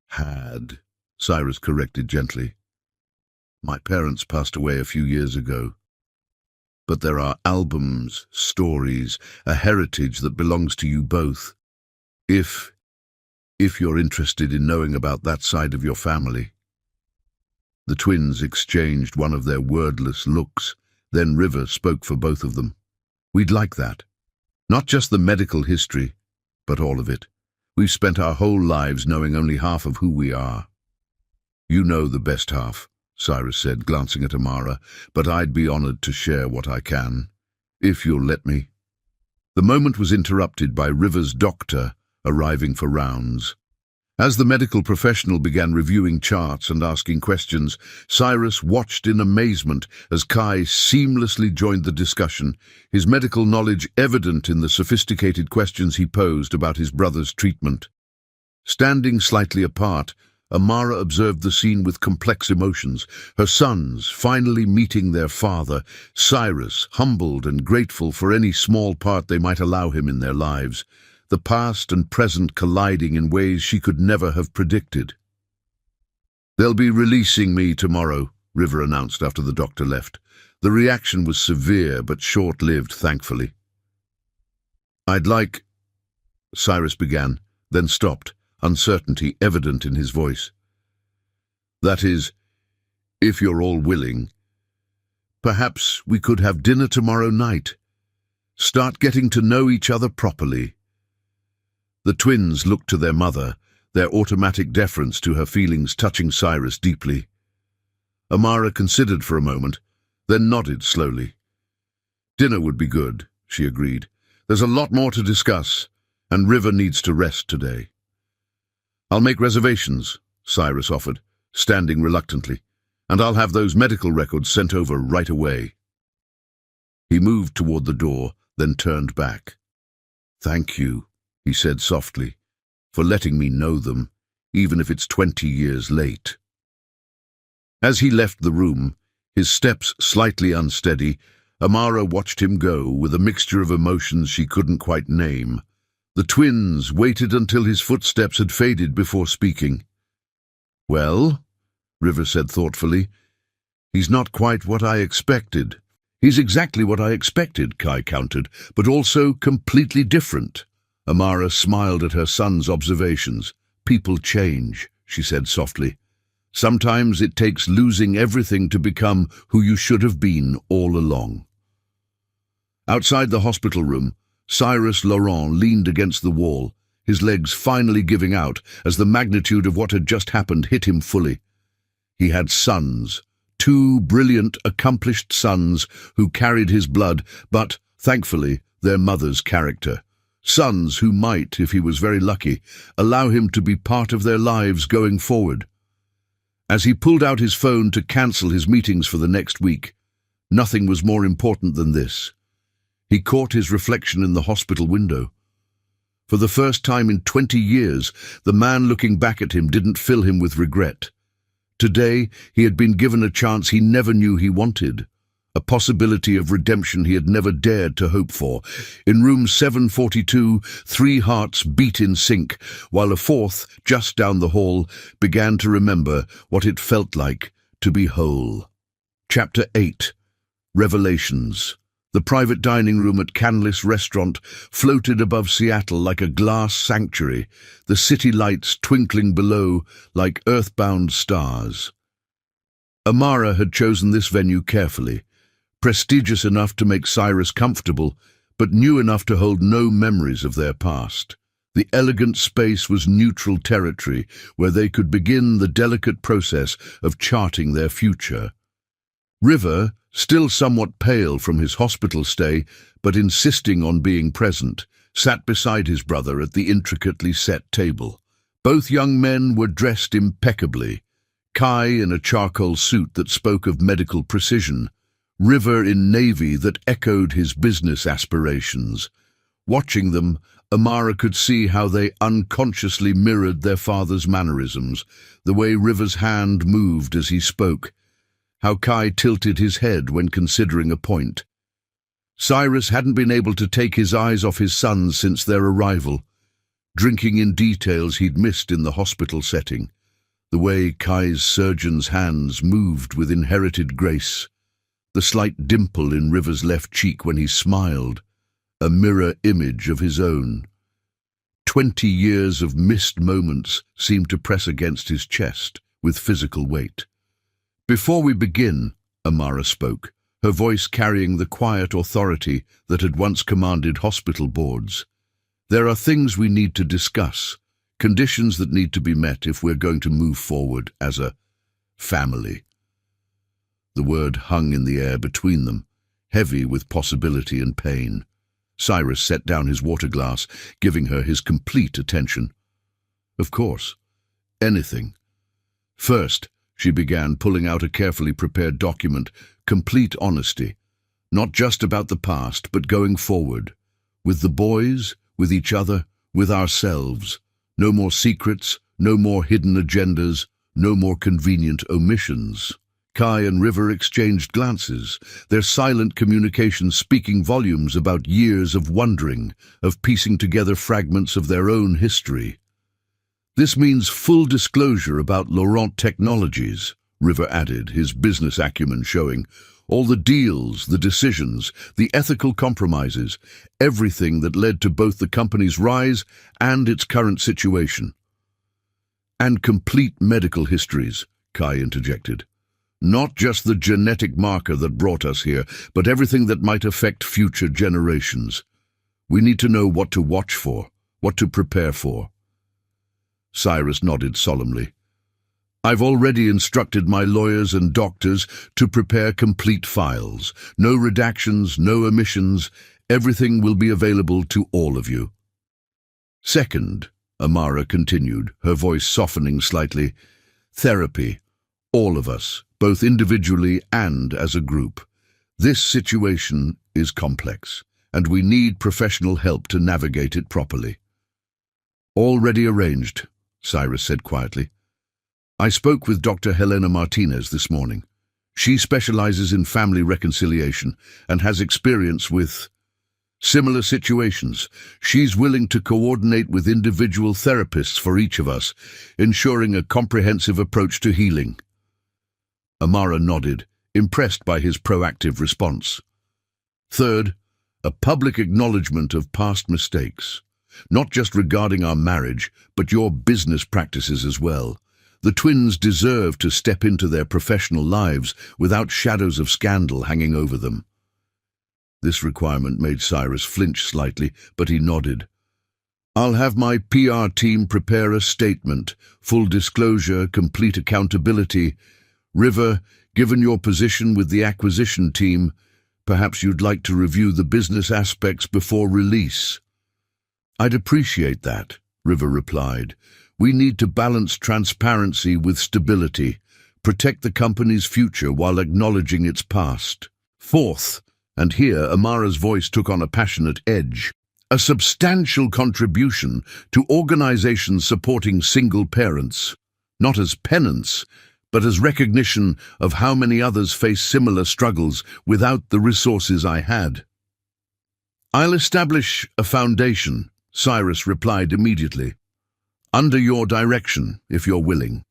"Had," Cyrus corrected gently. "My parents passed away a few years ago. But there are albums, stories, a heritage that belongs to you both. If you're interested in knowing about that side of your family." The twins exchanged one of their wordless looks. Then River spoke for both of them. We'd like that. Not just the medical history, but all of it. We've spent our whole lives knowing only half of who we are. You know the best half, Cyrus said, glancing at Amara, but I'd be honored to share what I can, if you'll let me. The moment was interrupted by River's doctor arriving for rounds. As the medical professional began reviewing charts and asking questions, Cyrus watched in amazement as Kai seamlessly joined the discussion, his medical knowledge evident in the sophisticated questions he posed about his brother's treatment. Standing slightly apart, Amara observed the scene with complex emotions, her sons finally meeting their father, Cyrus humbled and grateful for any small part they might allow him in their lives, the past and present colliding in ways she could never have predicted. "They'll be releasing me tomorrow," River announced after the doctor left. The reaction was severe but short-lived, thankfully. "I'd like—" Cyrus began, then stopped, uncertainty evident in his voice. "That is, if you're all willing. Perhaps we could have dinner tomorrow night. Start getting to know each other properly." The twins looked to their mother, their automatic deference to her feelings touching Cyrus deeply. Amara considered for a moment, then nodded slowly. "Dinner would be good," she agreed. "There's a lot more to discuss, and River needs to rest today." "I'll make reservations," Cyrus offered, standing reluctantly, "and I'll have those medical records sent over right away." He moved toward the door, then turned back. "Thank you," he said softly, "for letting me know them, even if it's 20 years late." As he left the room, his steps slightly unsteady, Amara watched him go with a mixture of emotions she couldn't quite name. The twins waited until his footsteps had faded before speaking. "Well," River said thoughtfully, "he's not quite what I expected." "He's exactly what I expected," Kai countered, "but also completely different." Amara smiled at her son's observations. "People change," she said softly. "Sometimes it takes losing everything to become who you should have been all along." Outside the hospital room, Cyrus Laurent leaned against the wall, his legs finally giving out as the magnitude of what had just happened hit him fully. He had sons, two brilliant, accomplished sons who carried his blood, but, thankfully, their mother's character. Sons who might, if he was very lucky, allow him to be part of their lives going forward. As he pulled out his phone to cancel his meetings for the next week, nothing was more important than this. He caught his reflection in the hospital window. For the first time in 20 years, the man looking back at him didn't fill him with regret. Today, he had been given a chance he never knew he wanted. A possibility of redemption he had never dared to hope for. In room 742, 3 hearts beat in sync, while a fourth, just down the hall, began to remember what it felt like to be whole. Chapter 8. Revelations. The private dining room at Canlis Restaurant floated above Seattle like a glass sanctuary, the city lights twinkling below like earthbound stars. Amara had chosen this venue carefully. Prestigious enough to make Cyrus comfortable, but new enough to hold no memories of their past. The elegant space was neutral territory where they could begin the delicate process of charting their future. River, still somewhat pale from his hospital stay, but insisting on being present, sat beside his brother at the intricately set table. Both young men were dressed impeccably, Kai in a charcoal suit that spoke of medical precision, River in navy that echoed his business aspirations. Watching them, Amara could see how they unconsciously mirrored their father's mannerisms, the way River's hand moved as he spoke, how Kai tilted his head when considering a point. Cyrus hadn't been able to take his eyes off his sons since their arrival, drinking in details he'd missed in the hospital setting, the way Kai's surgeon's hands moved with inherited grace, the slight dimple in River's left cheek when he smiled, a mirror image of his own. 20 years of missed moments seemed to press against his chest with physical weight. Before we begin, Amara spoke, her voice carrying the quiet authority that had once commanded hospital boards. There are things we need to discuss, conditions that need to be met if we're going to move forward as a family. The word hung in the air between them, heavy with possibility and pain. Cyrus set down his water glass, giving her his complete attention. Of course, anything. First, she began, pulling out a carefully prepared document, complete honesty, not just about the past, but going forward, with the boys, with each other, with ourselves. No more secrets, no more hidden agendas, no more convenient omissions. Kai and River exchanged glances, their silent communication speaking volumes about years of wondering, of piecing together fragments of their own history. This means full disclosure about Laurent Technologies, River added, his business acumen showing. All the deals, the decisions, the ethical compromises, everything that led to both the company's rise and its current situation. And complete medical histories, Kai interjected. Not just the genetic marker that brought us here, but everything that might affect future generations. We need to know what to watch for, what to prepare for. Cyrus nodded solemnly. I've already instructed my lawyers and doctors to prepare complete files. No redactions, no omissions. Everything will be available to all of you. Second, Amara continued, her voice softening slightly, therapy. All of us, both individually and as a group. This situation is complex, and we need professional help to navigate it properly. Already arranged, Cyrus said quietly. I spoke with Dr. Helena Martinez this morning. She specializes in family reconciliation and has experience with similar situations. She's willing to coordinate with individual therapists for each of us, ensuring a comprehensive approach to healing. Amara nodded, impressed by his proactive response. Third, a public acknowledgement of past mistakes, not just regarding our marriage, but your business practices as well. The twins deserve to step into their professional lives without shadows of scandal hanging over them. This requirement made Cyrus flinch slightly, but he nodded. I'll have my PR team prepare a statement, full disclosure, complete accountability. River, given your position with the acquisition team, perhaps you'd like to review the business aspects before release. I'd appreciate that, River replied. We need to balance transparency with stability, protect the company's future while acknowledging its past. Fourth, and here Amara's voice took on a passionate edge, a substantial contribution to organizations supporting single parents, not as penance, but as recognition of how many others face similar struggles without the resources I had. I'll establish a foundation, Cyrus replied immediately. Under your direction, if you're willing.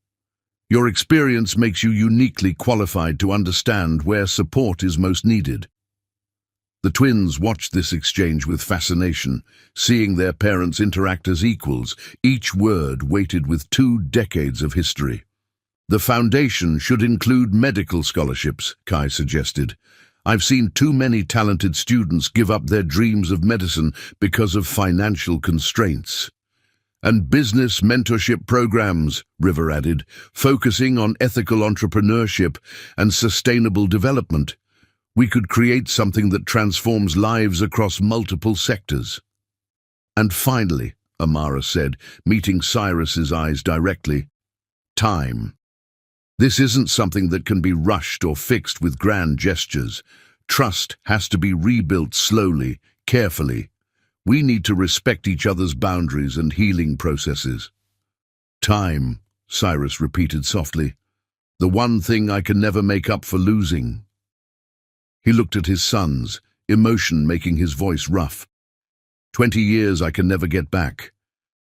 Your experience makes you uniquely qualified to understand where support is most needed. The twins watched this exchange with fascination, seeing their parents interact as equals, each word weighted with 2 decades of history. The foundation should include medical scholarships, Kai suggested. I've seen too many talented students give up their dreams of medicine because of financial constraints. And business mentorship programs, River added, focusing on ethical entrepreneurship and sustainable development. We could create something that transforms lives across multiple sectors. And finally, Amara said, meeting Cyrus's eyes directly, time. This isn't something that can be rushed or fixed with grand gestures. Trust has to be rebuilt slowly, carefully. We need to respect each other's boundaries and healing processes. Time, Cyrus repeated softly. The one thing I can never make up for losing. He looked at his sons, emotion making his voice rough. 20 years I can never get back.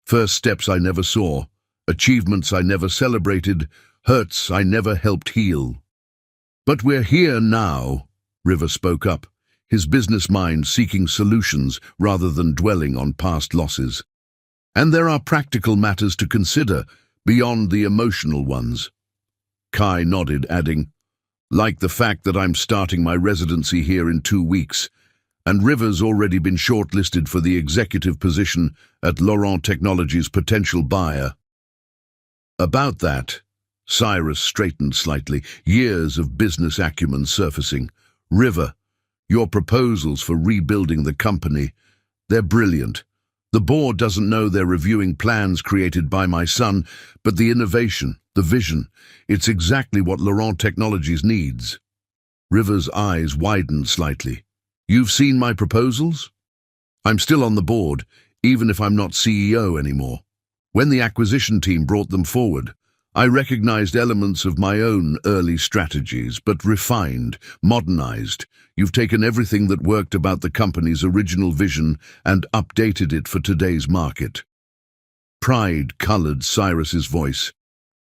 First steps I never saw. Achievements I never celebrated. Hurts I never helped heal. But we're here now, River spoke up, his business mind seeking solutions rather than dwelling on past losses. And there are practical matters to consider, beyond the emotional ones. Kai nodded, adding, Like the fact that I'm starting my residency here in 2 weeks, and River's already been shortlisted for the executive position at Laurent Technologies' potential buyer. About that, Cyrus straightened slightly, years of business acumen surfacing. River, your proposals for rebuilding the company, they're brilliant. The board doesn't know they're reviewing plans created by my son, but the innovation, the vision, it's exactly what Laurent Technologies needs. River's eyes widened slightly. You've seen my proposals? I'm still on the board, even if I'm not CEO anymore. When the acquisition team brought them forward, I recognized elements of my own early strategies, but refined, modernized. You've taken everything that worked about the company's original vision and updated it for today's market. Pride colored Cyrus's voice.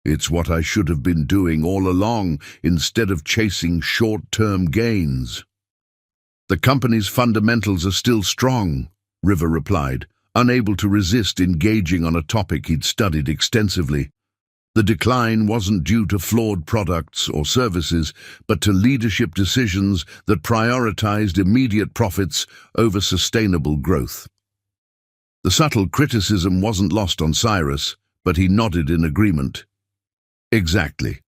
It's what I should have been doing all along, instead of chasing short-term gains. The company's fundamentals are still strong, River replied, unable to resist engaging on a topic he'd studied extensively. The decline wasn't due to flawed products or services, but to leadership decisions that prioritized immediate profits over sustainable growth. The subtle criticism wasn't lost on Cyrus, but he nodded in agreement. Exactly.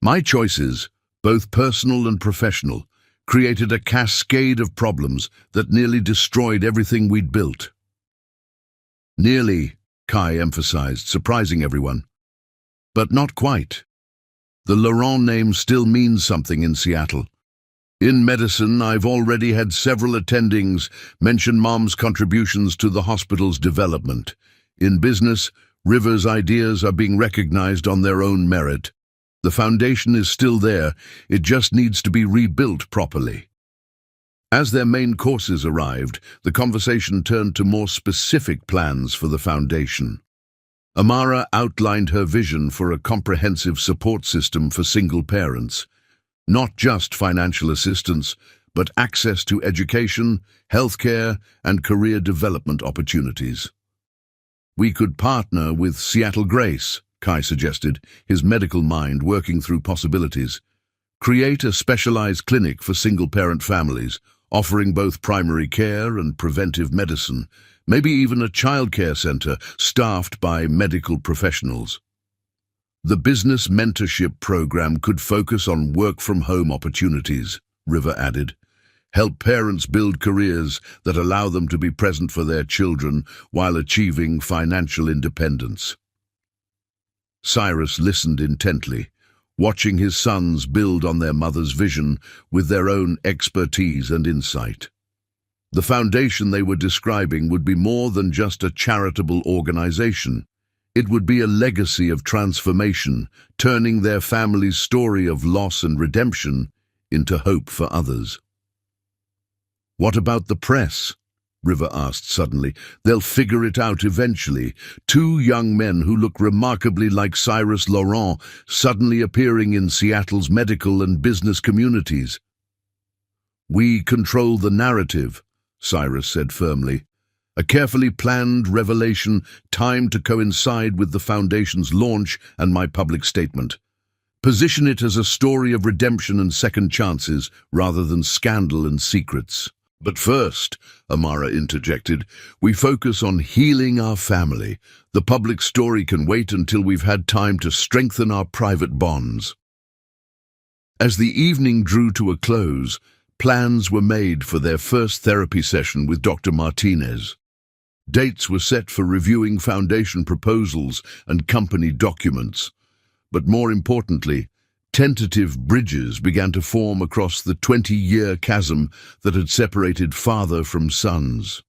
My choices, both personal and professional, created a cascade of problems that nearly destroyed everything we'd built. Nearly, Kai emphasized, surprising everyone. But not quite. The Laurent name still means something in Seattle. In medicine, I've already had several attendings mention Mom's contributions to the hospital's development. In business, River's ideas are being recognized on their own merit. The foundation is still there, it just needs to be rebuilt properly. As their main courses arrived, the conversation turned to more specific plans for the foundation. Amara outlined her vision for a comprehensive support system for single parents. Not just financial assistance, but access to education, healthcare, and career development opportunities. We could partner with Seattle Grace, Kai suggested, his medical mind working through possibilities. Create a specialized clinic for single-parent families, offering both primary care and preventive medicine, maybe even a childcare center staffed by medical professionals. The business mentorship program could focus on work-from-home opportunities, River added. Help parents build careers that allow them to be present for their children while achieving financial independence. Cyrus listened intently, watching his sons build on their mother's vision with their own expertise and insight. The foundation they were describing would be more than just a charitable organization. It would be a legacy of transformation, turning their family's story of loss and redemption into hope for others. What about the press? River asked suddenly. They'll figure it out eventually. 2 young men who look remarkably like Cyrus Laurent suddenly appearing in Seattle's medical and business communities. We control the narrative, Cyrus said firmly. A carefully planned revelation timed to coincide with the Foundation's launch and my public statement. Position it as a story of redemption and second chances rather than scandal and secrets. But first, Amara interjected, we focus on healing our family. The public story can wait until we've had time to strengthen our private bonds. As the evening drew to a close, plans were made for their first therapy session with Dr. Martinez. Dates were set for reviewing foundation proposals and company documents. But more importantly, tentative bridges began to form across the 20-year chasm that had separated father from sons.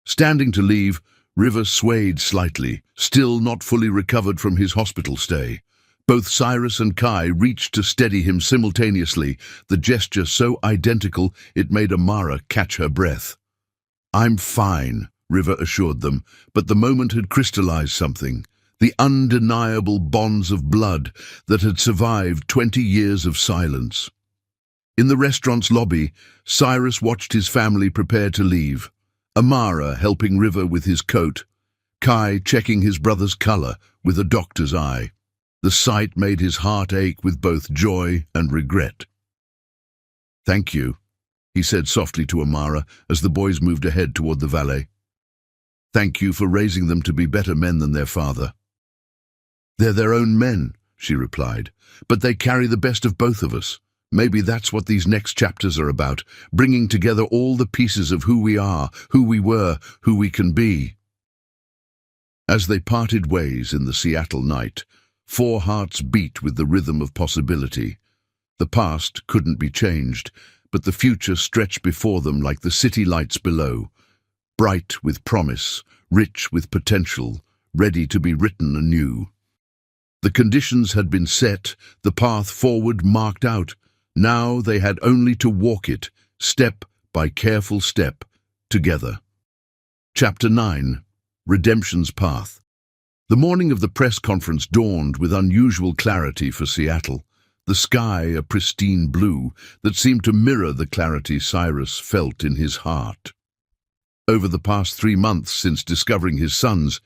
Standing to leave, River swayed slightly, still not fully recovered from his hospital stay. Both Cyrus and Kai reached to steady him simultaneously, the gesture so identical it made Amara catch her breath. I'm fine, River assured them, but the moment had crystallized something. The undeniable bonds of blood that had survived 20 years of silence. In the restaurant's lobby, Cyrus watched his family prepare to leave, Amara helping River with his coat, Kai checking his brother's color with a doctor's eye. The sight made his heart ache with both joy and regret. Thank you, he said softly to Amara as the boys moved ahead toward the valet. Thank you for raising them to be better men than their father. They're their own men, she replied, but they carry the best of both of us. Maybe that's what these next chapters are about, bringing together all the pieces of who we are, who we were, who we can be. As they parted ways in the Seattle night, 4 hearts beat with the rhythm of possibility. The past couldn't be changed, but the future stretched before them like the city lights below, bright with promise, rich with potential, ready to be written anew. The conditions had been set, the path forward marked out. Now they had only to walk it, step by careful step, together. Chapter 9. Redemption's Path. The morning of the press conference dawned with unusual clarity for Seattle, the sky a pristine blue that seemed to mirror the clarity Cyrus felt in his heart. Over the past 3 months since discovering his sons,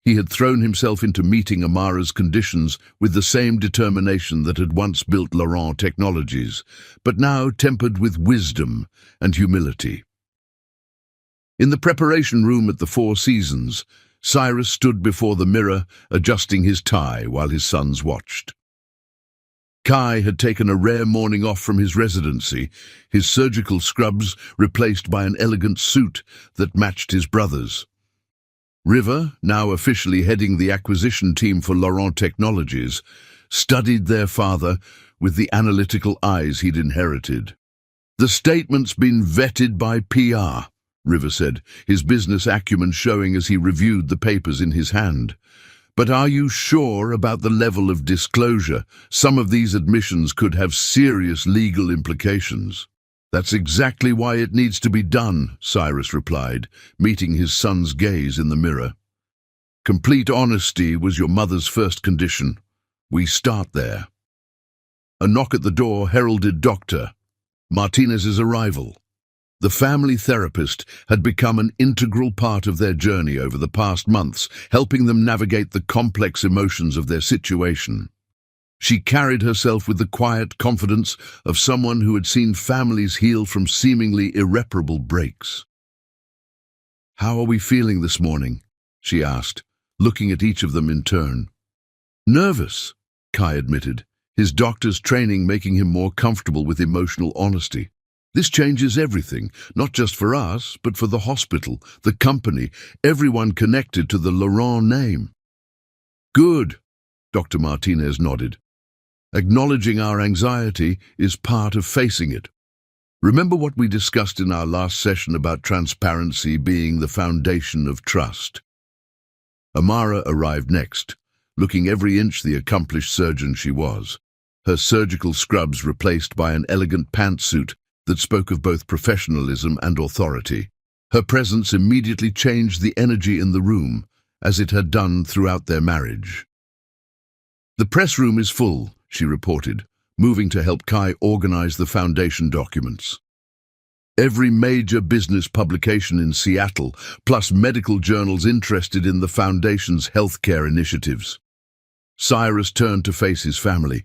he had thrown himself into meeting Amara's conditions with the same determination that had once built Laurent Technologies, but now tempered with wisdom and humility. In the preparation room at the Four Seasons, Cyrus stood before the mirror, adjusting his tie while his sons watched. Kai had taken a rare morning off from his residency, his surgical scrubs replaced by an elegant suit that matched his brother's. River, now officially heading the acquisition team for Laurent Technologies, studied their father with the analytical eyes he'd inherited. The statement's been vetted by PR, River said, his business acumen showing as he reviewed the papers in his hand. But are you sure about the level of disclosure? Some of these admissions could have serious legal implications. That's exactly why it needs to be done, Cyrus replied, meeting his son's gaze in the mirror. Complete honesty was your mother's first condition. We start there. A knock at the door heralded Dr. Martinez's arrival. The family therapist had become an integral part of their journey over the past months, helping them navigate the complex emotions of their situation. She carried herself with the quiet confidence of someone who had seen families heal from seemingly irreparable breaks. "How are we feeling this morning?" she asked, looking at each of them in turn. "Nervous," Kai admitted, his doctor's training making him more comfortable with emotional honesty. "This changes everything, not just for us, but for the hospital, the company, everyone connected to the Laurent name." "Good," Dr. Martinez nodded. "Acknowledging our anxiety is part of facing it. Remember what we discussed in our last session about transparency being the foundation of trust?" Amara arrived next, looking every inch the accomplished surgeon she was, her surgical scrubs replaced by an elegant pantsuit that spoke of both professionalism and authority. Her presence immediately changed the energy in the room, as it had done throughout their marriage. "The press room is full," she reported, moving to help Kai organize the foundation documents. Every major business publication in Seattle, plus medical journals interested in the foundation's healthcare initiatives. Cyrus turned to face his family,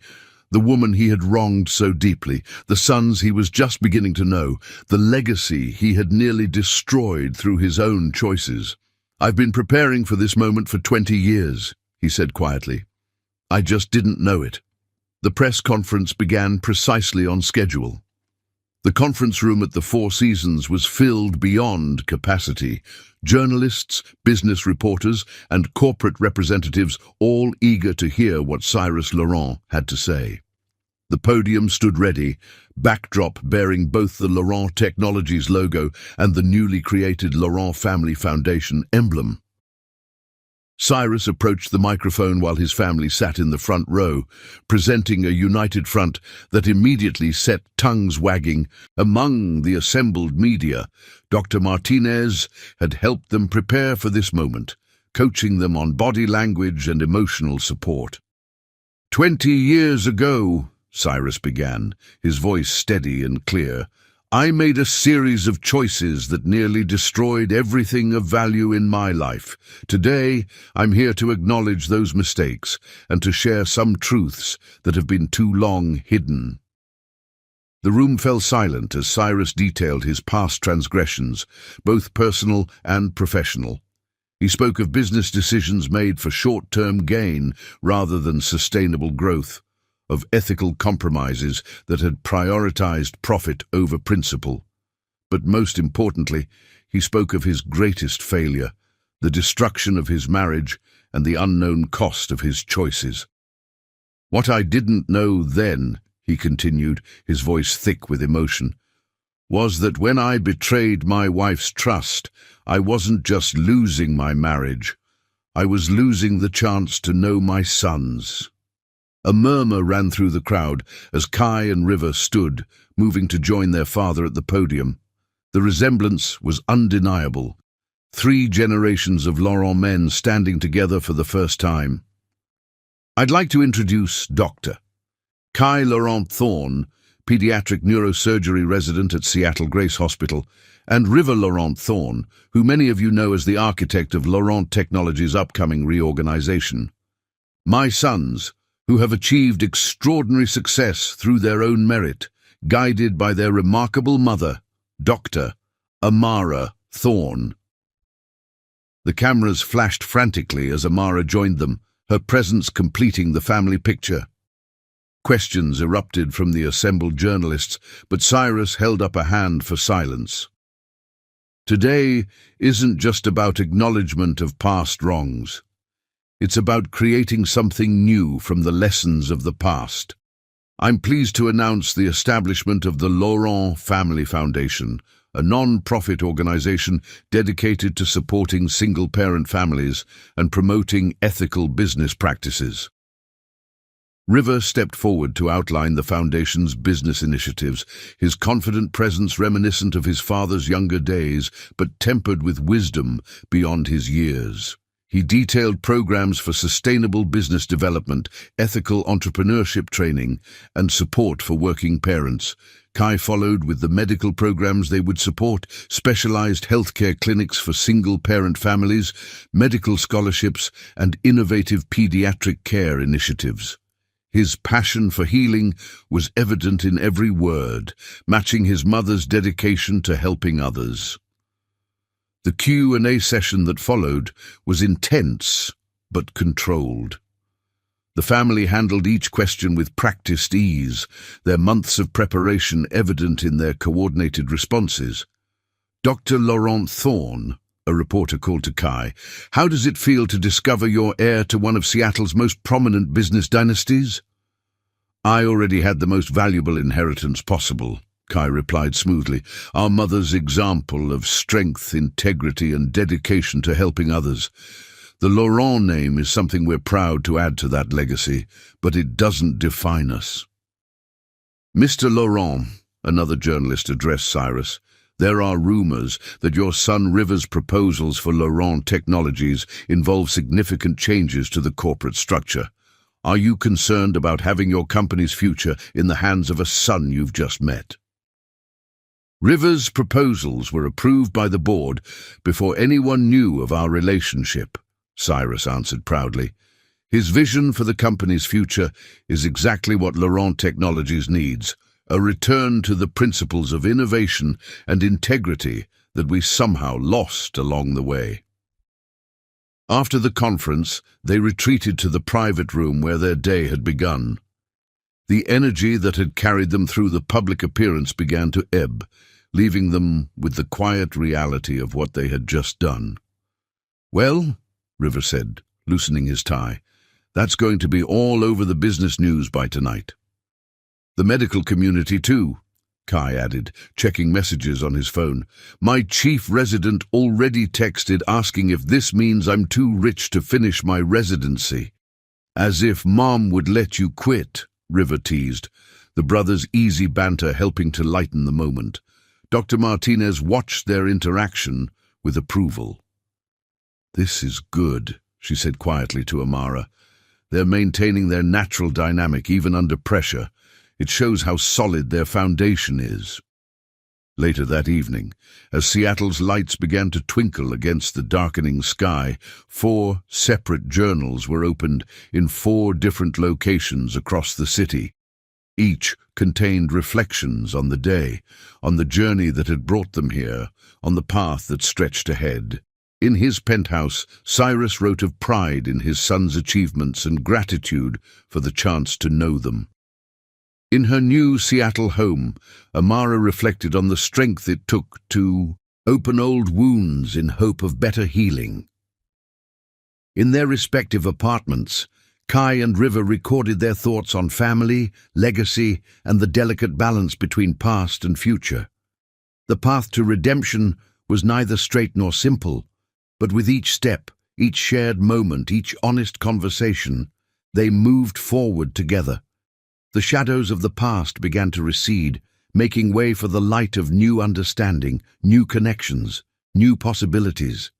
the woman he had wronged so deeply, the sons he was just beginning to know, the legacy he had nearly destroyed through his own choices. "I've been preparing for this moment for 20 years, he said quietly. "I just didn't know it." The press conference began precisely on schedule. The conference room at the Four Seasons was filled beyond capacity. Journalists, business reporters, and corporate representatives all eager to hear what Cyrus Laurent had to say. The podium stood ready, backdrop bearing both the Laurent Technologies logo and the newly created Laurent Family Foundation emblem. Cyrus approached the microphone while his family sat in the front row, presenting a united front that immediately set tongues wagging. Among the assembled media, Dr. Martinez had helped them prepare for this moment, coaching them on body language and emotional support. 20 years ago, Cyrus began, his voice steady and clear, "I made a series of choices that nearly destroyed everything of value in my life. Today, I'm here to acknowledge those mistakes and to share some truths that have been too long hidden." The room fell silent as Cyrus detailed his past transgressions, both personal and professional. He spoke of business decisions made for short-term gain rather than sustainable growth, of ethical compromises that had prioritized profit over principle. But most importantly, he spoke of his greatest failure, the destruction of his marriage and the unknown cost of his choices. "What I didn't know then," he continued, his voice thick with emotion, "was that when I betrayed my wife's trust, I wasn't just losing my marriage, I was losing the chance to know my sons." A murmur ran through the crowd as Kai and River stood, moving to join their father at the podium. The resemblance was undeniable. 3 generations of Laurent men standing together for the first time. "I'd like to introduce Dr. Kai Laurent Thorne, pediatric neurosurgery resident at Seattle Grace Hospital, and River Laurent Thorne, who many of you know as the architect of Laurent Technologies' upcoming reorganization. My sons, who have achieved extraordinary success through their own merit, guided by their remarkable mother, Dr. Amara Thorne." The cameras flashed frantically as Amara joined them, her presence completing the family picture. Questions erupted from the assembled journalists, but Cyrus held up a hand for silence. Today isn't just about acknowledgement of past wrongs. It's about creating something new from the lessons of the past. I'm pleased to announce the establishment of the Laurent Family Foundation, a non-profit organization dedicated to supporting single-parent families and promoting ethical business practices. River stepped forward to outline the foundation's business initiatives, his confident presence reminiscent of his father's younger days, but tempered with wisdom beyond his years. He detailed programs for sustainable business development, ethical entrepreneurship training, and support for working parents. Kai followed with the medical programs they would support, specialized healthcare clinics for single-parent families, medical scholarships, and innovative pediatric care initiatives. His passion for healing was evident in every word, matching his mother's dedication to helping others. The Q&A session that followed was intense but controlled. The family handled each question with practiced ease, their months of preparation evident in their coordinated responses. "Dr. Laurent Thorne," a reporter called to Kai, "how does it feel to discover your heir to one of Seattle's most prominent business dynasties?" "I already had the most valuable inheritance possible," Kai replied smoothly. "Our mother's example of strength, integrity, and dedication to helping others. The Laurent name is something we're proud to add to that legacy, but it doesn't define us." "Mr. Laurent," another journalist addressed Cyrus, "there are rumors that your son River's proposals for Laurent Technologies involve significant changes to the corporate structure. Are you concerned about having your company's future in the hands of a son you've just met?" "River's proposals were approved by the board before anyone knew of our relationship," Cyrus answered proudly. "His vision for the company's future is exactly what Laurent Technologies needs, a return to the principles of innovation and integrity that we somehow lost along the way." After the conference, they retreated to the private room where their day had begun. The energy that had carried them through the public appearance began to ebb, leaving them with the quiet reality of what they had just done. "Well," River said, loosening his tie, "that's going to be all over the business news by tonight." "The medical community too," Kai added, checking messages on his phone. "My chief resident already texted asking if this means I'm too rich to finish my residency." "As if Mom would let you quit," River teased, the brothers' easy banter helping to lighten the moment. Dr. Martinez watched their interaction with approval. "This is good," she said quietly to Amara. "They're maintaining their natural dynamic even under pressure. It shows how solid their foundation is." Later that evening, as Seattle's lights began to twinkle against the darkening sky, 4 separate journals were opened in 4 different locations across the city. Each contained reflections on the day, on the journey that had brought them here, on the path that stretched ahead. In his penthouse, Cyrus wrote of pride in his son's achievements and gratitude for the chance to know them. In her new Seattle home, Amara reflected on the strength it took to open old wounds in hope of better healing. In their respective apartments, Kai and River recorded their thoughts on family, legacy, and the delicate balance between past and future. The path to redemption was neither straight nor simple, but with each step, each shared moment, each honest conversation, they moved forward together. The shadows of the past began to recede, making way for the light of new understanding, new connections, new possibilities.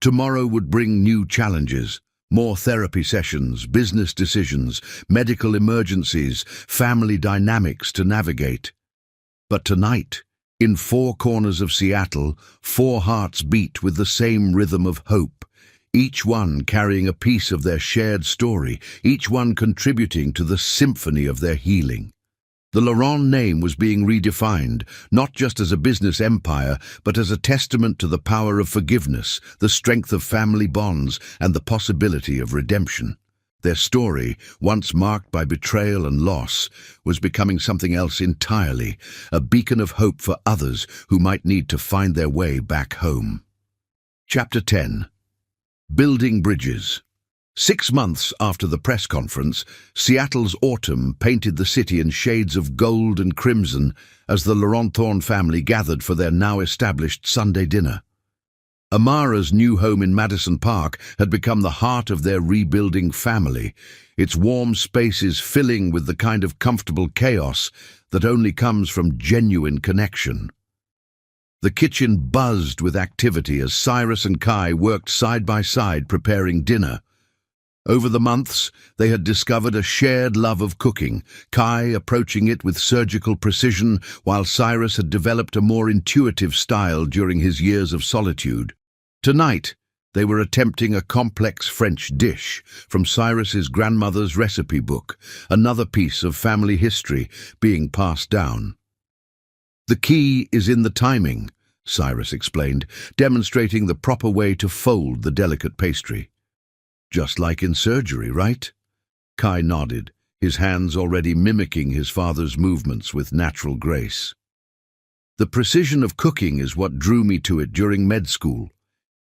Tomorrow would bring new challenges, more therapy sessions, business decisions, medical emergencies, family dynamics to navigate. But tonight, in four corners of Seattle, four hearts beat with the same rhythm of hope, each one carrying a piece of their shared story, each one contributing to the symphony of their healing. The Laurent name was being redefined, not just as a business empire, but as a testament to the power of forgiveness, the strength of family bonds, and the possibility of redemption. Their story, once marked by betrayal and loss, was becoming something else entirely, a beacon of hope for others who might need to find their way back home. Chapter 10. Building Bridges. 6 months after the press conference, Seattle's autumn painted the city in shades of gold and crimson as the Laurent family gathered for their now-established Sunday dinner. Amara's new home in Madison Park had become the heart of their rebuilding family, its warm spaces filling with the kind of comfortable chaos that only comes from genuine connection. The kitchen buzzed with activity as Cyrus and Kai worked side by side preparing dinner. Over the months, they had discovered a shared love of cooking, Kai approaching it with surgical precision, while Cyrus had developed a more intuitive style during his years of solitude. Tonight, they were attempting a complex French dish from Cyrus's grandmother's recipe book, another piece of family history being passed down. "The key is in the timing," Cyrus explained, demonstrating the proper way to fold the delicate pastry. "Just like in surgery, right?" Kai nodded, his hands already mimicking his father's movements with natural grace. "The precision of cooking is what drew me to it during med school.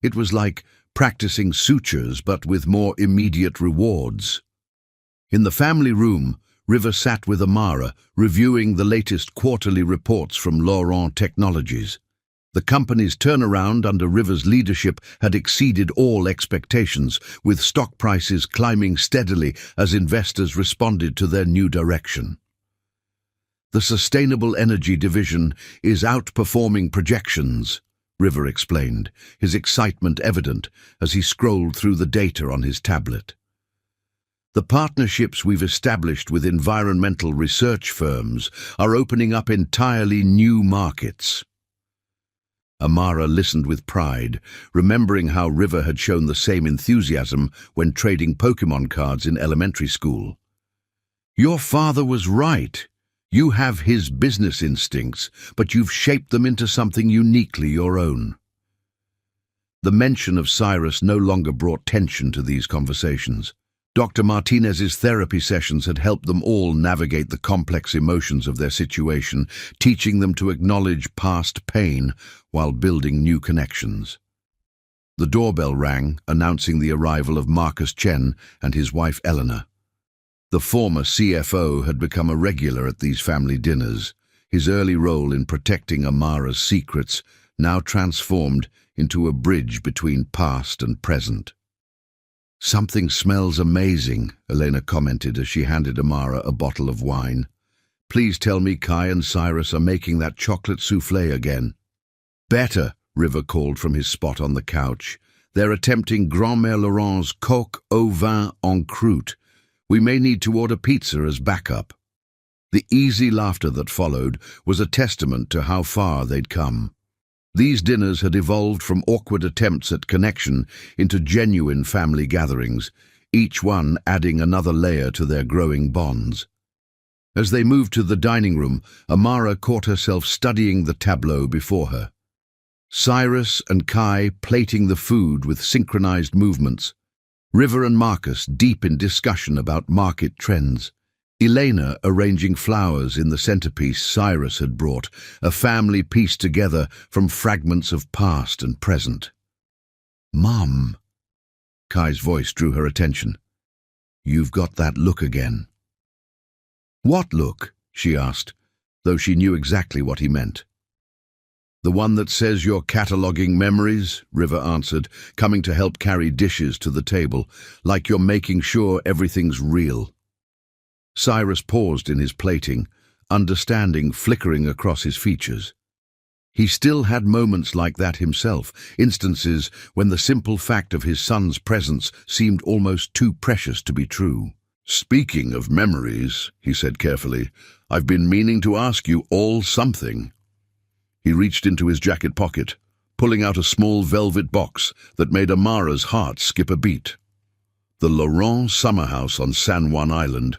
It was like practicing sutures but with more immediate rewards." In the family room, River sat with Amara, reviewing the latest quarterly reports from Laurent Technologies. The company's turnaround under River's leadership had exceeded all expectations, with stock prices climbing steadily as investors responded to their new direction. "The sustainable energy division is outperforming projections," River explained, his excitement evident as he scrolled through the data on his tablet. "The partnerships we've established with environmental research firms are opening up entirely new markets." Amara listened with pride, remembering how River had shown the same enthusiasm when trading Pokémon cards in elementary school. "Your father was right. You have his business instincts, but you've shaped them into something uniquely your own." The mention of Cyrus no longer brought tension to these conversations. Dr. Martinez's therapy sessions had helped them all navigate the complex emotions of their situation, teaching them to acknowledge past pain while building new connections. The doorbell rang, announcing the arrival of Marcus Chen and his wife Eleanor. The former CFO had become a regular at these family dinners, his early role in protecting Amara's secrets now transformed into a bridge between past and present. "Something smells amazing," Elena commented as she handed Amara a bottle of wine. "Please tell me Kai and Cyrus are making that chocolate soufflé again." "Better," River called from his spot on the couch. "They're attempting Grand-Mère Laurent's coq au vin en croûte. We may need to order pizza as backup." The easy laughter that followed was a testament to how far they'd come. These dinners had evolved from awkward attempts at connection into genuine family gatherings, each one adding another layer to their growing bonds. As they moved to the dining room, Amara caught herself studying the tableau before her. Cyrus and Kai plating the food with synchronized movements. River and Marcus deep in discussion about market trends. Elena arranging flowers in the centerpiece Cyrus had brought, a family pieced together from fragments of past and present. "Mom," Kai's voice drew her attention. "You've got that look again." "What look?" she asked, though she knew exactly what he meant. "The one that says you're cataloguing memories," River answered, coming to help carry dishes to the table, "like you're making sure everything's real." Cyrus paused in his plating, understanding flickering across his features. He still had moments like that himself, instances when the simple fact of his son's presence seemed almost too precious to be true. "Speaking of memories," he said carefully, "I've been meaning to ask you all something." He reached into his jacket pocket, pulling out a small velvet box that made Amara's heart skip a beat. The Laurent summer house on San Juan Island.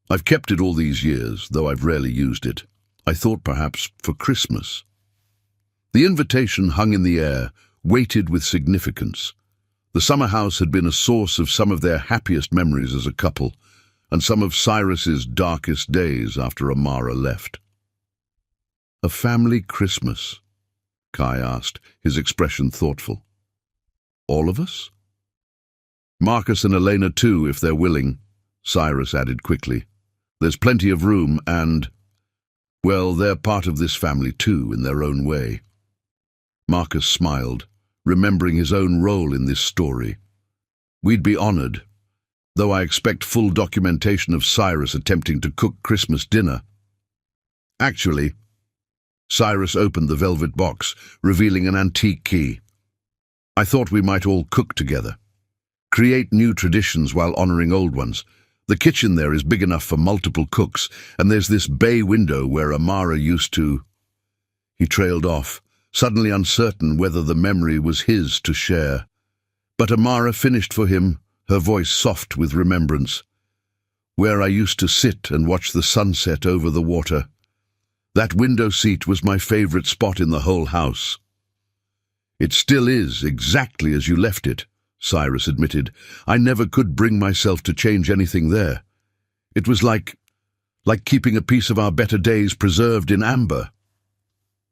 "I've kept it all these years, though I've rarely used it. I thought perhaps for Christmas." The invitation hung in the air, weighted with significance. The summer house had been a source of some of their happiest memories as a couple, and some of Cyrus's darkest days after Amara left. "A family Christmas?" Kai asked, his expression thoughtful. "All of us?" "Marcus and Elena too, if they're willing," Cyrus added quickly. "There's plenty of room and, well, they're part of this family too, in their own way." Marcus smiled, remembering his own role in this story. "We'd be honored, though I expect full documentation of Cyrus attempting to cook Christmas dinner." "Actually," Cyrus opened the velvet box, revealing an antique key. "I thought we might all cook together. Create new traditions while honoring old ones. The kitchen there is big enough for multiple cooks, and there's this bay window where Amara used to—" He trailed off, suddenly uncertain whether the memory was his to share. But Amara finished for him, her voice soft with remembrance. "Where I used to sit and watch the sunset over the water. That window seat was my favorite spot in the whole house." "It still is, exactly as you left it," Cyrus admitted. "I never could bring myself to change anything there. It was like keeping a piece of our better days preserved in amber."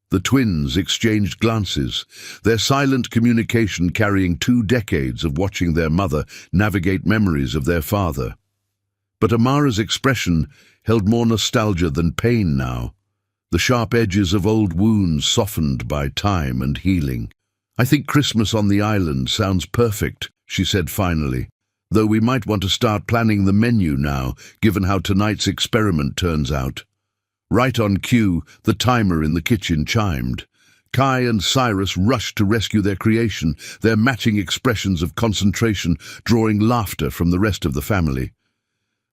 The twins exchanged glances, their silent communication carrying 2 decades of watching their mother navigate memories of their father. But Amara's expression held more nostalgia than pain now, the sharp edges of old wounds softened by time and healing. "I think Christmas on the island sounds perfect," she said finally, "though we might want to start planning the menu now, given how tonight's experiment turns out." Right on cue, the timer in the kitchen chimed. Kai and Cyrus rushed to rescue their creation, their matching expressions of concentration drawing laughter from the rest of the family.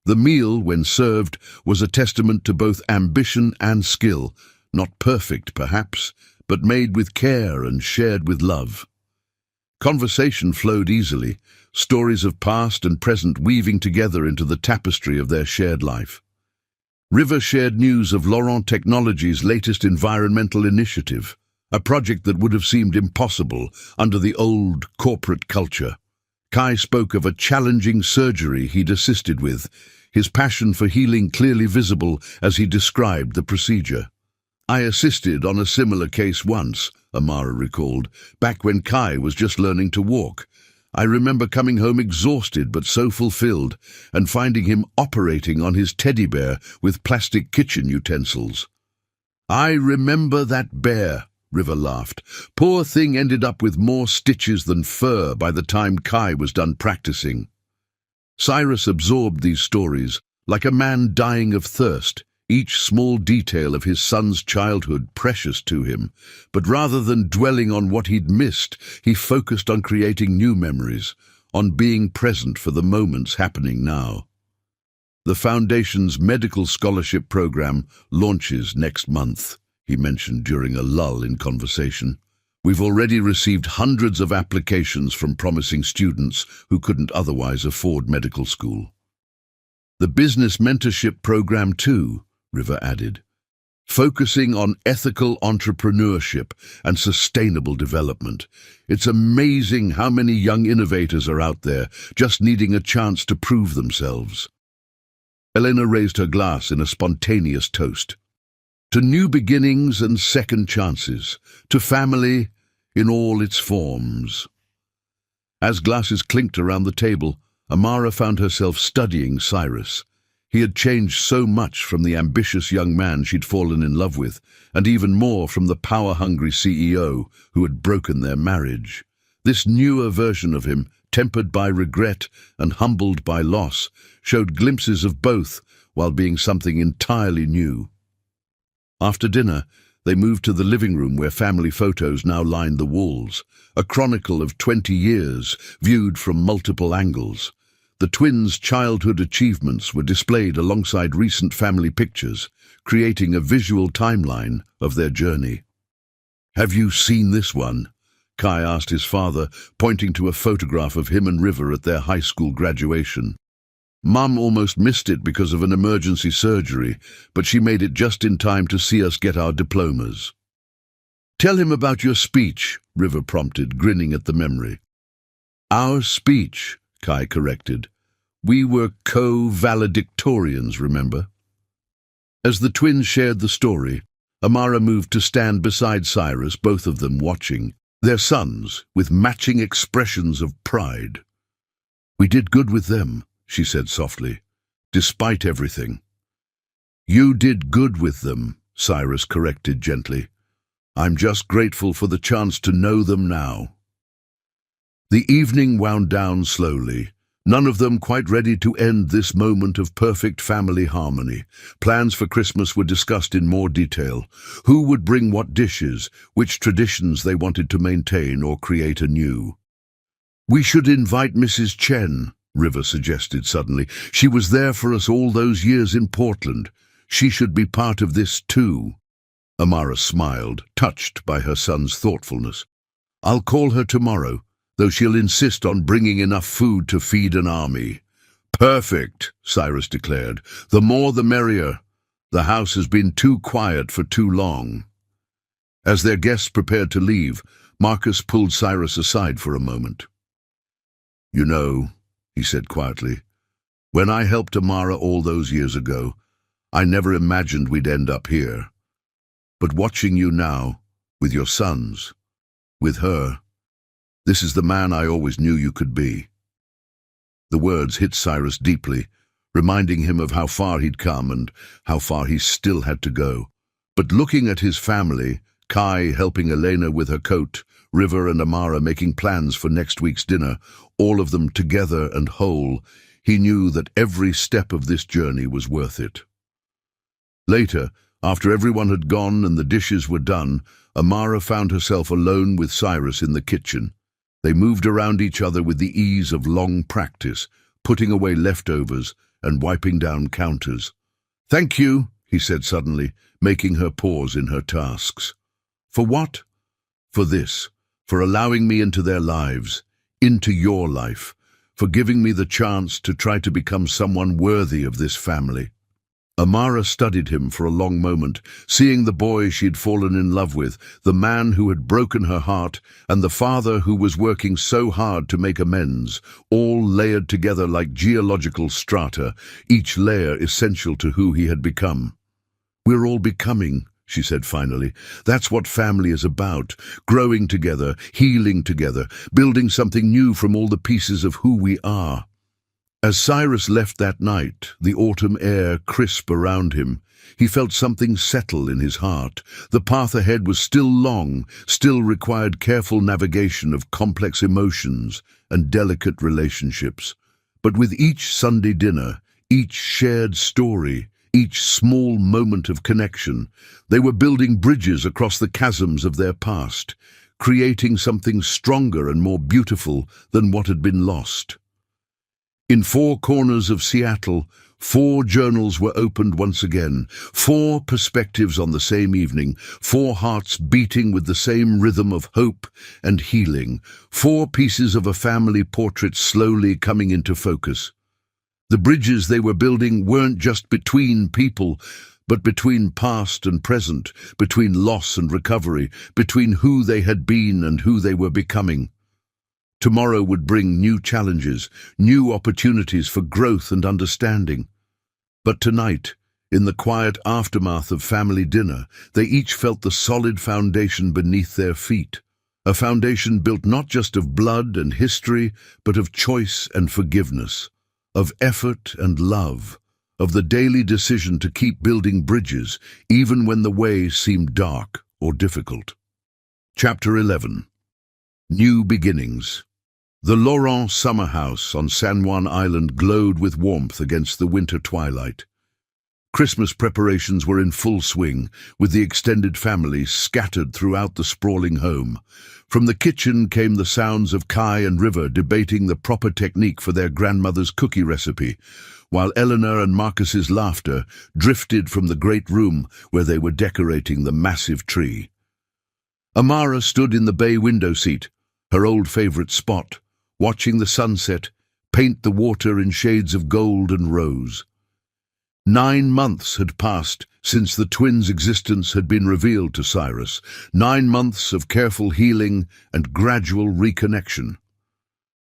The meal, when served, was a testament to both ambition and skill, not perfect, perhaps, but made with care and shared with love. Conversation flowed easily, stories of past and present weaving together into the tapestry of their shared life. River shared news of Laurent Technologies' latest environmental initiative, a project that would have seemed impossible under the old corporate culture. Kai spoke of a challenging surgery he'd assisted with, his passion for healing clearly visible as he described the procedure. "I assisted on a similar case once," Amara recalled, "back when Kai was just learning to walk. I remember coming home exhausted but so fulfilled, and finding him operating on his teddy bear with plastic kitchen utensils." "I remember that bear," River laughed. "Poor thing ended up with more stitches than fur by the time Kai was done practicing." Cyrus absorbed these stories, like a man dying of thirst, each small detail of his son's childhood precious to him. But rather than dwelling on what he'd missed, he focused on creating new memories, on being present for the moments happening now. "The Foundation's medical scholarship program launches next month," he mentioned during a lull in conversation. "We've already received hundreds of applications from promising students who couldn't otherwise afford medical school." The business mentorship program too, River added, focusing on ethical entrepreneurship and sustainable development. It's amazing how many young innovators are out there, just needing a chance to prove themselves. Elena raised her glass in a spontaneous toast. To new beginnings and second chances, to family in all its forms. As glasses clinked around the table, Amara found herself studying Cyrus. He had changed so much from the ambitious young man she'd fallen in love with, and even more from the power-hungry CEO who had broken their marriage. This newer version of him, tempered by regret and humbled by loss, showed glimpses of both while being something entirely new. After dinner, they moved to the living room where family photos now lined the walls, a chronicle of 20 years viewed from multiple angles. The twins' childhood achievements were displayed alongside recent family pictures, creating a visual timeline of their journey. "Have you seen this one?" Kai asked his father, pointing to a photograph of him and River at their high school graduation. "Mum almost missed it because of an emergency surgery, but she made it just in time to see us get our diplomas." "Tell him about your speech," River prompted, grinning at the memory. "Our speech," Kai corrected. "We were co-valedictorians, remember?" As the twins shared the story, Amara moved to stand beside Cyrus, both of them watching, their sons with matching expressions of pride. "We did good with them," she said softly, "despite everything." "You did good with them," Cyrus corrected gently. "I'm just grateful for the chance to know them now." The evening wound down slowly, none of them quite ready to end this moment of perfect family harmony. Plans for Christmas were discussed in more detail. Who would bring what dishes, which traditions they wanted to maintain or create anew. "We should invite Mrs. Chen," River suggested suddenly. "She was there for us all those years in Portland. She should be part of this too." Amara smiled, touched by her son's thoughtfulness. "I'll call her tomorrow, though she'll insist on bringing enough food to feed an army." "Perfect," Cyrus declared. "The more the merrier. The house has been too quiet for too long." As their guests prepared to leave, Marcus pulled Cyrus aside for a moment. "You know," he said quietly, "when I helped Amara all those years ago, I never imagined we'd end up here. But watching you now, with your sons, with her, this is the man I always knew you could be." The words hit Cyrus deeply, reminding him of how far he'd come and how far he still had to go. But looking at his family, Kai helping Elena with her coat, River and Amara making plans for next week's dinner, all of them together and whole, he knew that every step of this journey was worth it. Later, after everyone had gone and the dishes were done, Amara found herself alone with Cyrus in the kitchen. They moved around each other with the ease of long practice, putting away leftovers and wiping down counters. "Thank you," he said suddenly, making her pause in her tasks. "For what?" "For this, for allowing me into their lives, into your life, for giving me the chance to try to become someone worthy of this family." Amara studied him for a long moment, seeing the boy she'd fallen in love with, the man who had broken her heart, and the father who was working so hard to make amends, all layered together like geological strata, each layer essential to who he had become. "We're all becoming," she said finally. "That's what family is about, growing together, healing together, building something new from all the pieces of who we are." As Cyrus left that night, the autumn air crisp around him, he felt something settle in his heart. The path ahead was still long, still required careful navigation of complex emotions and delicate relationships. But with each Sunday dinner, each shared story, each small moment of connection, they were building bridges across the chasms of their past, creating something stronger and more beautiful than what had been lost. In 4 corners of Seattle, 4 journals were opened once again, 4 perspectives on the same evening, 4 hearts beating with the same rhythm of hope and healing, 4 pieces of a family portrait slowly coming into focus. The bridges they were building weren't just between people, but between past and present, between loss and recovery, between who they had been and who they were becoming. Tomorrow would bring new challenges, new opportunities for growth and understanding. But tonight, in the quiet aftermath of family dinner, they each felt the solid foundation beneath their feet. A foundation built not just of blood and history, but of choice and forgiveness, of effort and love, of the daily decision to keep building bridges, even when the way seemed dark or difficult. Chapter 11. New Beginnings. The Laurent summer house on San Juan Island glowed with warmth against the winter twilight. Christmas preparations were in full swing, with the extended family scattered throughout the sprawling home. From the kitchen came the sounds of Kai and River debating the proper technique for their grandmother's cookie recipe, while Eleanor and Marcus's laughter drifted from the great room where they were decorating the massive tree. Amara stood in the bay window seat, her old favorite spot, watching the sunset paint the water in shades of gold and rose. 9 months had passed since the twins' existence had been revealed to Cyrus, 9 months of careful healing and gradual reconnection.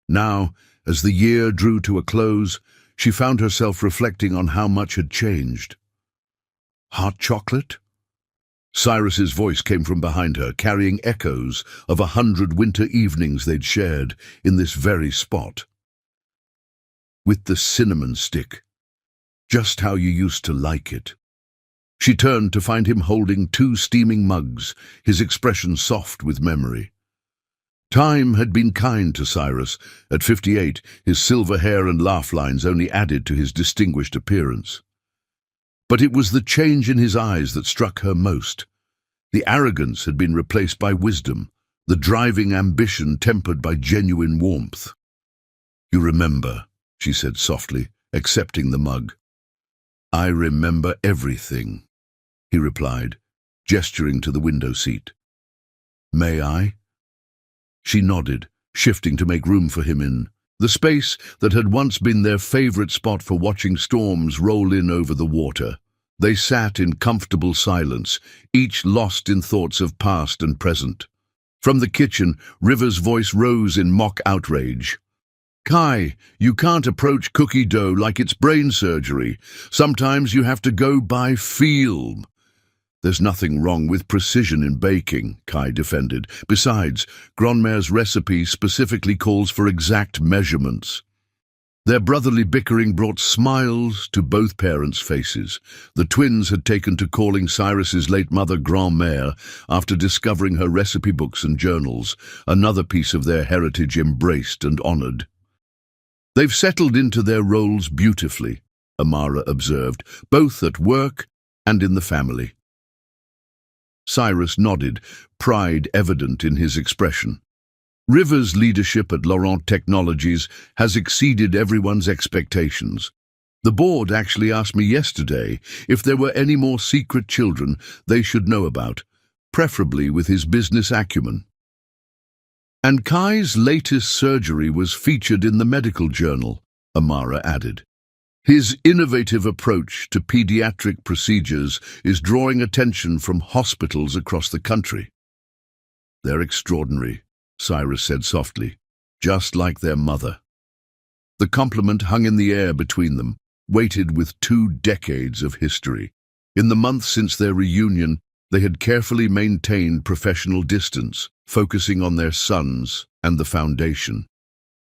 Now, as the year drew to a close, she found herself reflecting on how much had changed. Hot chocolate? Cyrus's voice came from behind her, carrying echoes of 100 winter evenings they'd shared in this very spot. With the cinnamon stick. Just how you used to like it. She turned to find him holding 2 steaming mugs, his expression soft with memory. Time had been kind to Cyrus. At 58, his silver hair and laugh lines only added to his distinguished appearance. But it was the change in his eyes that struck her most. The arrogance had been replaced by wisdom, the driving ambition tempered by genuine warmth. "You remember," she said softly, accepting the mug. "I remember everything," he replied, gesturing to the window seat. "May I?" She nodded, shifting to make room for him in the space that had once been their favorite spot for watching storms roll in over the water. They sat in comfortable silence, each lost in thoughts of past and present. From the kitchen, River's voice rose in mock outrage. "Kai, you can't approach cookie dough like it's brain surgery. Sometimes you have to go by feel." "There's nothing wrong with precision in baking," Kai defended. "Besides, Grandma's recipe specifically calls for exact measurements." Their brotherly bickering brought smiles to both parents' faces. The twins had taken to calling Cyrus's late mother Grand-mère after discovering her recipe books and journals, another piece of their heritage embraced and honored. "They've settled into their roles beautifully," Amara observed, "both at work and in the family." Cyrus nodded, pride evident in his expression. River's leadership at Laurent Technologies has exceeded everyone's expectations. The board actually asked me yesterday if there were any more secret children they should know about, preferably with his business acumen. "And Kai's latest surgery was featured in the medical journal," Amara added. "His innovative approach to pediatric procedures is drawing attention from hospitals across the country." "They're extraordinary," Cyrus said softly, "just like their mother." The compliment hung in the air between them, weighted with 2 decades of history. In the months since their reunion, they had carefully maintained professional distance, focusing on their sons and the foundation.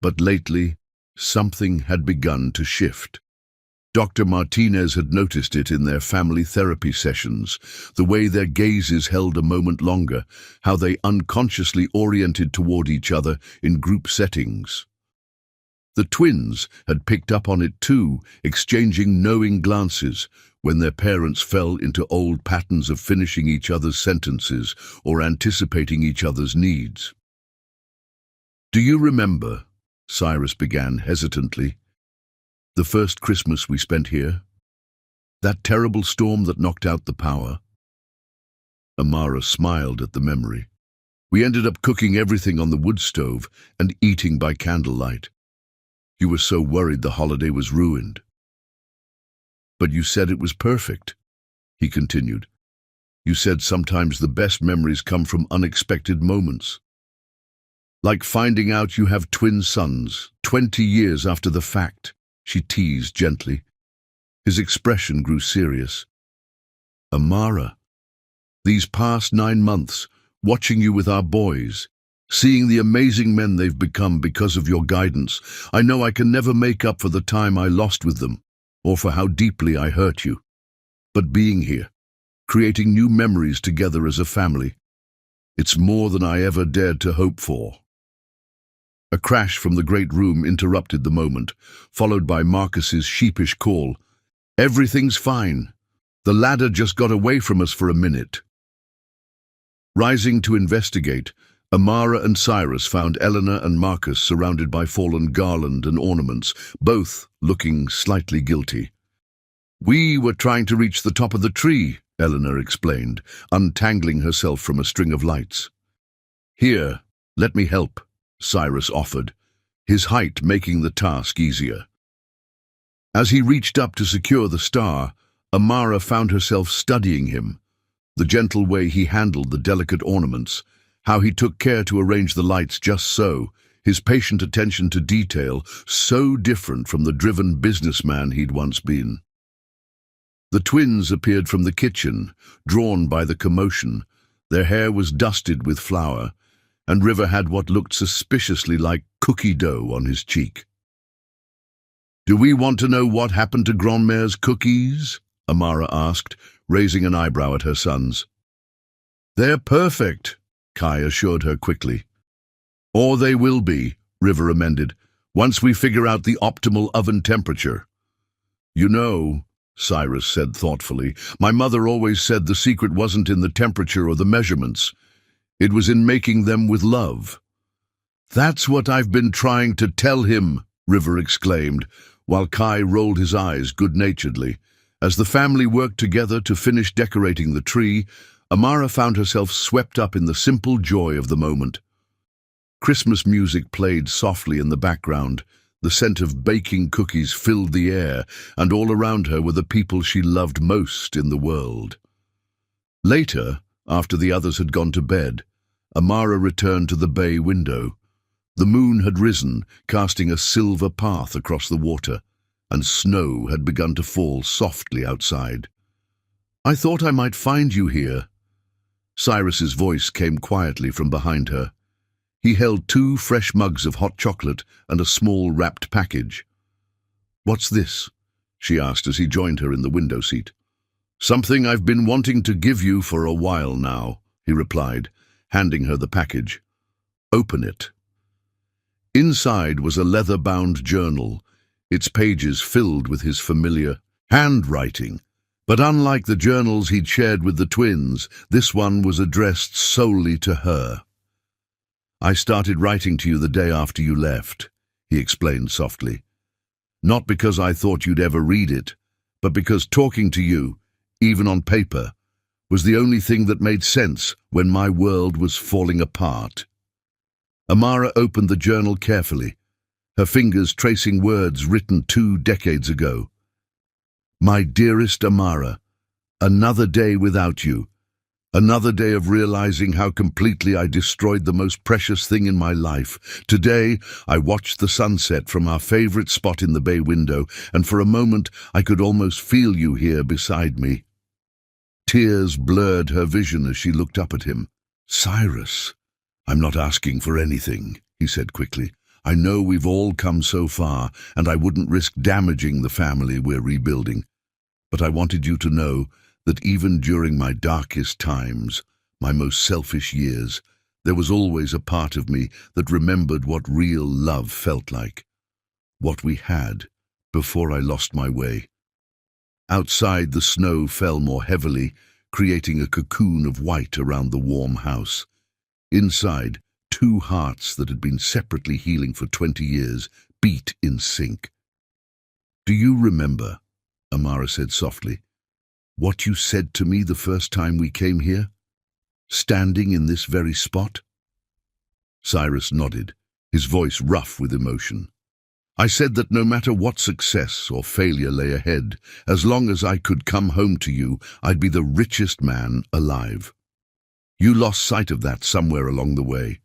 But lately, something had begun to shift. Dr. Martinez had noticed it in their family therapy sessions, the way their gazes held a moment longer, how they unconsciously oriented toward each other in group settings. The twins had picked up on it too, exchanging knowing glances when their parents fell into old patterns of finishing each other's sentences or anticipating each other's needs. "Do you remember," Cyrus began hesitantly, "the first Christmas we spent here? That terrible storm that knocked out the power?" Amara smiled at the memory. "We ended up cooking everything on the wood stove and eating by candlelight. You were so worried the holiday was ruined. But you said it was perfect, he continued. You said sometimes the best memories come from unexpected moments. Like finding out you have twin sons, 20 years after the fact, she teased gently. His expression grew serious. Amara, these past 9 months, watching you with our boys, seeing the amazing men they've become because of your guidance, I know I can never make up for the time I lost with them, or for how deeply I hurt you. But being here, creating new memories together as a family, it's more than I ever dared to hope for. A crash from the great room interrupted the moment, followed by Marcus's sheepish call. Everything's fine. The ladder just got away from us for a minute. Rising to investigate, Amara and Cyrus found Eleanor and Marcus surrounded by fallen garland and ornaments, both looking slightly guilty. We were trying to reach the top of the tree, Eleanor explained, untangling herself from a string of lights. Here, let me help, Cyrus offered, his height making the task easier. As he reached up to secure the star, Amara found herself studying him, the gentle way he handled the delicate ornaments, how he took care to arrange the lights just so, his patient attention to detail so different from the driven businessman he'd once been. The twins appeared from the kitchen, drawn by the commotion. Their hair was dusted with flour, and River had what looked suspiciously like cookie dough on his cheek. Do we want to know what happened to Grandmère's cookies? Amara asked, raising an eyebrow at her sons. They're perfect, Kai assured her quickly. Or they will be, River amended, once we figure out the optimal oven temperature. You know, Cyrus said thoughtfully, my mother always said the secret wasn't in the temperature or the measurements. It was in making them with love. That's what I've been trying to tell him, River exclaimed, while Kai rolled his eyes good-naturedly. As the family worked together to finish decorating the tree, Amara found herself swept up in the simple joy of the moment. Christmas music played softly in the background. The scent of baking cookies filled the air, and all around her were the people she loved most in the world. Later, after the others had gone to bed, Amara returned to the bay window. The moon had risen, casting a silver path across the water, and snow had begun to fall softly outside. I thought I might find you here. Cyrus's voice came quietly from behind her. He held 2 fresh mugs of hot chocolate and a small wrapped package. What's this? She asked as he joined her in the window seat. Something I've been wanting to give you for a while now, he replied, handing her the package. Open it. Inside was a leather-bound journal, its pages filled with his familiar handwriting. But unlike the journals he'd shared with the twins, this one was addressed solely to her. I started writing to you the day after you left, he explained softly. Not because I thought you'd ever read it, but because talking to you, even on paper, was the only thing that made sense when my world was falling apart. Amara opened the journal carefully, her fingers tracing words written 2 decades ago. My dearest Amara, another day without you. Another day of realizing how completely I destroyed the most precious thing in my life. Today, I watched the sunset from our favorite spot in the bay window, and for a moment I could almost feel you here beside me. Tears blurred her vision as she looked up at him. Cyrus, I'm not asking for anything, he said quickly. I know we've all come so far, and I wouldn't risk damaging the family we're rebuilding. But I wanted you to know that even during my darkest times, my most selfish years, there was always a part of me that remembered what real love felt like. What we had before I lost my way. Outside, the snow fell more heavily, creating a cocoon of white around the warm house. Inside, 2 hearts that had been separately healing for 20 years beat in sync. Do you remember, Amara said softly, what you said to me the first time we came here? Standing in this very spot? Cyrus nodded, his voice rough with emotion. I said that no matter what success or failure lay ahead, as long as I could come home to you, I'd be the richest man alive. You lost sight of that somewhere along the way.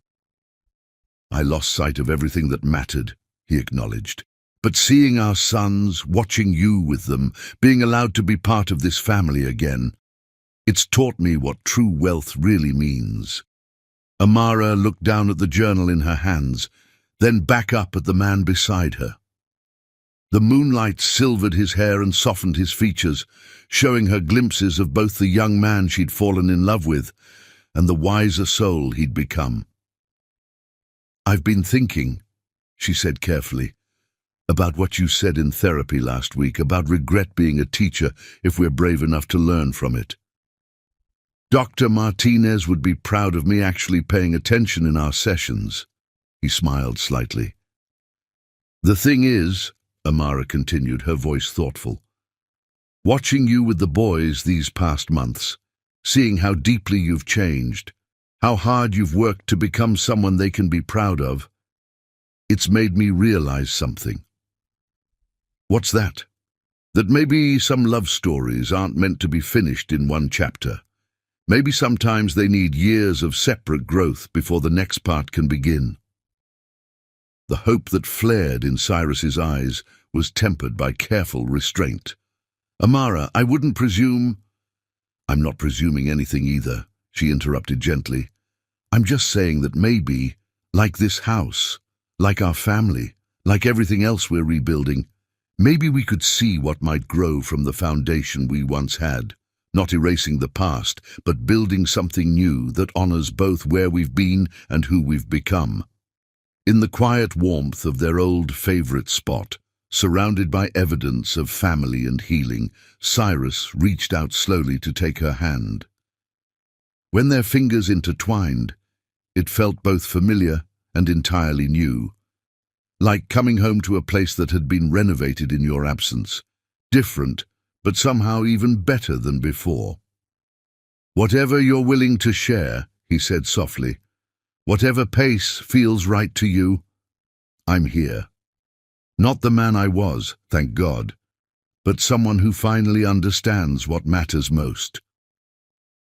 I lost sight of everything that mattered, he acknowledged. But seeing our sons, watching you with them, being allowed to be part of this family again, it's taught me what true wealth really means. Amara looked down at the journal in her hands, then back up at the man beside her. The moonlight silvered his hair and softened his features, showing her glimpses of both the young man she'd fallen in love with and the wiser soul he'd become. "I've been thinking," she said carefully, "about what you said in therapy last week, about regret being a teacher if we're brave enough to learn from it. Dr. Martinez would be proud of me actually paying attention in our sessions." He smiled slightly. "The thing is," Amara continued, her voice thoughtful, "watching you with the boys these past months, seeing how deeply you've changed, how hard you've worked to become someone they can be proud of, it's made me realize something." "What's that?" "That maybe some love stories aren't meant to be finished in one chapter. Maybe sometimes they need years of separate growth before the next part can begin." The hope that flared in Cyrus's eyes was tempered by careful restraint. "Amara, I wouldn't presume—" "I'm not presuming anything either," she interrupted gently. "I'm just saying that maybe, like this house, like our family, like everything else we're rebuilding, maybe we could see what might grow from the foundation we once had, not erasing the past, but building something new that honors both where we've been and who we've become." In the quiet warmth of their old favorite spot, surrounded by evidence of family and healing, Cyrus reached out slowly to take her hand. When their fingers intertwined, it felt both familiar and entirely new, like coming home to a place that had been renovated in your absence, different, but somehow even better than before. "Whatever you're willing to share," he said softly, "whatever pace feels right to you, I'm here. Not the man I was, thank God, but someone who finally understands what matters most."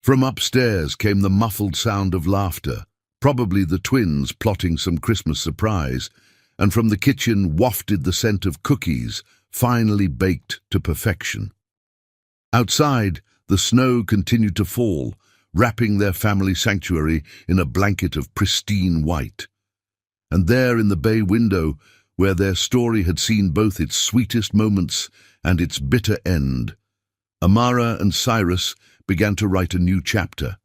From upstairs came the muffled sound of laughter, probably the twins plotting some Christmas surprise, and from the kitchen wafted the scent of cookies, finally baked to perfection. Outside, the snow continued to fall, wrapping their family sanctuary in a blanket of pristine white. And there in the bay window, where their story had seen both its sweetest moments and its bitter end, Amara and Cyrus began to write a new chapter,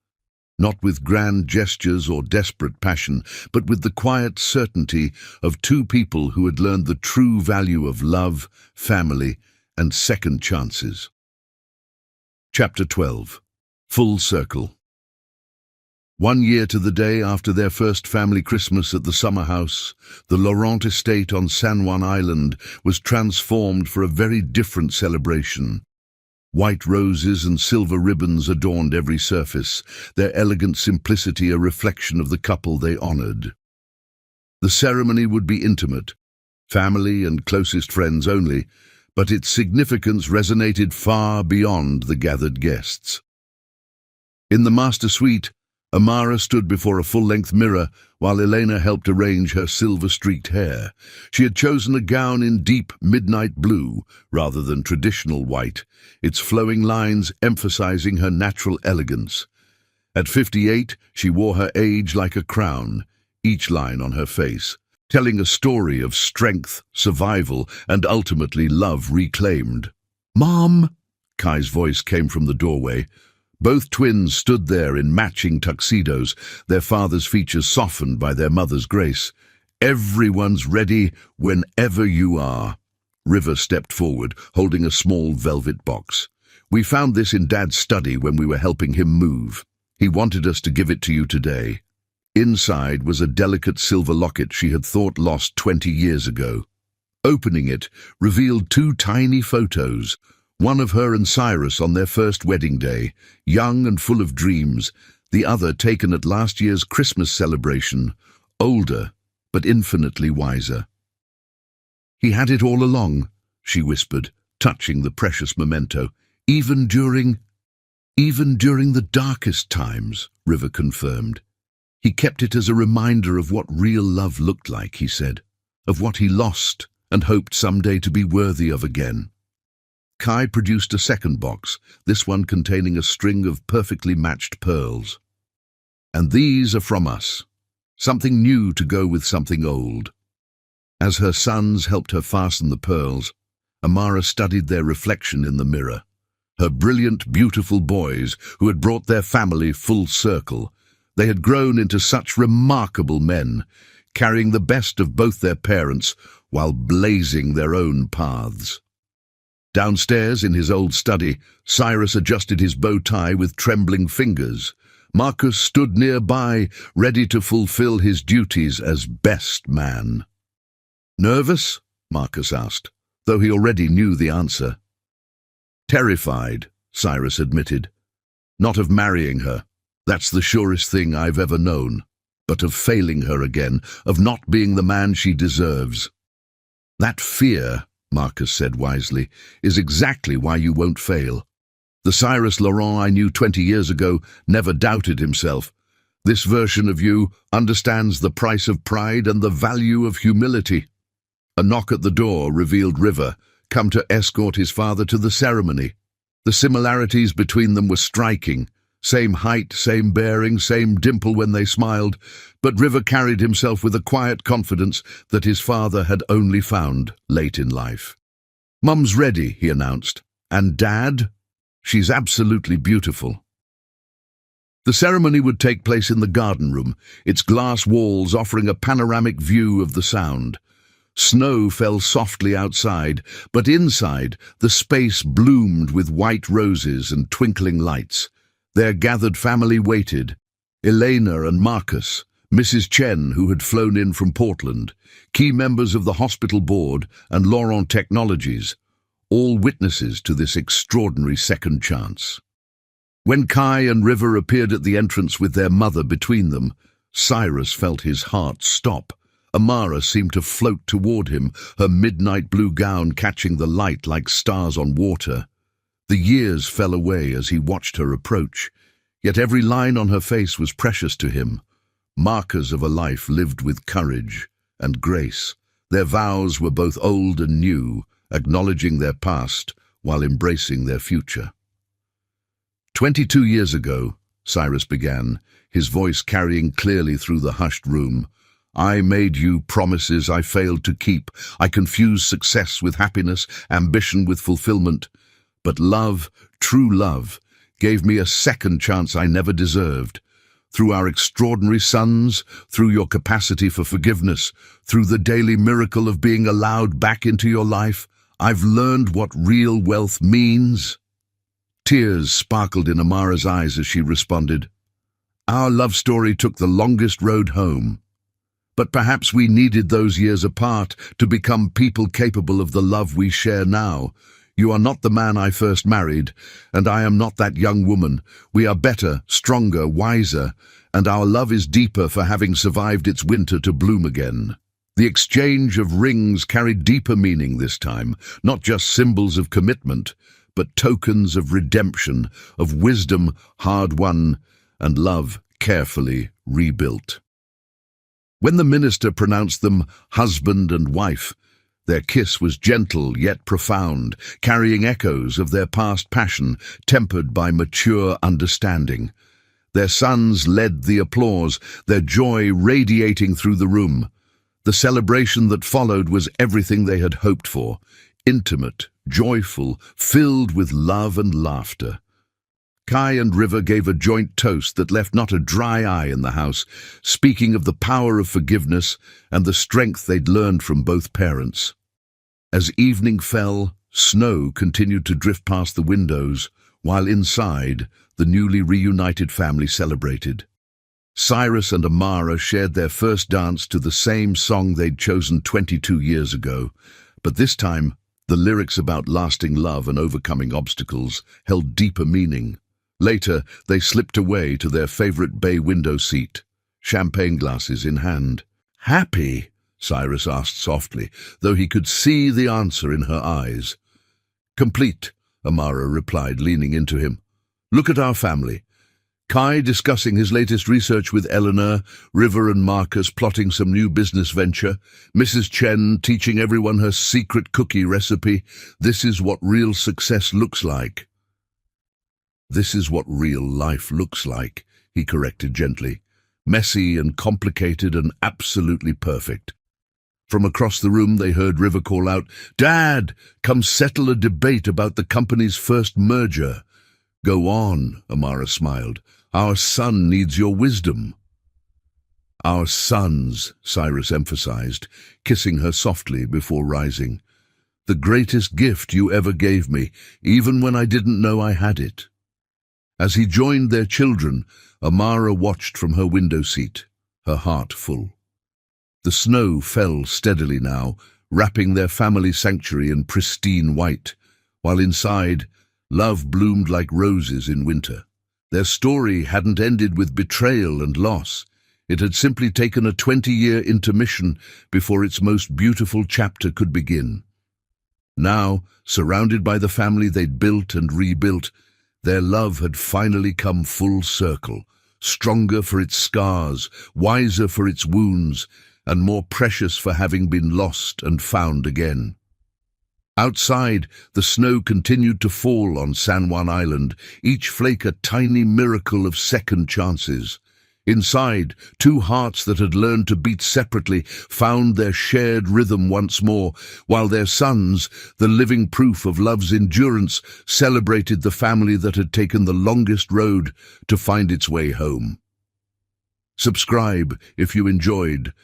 not with grand gestures or desperate passion, but with the quiet certainty of two people who had learned the true value of love, family, and second chances. Chapter 12. Full Circle. 1 year to the day after their first family Christmas at the summer house, the Laurent estate on San Juan Island was transformed for a very different celebration. White roses and silver ribbons adorned every surface, their elegant simplicity a reflection of the couple they honored. The ceremony would be intimate, family and closest friends only, but its significance resonated far beyond the gathered guests. In the master suite, Amara stood before a full-length mirror while Elena helped arrange her silver-streaked hair. She had chosen a gown in deep midnight blue rather than traditional white, its flowing lines emphasizing her natural elegance. At 58, she wore her age like a crown, each line on her face, telling a story of strength, survival, and ultimately love reclaimed. "Mom!" Kai's voice came from the doorway. Both twins stood there in matching tuxedos, their father's features softened by their mother's grace. "Everyone's ready whenever you are." River stepped forward, holding a small velvet box. "We found this in Dad's study when we were helping him move. He wanted us to give it to you today." Inside was a delicate silver locket she had thought lost 20 years ago. Opening it revealed 2 tiny photos, one of her and Cyrus on their first wedding day, young and full of dreams, the other taken at last year's Christmas celebration, older but infinitely wiser. He had it all along, she whispered, touching the precious memento. Even during the darkest times, River confirmed. He kept it as a reminder of what real love looked like, he said, of what he lost and hoped someday to be worthy of again. Kai produced a second box, this one containing a string of perfectly matched pearls. And these are from us. Something new to go with something old. As her sons helped her fasten the pearls, Amara studied their reflection in the mirror. Her brilliant, beautiful boys who had brought their family full circle. They had grown into such remarkable men, carrying the best of both their parents while blazing their own paths. Downstairs in his old study, Cyrus adjusted his bow tie with trembling fingers. Marcus stood nearby, ready to fulfill his duties as best man. "Nervous?" Marcus asked, though he already knew the answer. "Terrified," Cyrus admitted. "Not of marrying her. That's the surest thing I've ever known. But of failing her again, of not being the man she deserves." "That fear," Marcus said wisely, "is exactly why you won't fail. The Cyrus Laurent I knew 20 years ago never doubted himself. This version of you understands the price of pride and the value of humility." A knock at the door revealed River, come to escort his father to the ceremony. The similarities between them were striking. Same height, same bearing, same dimple when they smiled, but River carried himself with a quiet confidence that his father had only found late in life. "Mum's ready," he announced. "And Dad? She's absolutely beautiful." The ceremony would take place in the garden room, its glass walls offering a panoramic view of the Sound. Snow fell softly outside, but inside the space bloomed with white roses and twinkling lights. Their gathered family waited. Elena and Marcus, Mrs. Chen, who had flown in from Portland, key members of the hospital board, and Laurent Technologies, all witnesses to this extraordinary second chance. When Kai and River appeared at the entrance with their mother between them, Cyrus felt his heart stop. Amara seemed to float toward him, her midnight blue gown catching the light like stars on water. The years fell away as he watched her approach, yet every line on her face was precious to him, markers of a life lived with courage and grace. Their vows were both old and new, acknowledging their past while embracing their future. 22 years ago, Cyrus began, his voice carrying clearly through the hushed room, "I made you promises I failed to keep. I confused success with happiness, ambition with fulfillment. But love, true love, gave me a second chance I never deserved. Through our extraordinary sons, through your capacity for forgiveness, through the daily miracle of being allowed back into your life, I've learned what real wealth means." Tears sparkled in Amara's eyes as she responded, "Our love story took the longest road home. But perhaps we needed those years apart to become people capable of the love we share now. You are not the man I first married, and I am not that young woman. We are better, stronger, wiser, and our love is deeper for having survived its winter to bloom again." The exchange of rings carried deeper meaning this time, not just symbols of commitment, but tokens of redemption, of wisdom hard-won, and love carefully rebuilt. When the minister pronounced them husband and wife, their kiss was gentle yet profound, carrying echoes of their past passion, tempered by mature understanding. Their sons led the applause, their joy radiating through the room. The celebration that followed was everything they had hoped for, intimate, joyful, filled with love and laughter. Kai and River gave a joint toast that left not a dry eye in the house, speaking of the power of forgiveness and the strength they'd learned from both parents. As evening fell, snow continued to drift past the windows, while inside, the newly reunited family celebrated. Cyrus and Amara shared their first dance to the same song they'd chosen 22 years ago, but this time, the lyrics about lasting love and overcoming obstacles held deeper meaning. Later, they slipped away to their favorite bay window seat, champagne glasses in hand. "Happy?" Cyrus asked softly, though he could see the answer in her eyes. Complete, Amara replied, leaning into him. Look at our family. Kai discussing his latest research with Eleanor, River and Marcus plotting some new business venture, Mrs. Chen teaching everyone her secret cookie recipe. This is what real success looks like. This is what real life looks like, he corrected gently. Messy and complicated and absolutely perfect. From across the room they heard River call out, "Dad, come settle a debate about the company's first merger." "Go on," Amara smiled. "Our son needs your wisdom." "Our sons," Cyrus emphasized, kissing her softly before rising. "The greatest gift you ever gave me, even when I didn't know I had it." As he joined their children, Amara watched from her window seat, her heart full. The snow fell steadily now, wrapping their family sanctuary in pristine white, while inside, love bloomed like roses in winter. Their story hadn't ended with betrayal and loss. It had simply taken a 20-year intermission before its most beautiful chapter could begin. Now, surrounded by the family they'd built and rebuilt, their love had finally come full circle, stronger for its scars, wiser for its wounds, and more precious for having been lost and found again. Outside, the snow continued to fall on San Juan Island, each flake a tiny miracle of second chances. Inside, two hearts that had learned to beat separately found their shared rhythm once more, while their sons, the living proof of love's endurance, celebrated the family that had taken the longest road to find its way home. Subscribe if you enjoyed